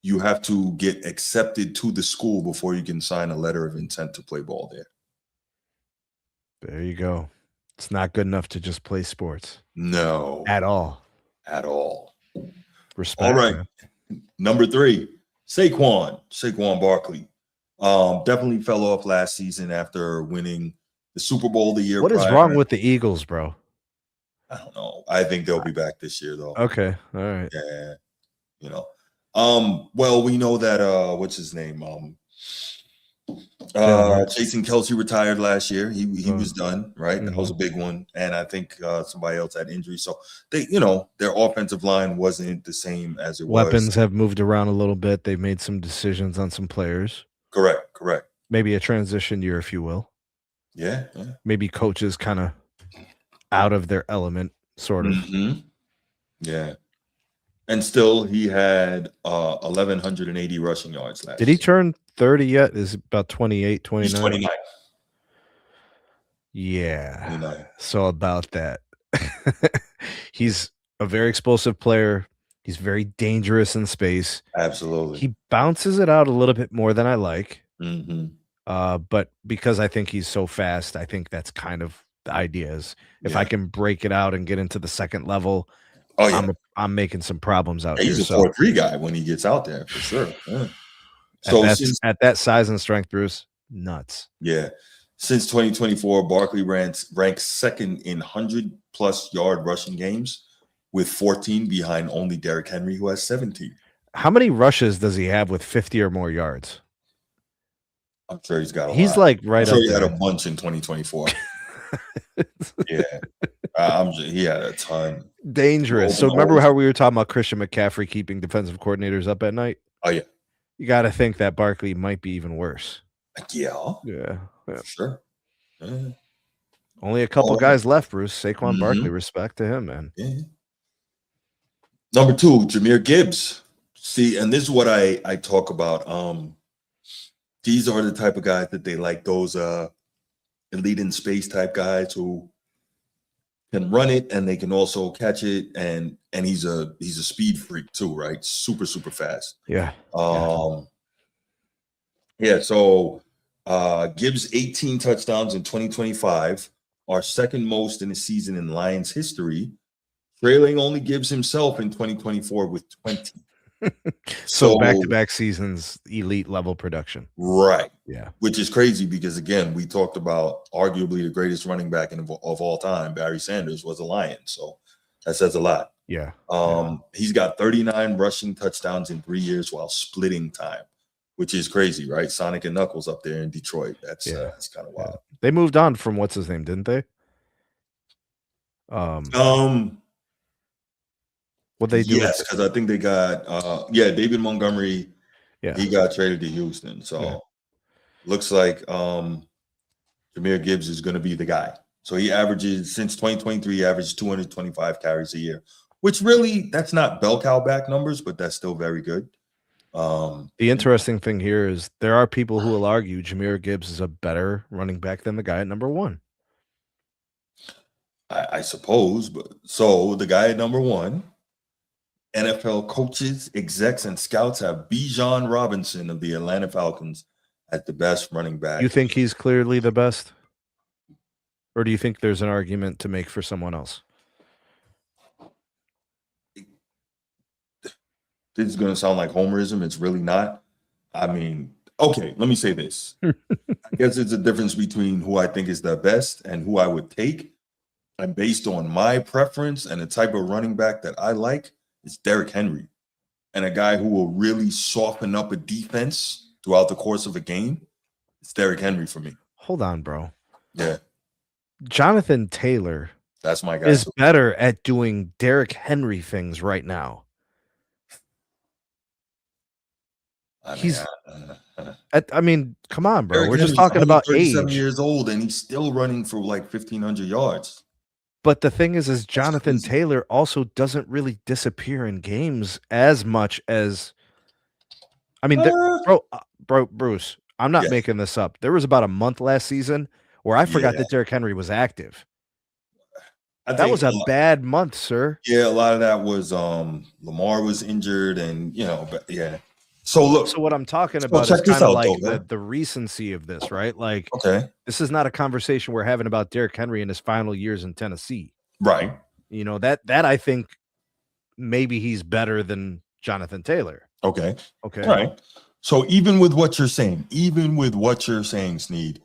you have to get accepted to the school before you can sign a letter of intent to play ball there. There you go. It's not good enough to just play sports. No. At all. Respect. All right. Man. Number 3, Saquon Barkley. Definitely fell off last season after winning the Super Bowl the year prior. What is wrong with the Eagles, bro? I don't know. I think they'll be back this year, though. Okay. All right. Yeah. Well, we know that what's his name? Jason Kelce retired last year. He was done, right? That was a big one. And I think somebody else had injury. So they, their offensive line wasn't the same as it was. Weapons have moved around a little bit. They've made some decisions on some players. Correct. Maybe a transition year, if you will. Yeah. Maybe coaches kind of out of their element, sort of. Mm-hmm. Yeah. And still, he had 1,180 rushing yards last year. Did he turn 30 yet? Is it about 28, 29? He's 29. Yeah. 29. So about that. He's a very explosive player. He's very dangerous in space. Absolutely. He bounces it out a little bit more than I like. Mm-hmm. But because I think he's so fast, I think that's kind of the idea is if I can break it out and get into the second level, I'm making some problems out here. He's a 4-3 guy when he gets out there, for sure. Yeah. So at that size and strength, Bruce, nuts. Yeah. Since 2024, Barkley ranks second in 100-plus yard rushing games with 14 behind only Derrick Henry, who has 17. How many rushes does he have with 50 or more yards? I'm sure he's got a lot. He's like right I'm sure up he there. had a bunch in 2024. Yeah. He had a ton. Dangerous. So remember how we were talking about Christian McCaffrey keeping defensive coordinators up at night? Oh, yeah. You got to think that Barkley might be even worse. Yeah. For sure. Yeah. Only a couple guys left, Bruce. Saquon Barkley, respect to him, man. Yeah. Number 2, Jahmyr Gibbs. See, and this is what I talk about. These are the type of guys that they like, those elite in space type guys who can run it and they can also catch it, and he's a speed freak too, right? Super fast. Yeah. So Gibbs 18 touchdowns in 2025, our second most in a season in Lions history, trailing only Gibbs himself in 2024 with 20. So back-to-back seasons, elite level production. Right. Yeah. Which is crazy because, again, we talked about arguably the greatest running back of all time, Barry Sanders, was a Lion. So that says a lot. Yeah. He's got 39 rushing touchdowns in 3 years while splitting time, which is crazy, right? Sonic and Knuckles up there in Detroit. That's kind of wild. Yeah. They moved on from what's his name, didn't they? What they do? Yes, because I think they got David Montgomery. Yeah, he got traded to Houston. So looks like Jahmyr Gibbs is going to be the guy. So he averages since 2023, he averages 225 carries a year, which really that's not bell cow back numbers, but that's still very good. The interesting thing here is there are people who will argue Jahmyr Gibbs is a better running back than the guy at number 1. I suppose, but so the guy at number 1. NFL coaches, execs, and scouts have Bijan Robinson of the Atlanta Falcons as the best running back. You think he's clearly the best? Or do you think there's an argument to make for someone else? This is going to sound like homerism. It's really not. I mean, okay, let me say this. I guess it's a difference between who I think is the best and who I would take. And based on my preference and the type of running back that I like, it's Derrick Henry, and a guy who will really soften up a defense throughout the course of a game. It's Derrick Henry for me. hold on, bro. Yeah, Jonathan Taylor that's my guy. is better at doing Derrick Henry things right now. I mean, come on, bro. Derrick We're just Henry's talking only about 37 age. years old, and he's still running for like 1,500 yards. But the thing is Jonathan crazy. Taylor also doesn't really disappear in games as much as. I mean, Bruce, I'm not making this up. There was about a month last season where I forgot that Derrick Henry was active. That was a bad month, sir. Yeah, a lot of that was Lamar was injured, and but yeah. So look, so what I'm talking about is kind of like the recency of this, right? Like, this is not a conversation we're having about Derrick Henry in his final years in Tennessee, right? That I think maybe he's better than Jonathan Taylor. Okay. All right. So even with what you're saying, Sneed,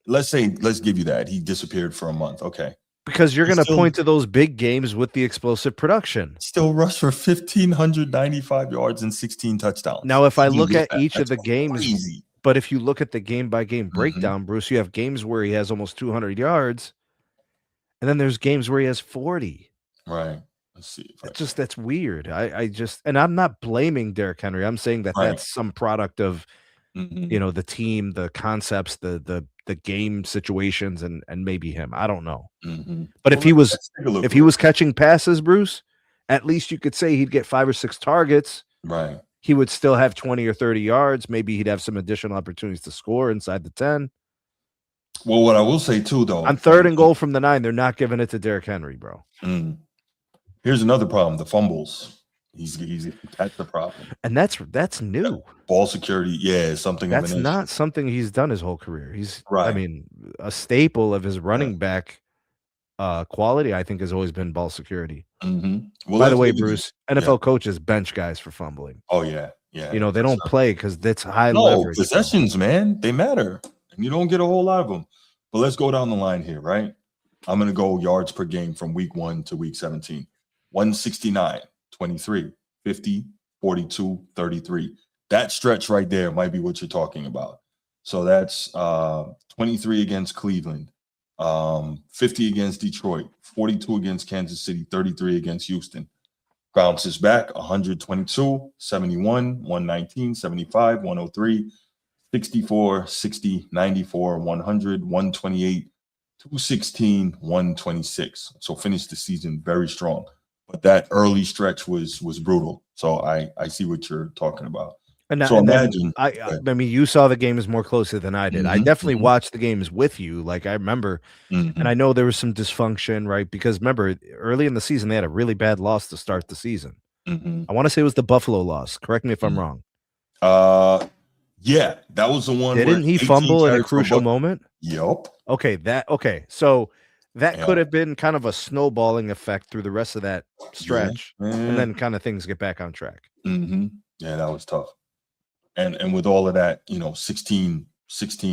let's give you that he disappeared for a month. Okay. Because you're going to point to those big games with the explosive production. Still rushed for 1,595 yards and 16 touchdowns. Now, if I look at each of the games, crazy. But if you look at the game-by-game breakdown, Bruce, you have games where he has almost 200 yards, and then there's games where he has 40. Right. Let's see. That's weird. And I'm not blaming Derrick Henry. I'm saying that that's some product of, the team, the concepts, the game situations, and maybe him. I don't know. But if he was catching passes, Bruce, at least you could say he'd get 5 or 6 targets. Right. He would still have 20 or 30 yards. Maybe he'd have some additional opportunities to score inside the 10. Well, what I will say too, though, on 3rd and goal from the 9, they're not giving it to Derrick Henry, bro. Here's another problem: the fumbles. That's the problem, and that's new. Ball security, is something. That's not something he's done his whole career. He's right. I mean, a staple of his running back quality, I think, has always been ball security. Well, by the way, Bruce, NFL coaches bench guys for fumbling. Oh yeah. They don't play because that's high leverage. Possessions, man, they matter, and you don't get a whole lot of them. But let's go down the line here, right? I'm going to go yards per game from week 1 to week 17. 169, 23, 50, 42, 33. That stretch right there might be what you're talking about. So that's 23 against Cleveland, 50 against Detroit, 42 against Kansas City, 33 against Houston. Bounces back 122, 71, 119, 75, 103, 64, 60, 94, 100, 128, 216, 126. So finished the season very strong. But that early stretch was brutal. So I see what you're talking about. And imagine, I mean, you saw the games more closely than I did. I definitely watched the games with you. Like I remember, and I know there was some dysfunction, right? Because remember, early in the season, they had a really bad loss to start the season. I want to say it was the Buffalo loss. Correct me if I'm wrong. Yeah, that was the one. Didn't he fumble in a crucial moment? Yep. Okay. So that could have been kind of a snowballing effect through the rest of that stretch, and then kind of things get back on track. Yeah, that was tough. And with all of that, 16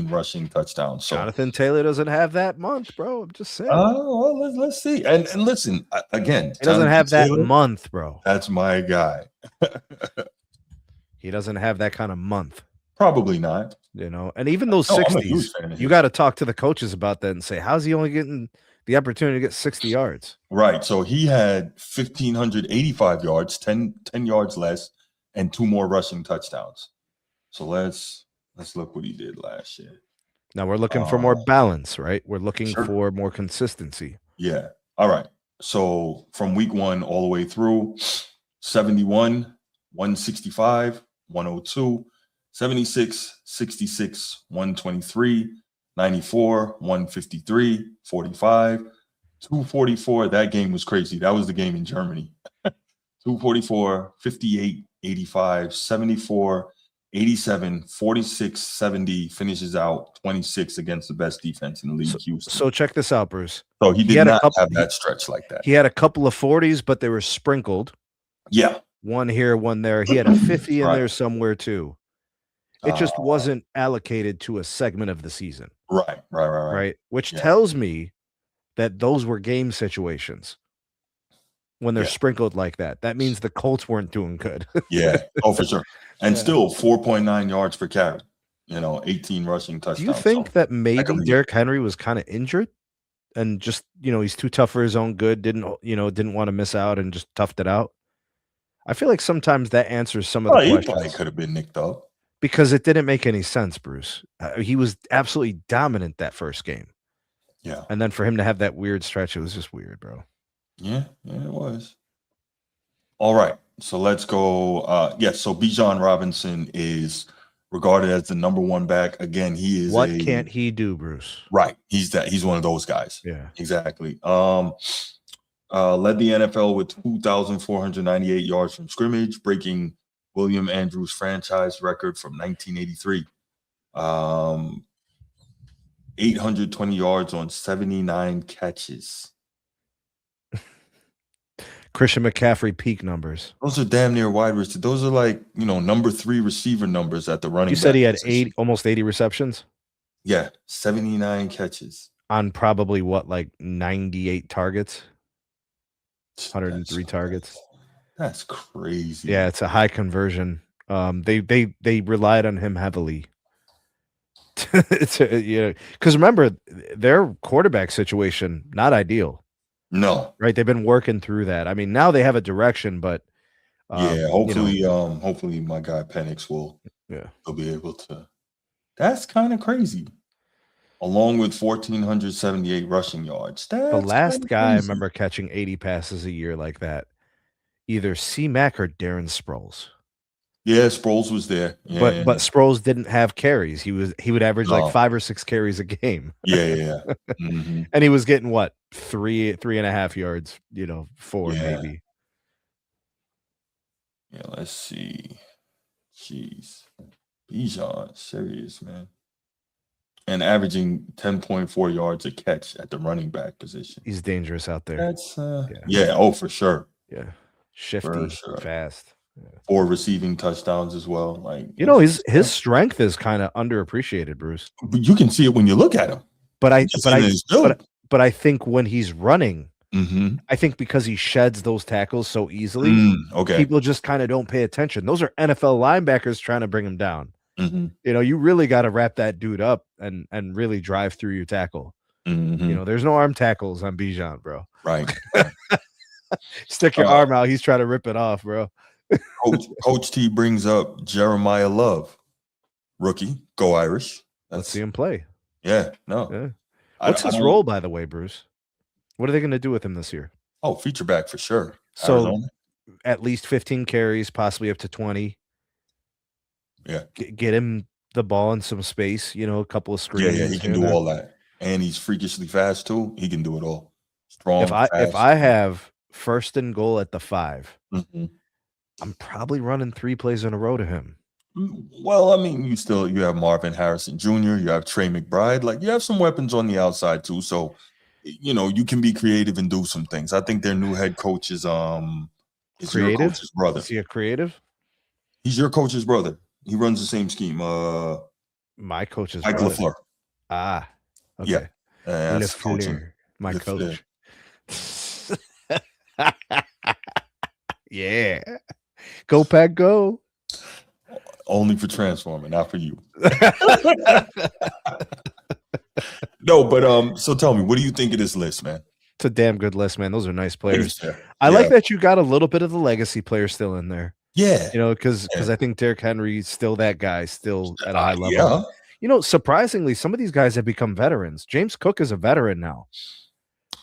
rushing touchdowns. So Jonathan Taylor doesn't have that month, bro. I'm just saying. Oh, well, let's see. And listen, again, he doesn't have that month, bro. That's my guy. He doesn't have that kind of month. Probably not. And even those 60s, you got to talk to the coaches about that and say, how's he only getting the opportunity to get 60 yards? Right. So he had 1,585 yards, 10 yards less, and 2 more rushing touchdowns. So let's look what he did last year. Now we're looking for more balance, right? We're looking for more consistency. Yeah. All right. So from week 1 all the way through, 71, 165, 102, 76, 66, 123, 94, 153, 45, 244. That game was crazy. That was the game in Germany. 244, 58, 85, 74, 87, 46, 70, finishes out 26 against the best defense in the league, Houston. So check this out, Bruce. So he did not have that stretch like that. He had a couple of 40s, but they were sprinkled. Yeah. One here, one there. He had a 50 in there somewhere too. It just wasn't allocated to a segment of the season. Right. Which tells me that those were game situations. When they're sprinkled like that, that means the Colts weren't doing good. Yeah. Oh, for sure. And still 4.9 yards per carry. 18 rushing touchdowns. Do you think that maybe be Derrick Henry was kind of injured and just, he's too tough for his own good, didn't want to miss out and just toughed it out? I feel like sometimes that answers some of the he probably questions could have been nicked up. because it didn't make any sense, Bruce. He was absolutely dominant that first game. Yeah. And then for him to have that weird stretch, it was just weird, bro. Yeah, it was. All right. So let's go. So Bijan Robinson is regarded as the number one back. Again, he is What can't he do, Bruce? Right. He's one of those guys. Yeah. Exactly. Led the NFL with 2,498 yards from scrimmage, breaking William Andrews' franchise record from 1983. 820 yards on 79 catches. Christian McCaffrey peak numbers. Those are damn near wide receivers. Those are like, number 3 receiver numbers at the running back. You said he had position. almost 80 receptions? Yeah, 79 catches. On probably 98 targets? 103 targets. That's crazy. Yeah, it's a high conversion. They relied on him heavily. Because remember, their quarterback situation, not ideal. No. Right? They've been working through that. I mean, now they have a direction, but hopefully my guy Penix will be able to. That's kind of crazy. Along with 1,478 rushing yards. The last guy I remember catching 80 passes a year like that, either C-Mac or Darren Sproles. Yeah, Sproles was there. Yeah, but Sproles didn't have carries. He would average like 5 or 6 carries a game. Yeah. Mm-hmm. And he was getting what? 3.5 yards, 4 maybe. Yeah, let's see. Jeez. Bijan, serious, man. And averaging 10.4 yards a catch at the running back position. He's dangerous out there. That's for sure. Yeah. Shifty, fast. Yeah. 4 receiving touchdowns as well. Like his strength is kind of underappreciated, Bruce. But you can see it when you look at him. But I think when he's running, I think because he sheds those tackles so easily, people just kind of don't pay attention. Those are NFL linebackers trying to bring him down. You really got to wrap that dude up and really drive through your tackle. There's no arm tackles on Bijan, bro. Right. Stick your arm out. He's trying to rip it off, bro. Coach T brings up Jeremiah Love, rookie. Go Irish. Let's see him play. Yeah. No. Yeah. What's his role, by the way, Bruce? What are they going to do with him this year? Oh, feature back for sure. So Arizona. At least 15 carries, possibly up to 20. Yeah. Get him the ball in some space, a couple of screens. Yeah, he can do all that. And he's freakishly fast too. He can do it all. Strong. If I have first and goal at the 5, mm-hmm. I'm probably running 3 plays in a row to him. Well, I mean, you have Marvin Harrison Jr., you have Trey McBride. Like, you have some weapons on the outside too. So, you can be creative and do some things. I think their new head coach is creative? Your coach's brother. Is he a creative? He's your coach's brother. He runs the same scheme. My coach's Mike brother. LaFleur. Ah, okay. Yeah. LaFleur, my LaFleur. coach. Yeah. Go Pack Go. Only for Transformer, not for you. No, but so tell me, what do you think of this list, man? It's a damn good list, man. Those are nice players. I like that you got a little bit of the legacy player still in there. Yeah. Because I think Derrick Henry's still that guy, still at a high level. Yeah. Surprisingly, some of these guys have become veterans. James Cook is a veteran now.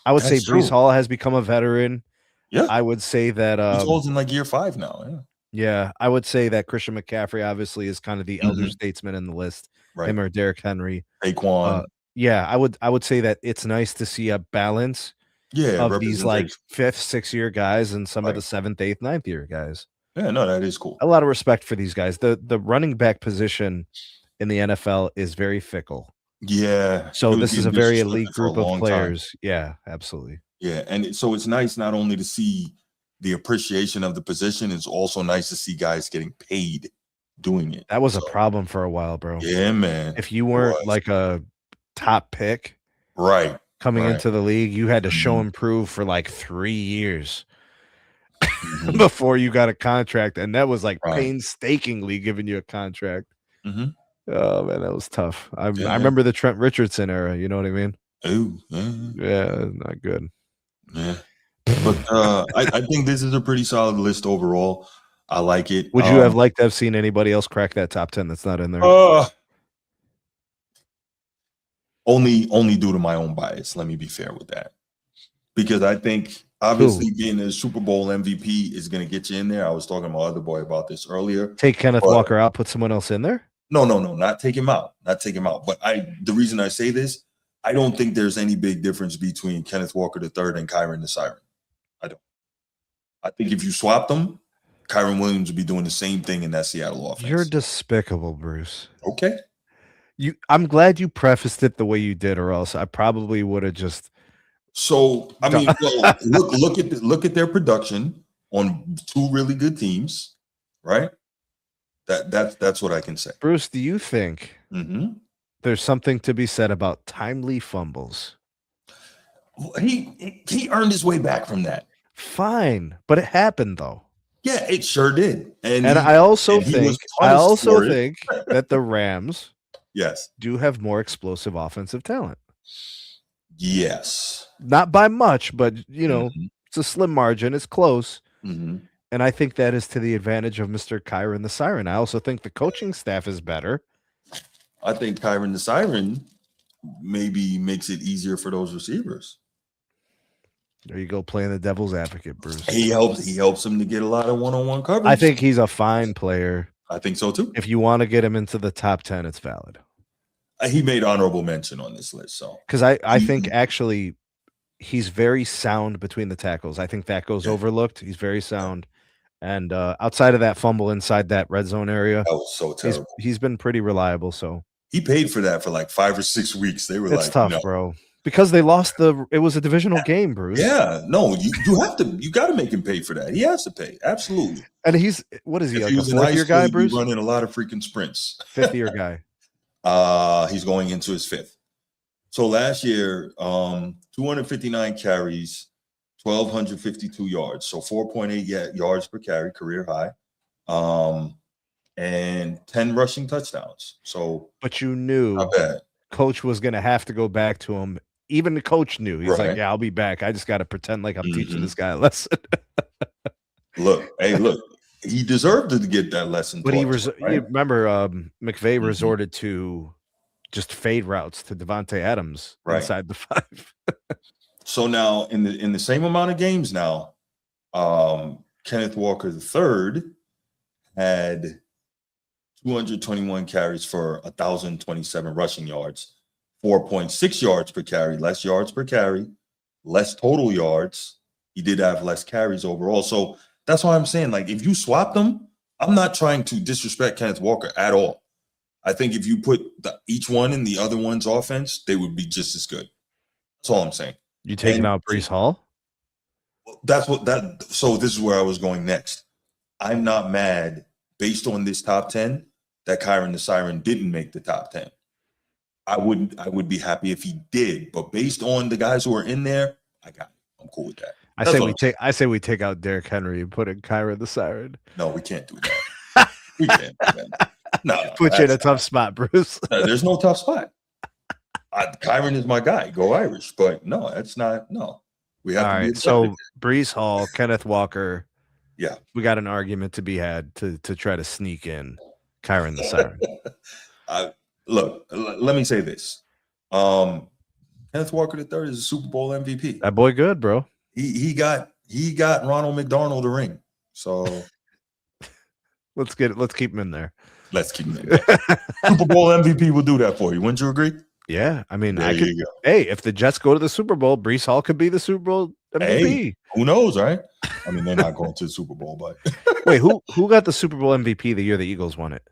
I would say That's true. Breece Hall has become a veteran. Yeah. I would say that he's old in like year 5 now. Yeah. Yeah, I would say that Christian McCaffrey obviously is kind of the elder statesman in the list. Right. Him or Derrick Henry. Saquon. I would say that it's nice to see a balance of these like 5th, 6th year guys and some of the 7th, 8th, 9th year guys. Yeah, no, that is cool. A lot of respect for these guys. The running back position in the NFL is very fickle. Yeah. So this is a very elite group of players. Yeah, absolutely. Yeah, and so it's nice not only to see the appreciation of the position, it's also nice to see guys getting paid doing it. That was a problem for a while, bro. Yeah, man. If you weren't like a top pick coming into the league, you had to show and prove for like 3 years before you got a contract. And that was like painstakingly giving you a contract. Oh man, that was tough. I remember the Trent Richardson era. You know what I mean? Ooh, Yeah, not good. yeah. But I think this is a pretty solid list overall. I like it. Would you have liked to have seen anybody else crack that top 10 that's not in there? Only due to my own bias. Let me be fair with that, because I think obviously being a Super Bowl MVP is going to get you in there. I was talking to my other boy about this earlier. Take Kenneth Walker out, put someone else in there? No, not take him out, But the reason I say this, I don't think there's any big difference between Kenneth Walker III and Kyron the Siren. I don't. I think if you swap them, Kyron Williams would be doing the same thing in that Seattle offense. You're despicable, Bruce. Okay. I'm glad you prefaced it the way you did, or else I probably would have just. So I mean, well, look at their production on two really good teams, right? That's what I can say. Bruce, do you think there's something to be said about timely fumbles? He earned his way back from that. Fine, but it happened though. Yeah, it sure did. And I also think that the Rams do have more explosive offensive talent. Yes. Not by much, but it's a slim margin. It's close. And I think that is to the advantage of Mr. Kyron the Siren. I also think the coaching staff is better. I think Kyron the Siren maybe makes it easier for those receivers. There you go, playing the devil's advocate, Bruce. He helps him to get a lot of one-on-one coverage. I think he's a fine player. I think so too. If you want to get him into the top 10, it's valid. He made honorable mention on this list, so because I think actually he's very sound between the tackles. I think that goes overlooked. He's very sound, and outside of that fumble inside that red zone area, that was so terrible. He's been pretty reliable. So he paid for that for like 5 or 6 weeks. They were it's tough, bro. Because they lost it was a divisional game, Bruce. Yeah, no, you got to make him pay for that. He has to pay, absolutely. And what is he, if like he was a fourth-year guy, Bruce? Running a lot of freaking sprints. Fifth-year guy. He's going into his fifth. So last year, 259 carries, 1,252 yards, so 4.8 yards per carry, career high, and 10 rushing touchdowns. So, but you knew not bad. Coach was going to have to go back to him. Even the coach knew. He's like, yeah, I'll be back. I just got to pretend like I'm teaching this guy a lesson. Look, he deserved to get that lesson. But you remember McVay resorted to just fade routes to Devontae Adams inside the 5. So now in the same amount of games now, Kenneth Walker III had 221 carries for 1,027 rushing yards, 4.6 yards per carry, less yards per carry, less total yards. He did have less carries overall. So that's why I'm saying, like, if you swap them, I'm not trying to disrespect Kenneth Walker at all. I think if you put each one in the other one's offense, they would be just as good. That's all I'm saying. You taking out Breece Hall? So this is where I was going next. I'm not mad based on this top 10 that Kyron the Siren didn't make the top 10. I would be happy if he did, but based on the guys who are in there, I'm cool with that. I say we take out Derrick Henry and put in Kyron the Siren. No, we can't do that. We can't do that. No, put you in a tough spot, Bruce. There's no tough spot. Kyron is my guy. Go Irish. But no, that's not. No, we have. All right. So Breece Hall, Kenneth Walker. Yeah, we got an argument to be had to try to sneak in Kyron the Siren. Look, let me say this. Kenneth Walker III is a Super Bowl MVP. That boy good, bro. He got Ronald McDonald a ring. So let's keep him in there. Let's keep him in there. Super Bowl MVP will do that for you. Wouldn't you agree? Yeah. I mean, hey, if the Jets go to the Super Bowl, Breece Hall could be the Super Bowl MVP. Hey, who knows, right? I mean, they're not going to the Super Bowl, but wait, who got the Super Bowl MVP the year the Eagles won it?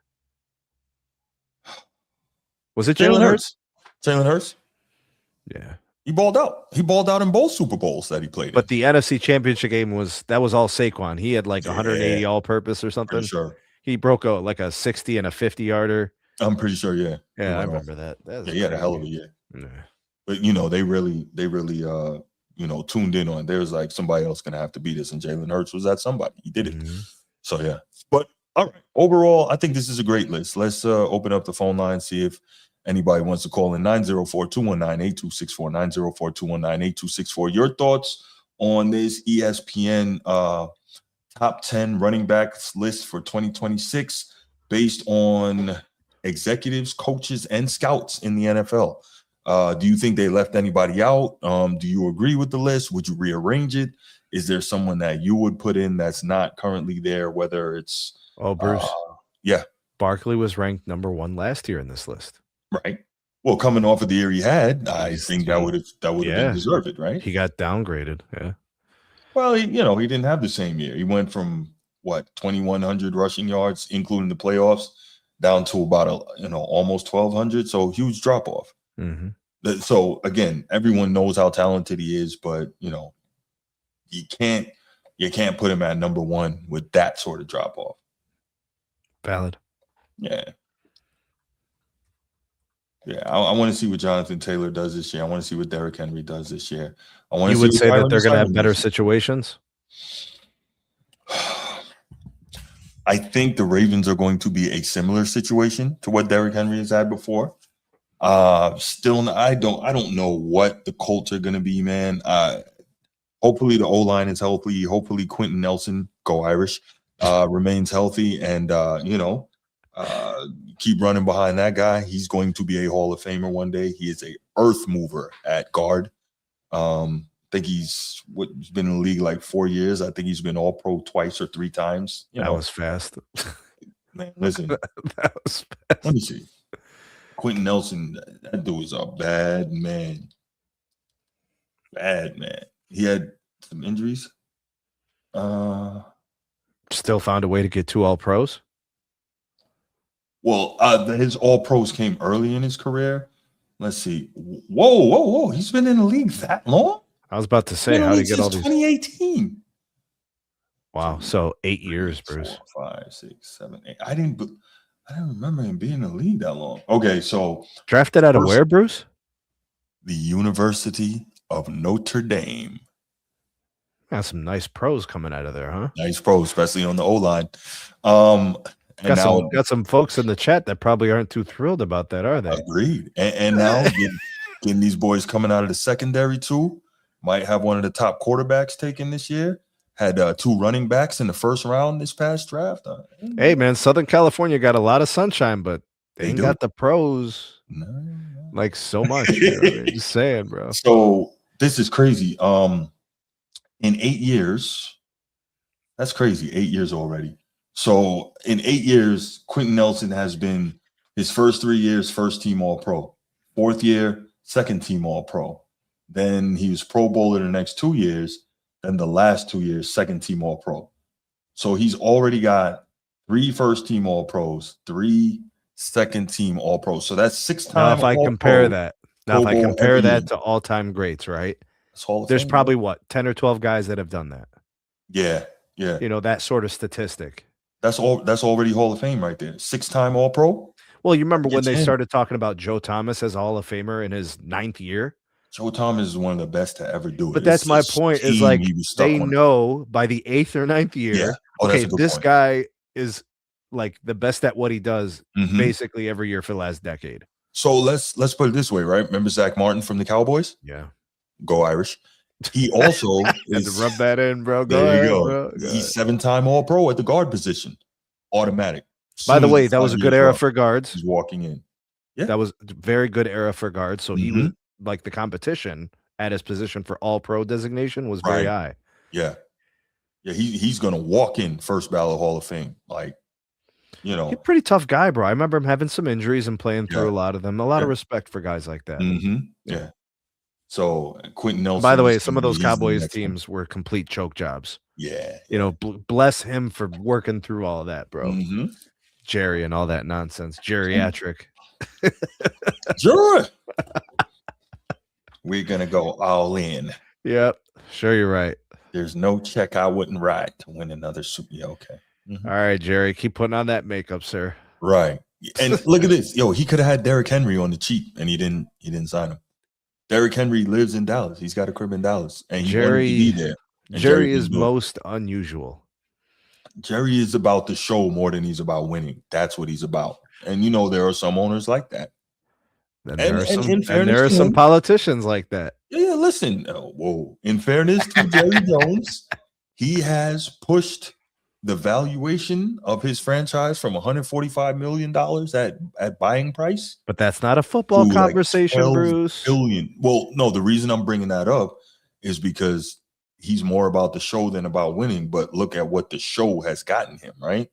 Was it Jalen Hurts? Jalen Hurts? Yeah. He balled out. He balled out in both Super Bowls that he played in. But the NFC Championship game was all Saquon. He had like 180 all-purpose or something. Sure. He broke out like a 60 and a 50-yarder. I'm pretty sure, yeah. Yeah, I remember that. He had a hell of a year. Yeah. But they really tuned in on it. There was like somebody else gonna have to beat us, and Jalen Hurts was that somebody. He did it. So yeah. But All right. Overall, I think this is a great list. Let's open up the phone line, see if anybody wants to call in 904-219-8264, 904-219-8264. Your thoughts on this ESPN top 10 running backs list for 2026 based on executives, coaches, and scouts in the NFL. Do you think they left anybody out? Do you agree with the list? Would you rearrange it? Is there someone that you would put in that's not currently there, whether it's Bruce. Yeah. Barkley was ranked number 1 last year in this list. Right. Well, coming off of the year he had, I think that would have been deserved, right? He got downgraded. Yeah. Well, he didn't have the same year. He went from 2,100 rushing yards, including the playoffs, down to about almost 1,200. So huge drop off. Mm-hmm. So again, everyone knows how talented he is, but you can't put him at number 1 with that sort of drop off. Valid. Yeah. I want to see what Jonathan Taylor does this year. I want to see what Derrick Henry does this year. You would say that they're going to have better situations? I think the Ravens are going to be a similar situation to what Derrick Henry has had before. Still, I don't know what the Colts are going to be, man. Hopefully the O-line is healthy. Hopefully Quentin Nelson, go Irish, remains healthy, and keep running behind that guy. He's going to be a Hall of Famer one day. He is a earth mover at guard. I think he's been in the league like 4 years. I think he's been All-Pro twice or 3 times. That was fast. Man, listen. That was fast. Let me see. Quentin Nelson, that dude was a bad man. Bad man. He had some injuries. Still found a way to get 2 All-Pros? Well, his All-Pros came early in his career. Let's see. Whoa. He's been in the league that long? I was about to say, how did he get all these? 2018. Wow. So 8 years, Bruce. 4, 5, 6, 7, 8. I didn't remember him being in the league that long. Okay, so drafted out of where, Bruce? The University of Notre Dame. Got some nice pros coming out of there, huh? Nice pros, especially on the O-line. Got some folks in the chat that probably aren't too thrilled about that, are they? Agreed. And now getting these boys coming out of the secondary too. Might have one of the top quarterbacks taken this year. Had 2 running backs in the first round this past draft. Hey, man, Southern California got a lot of sunshine, but they ain't got the pros like so much. Just saying, bro. So this is crazy. In 8 years, that's crazy. 8 years already. So in 8 years, Quentin Nelson has been his first 3 years, first team All-Pro. 4th year, second team All-Pro. Then he was Pro Bowler the next 2 years. Then the last 2 years, second team All-Pro. So he's already got 3 first team All-Pros, 3 second team All-Pros. So that's 6 times. Now, if I compare that to all-time greats, right? There's probably 10 or 12 guys that have done that. Yeah. That sort of statistic. That's already Hall of Fame right there. 6-time All-Pro. Well, you remember when they started talking about Joe Thomas as a Hall of Famer in his 9th year? Joe Thomas is one of the best to ever do it. But that's my point. Is like they know by the 8th or 9th year, this guy is like the best at what he does basically every year for the last decade. So let's put it this way, right? Remember Zach Martin from the Cowboys? Yeah. Go Irish. He also had to rub that in, bro. There you go. Bro. He's 7-time All-Pro at the guard position. Automatic. By the way, that was a good era for guards. He's walking in. Yeah. That was a very good era for guards. So he was like the competition at his position for All-Pro designation was very high. Yeah. He's gonna walk in first ballot Hall of Fame. Like, he's a pretty tough guy, bro. I remember him having some injuries and playing through a lot of them. A lot of respect for guys like that. Yeah. So Quentin Nelson. By the way, some of those Cowboys teams were complete choke jobs. Yeah. Bless him for working through all of that, bro. Jerry and all that nonsense. Geriatric. Sure. We're gonna go all in. Yep. Sure, you're right. There's no check I wouldn't write to win another Super. Yeah, okay. All right, Jerry. Keep putting on that makeup, sir. Right. And look at this. He could have had Derrick Henry on the cheap, and he didn't sign him. Derrick Henry lives in Dallas. He's got a crib in Dallas, and he wanted to be there. And Jerry is most unusual. Jerry is about the show more than he's about winning. That's what he's about. And there are some owners like that. And And there are some politicians like that. Yeah, listen. In fairness to Jerry Jones, he has pushed the valuation of his franchise from $145 million at buying price. But that's not a football conversation, like Bruce. Billion. Well, no, the reason I'm bringing that up is because he's more about the show than about winning. But look at what the show has gotten him, right?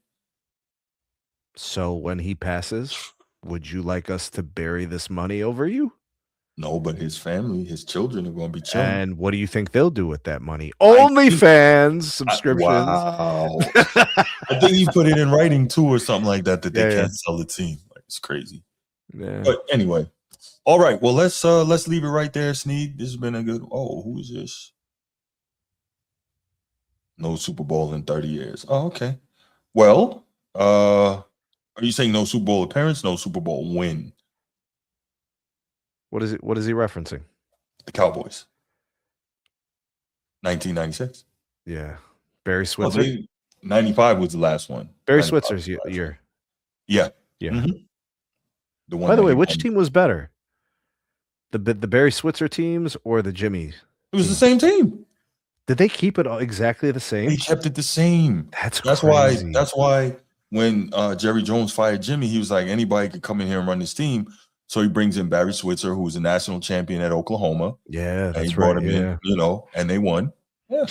So when he passes, would you like us to bury this money over you? No, but his family, his children are going to be chilling. And what do you think they'll do with that money? OnlyFans subscriptions. Wow. I think he put it in writing too or something like that they can't sell the team. Like, it's crazy. Yeah. But anyway. All right. Well, let's leave it right there, Sneed. This has been a good. Oh, who is this? No Super Bowl in 30 years. Oh, okay. Well, are you saying no Super Bowl appearance, no Super Bowl win? What is he referencing? The Cowboys. 1996. Yeah. Barry Switzer. 95 was the last one. Barry Switzer's year. Yeah. Yeah. Mm-hmm. The one. By the way, which team was better? The Barry Switzer teams or the Jimmy? It was the same team. Did they keep it exactly the same? They kept it the same. That's crazy. That's why when Jerry Jones fired Jimmy, he was like, anybody could come in here and run this team. So he brings in Barry Switzer, who was a national champion at Oklahoma. Yeah, that's and he brought him in, and they won. Yeah.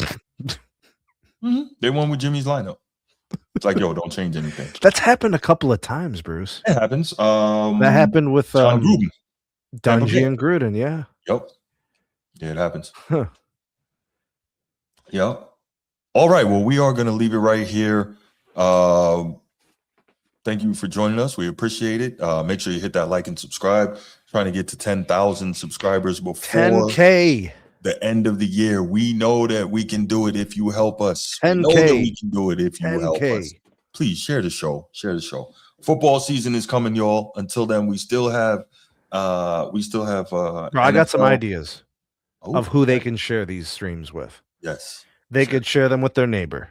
Mm-hmm. They won with Jimmy's lineup. It's like, yo, don't change anything. That's happened a couple of times, Bruce. It happens. That happened with Gruden. Dungy and Gruden, yeah. Yep. Yeah, it happens. Huh. Yep. All right. Well, we are going to leave it right here. Thank you for joining us. We appreciate it. Make sure you hit that like and subscribe. Trying to get to 10,000 subscribers before 10K. The end of the year. We know that we can do it if you help us. 10K. We know that we can do it if you 10K. help us. Please share the show. Share the show. Football season is coming, y'all. Until then, we still have Bro, I got some ideas of who they can share these streams with. Yes. They could share them with their neighbor.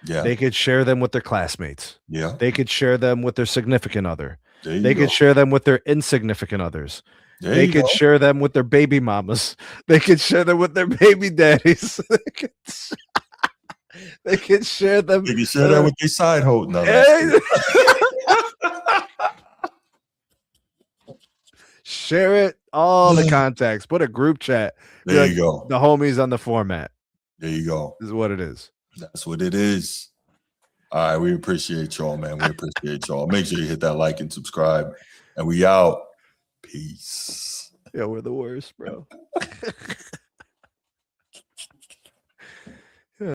Yeah. They could share them with their classmates. Yeah. They could share them with their significant other. They could share them with their insignificant others. They could share them with their baby mamas. They could share them with their baby daddies. They could share them. They could share that with their side hoe. No, share it. All the contacts. Put a group chat. There you go. The homies on the format. There you go. This is what it is. That's what it is. All right. We appreciate y'all, man. We appreciate y'all. Make sure you hit that like and subscribe. And we out. Peace. Yeah, we're the worst, bro.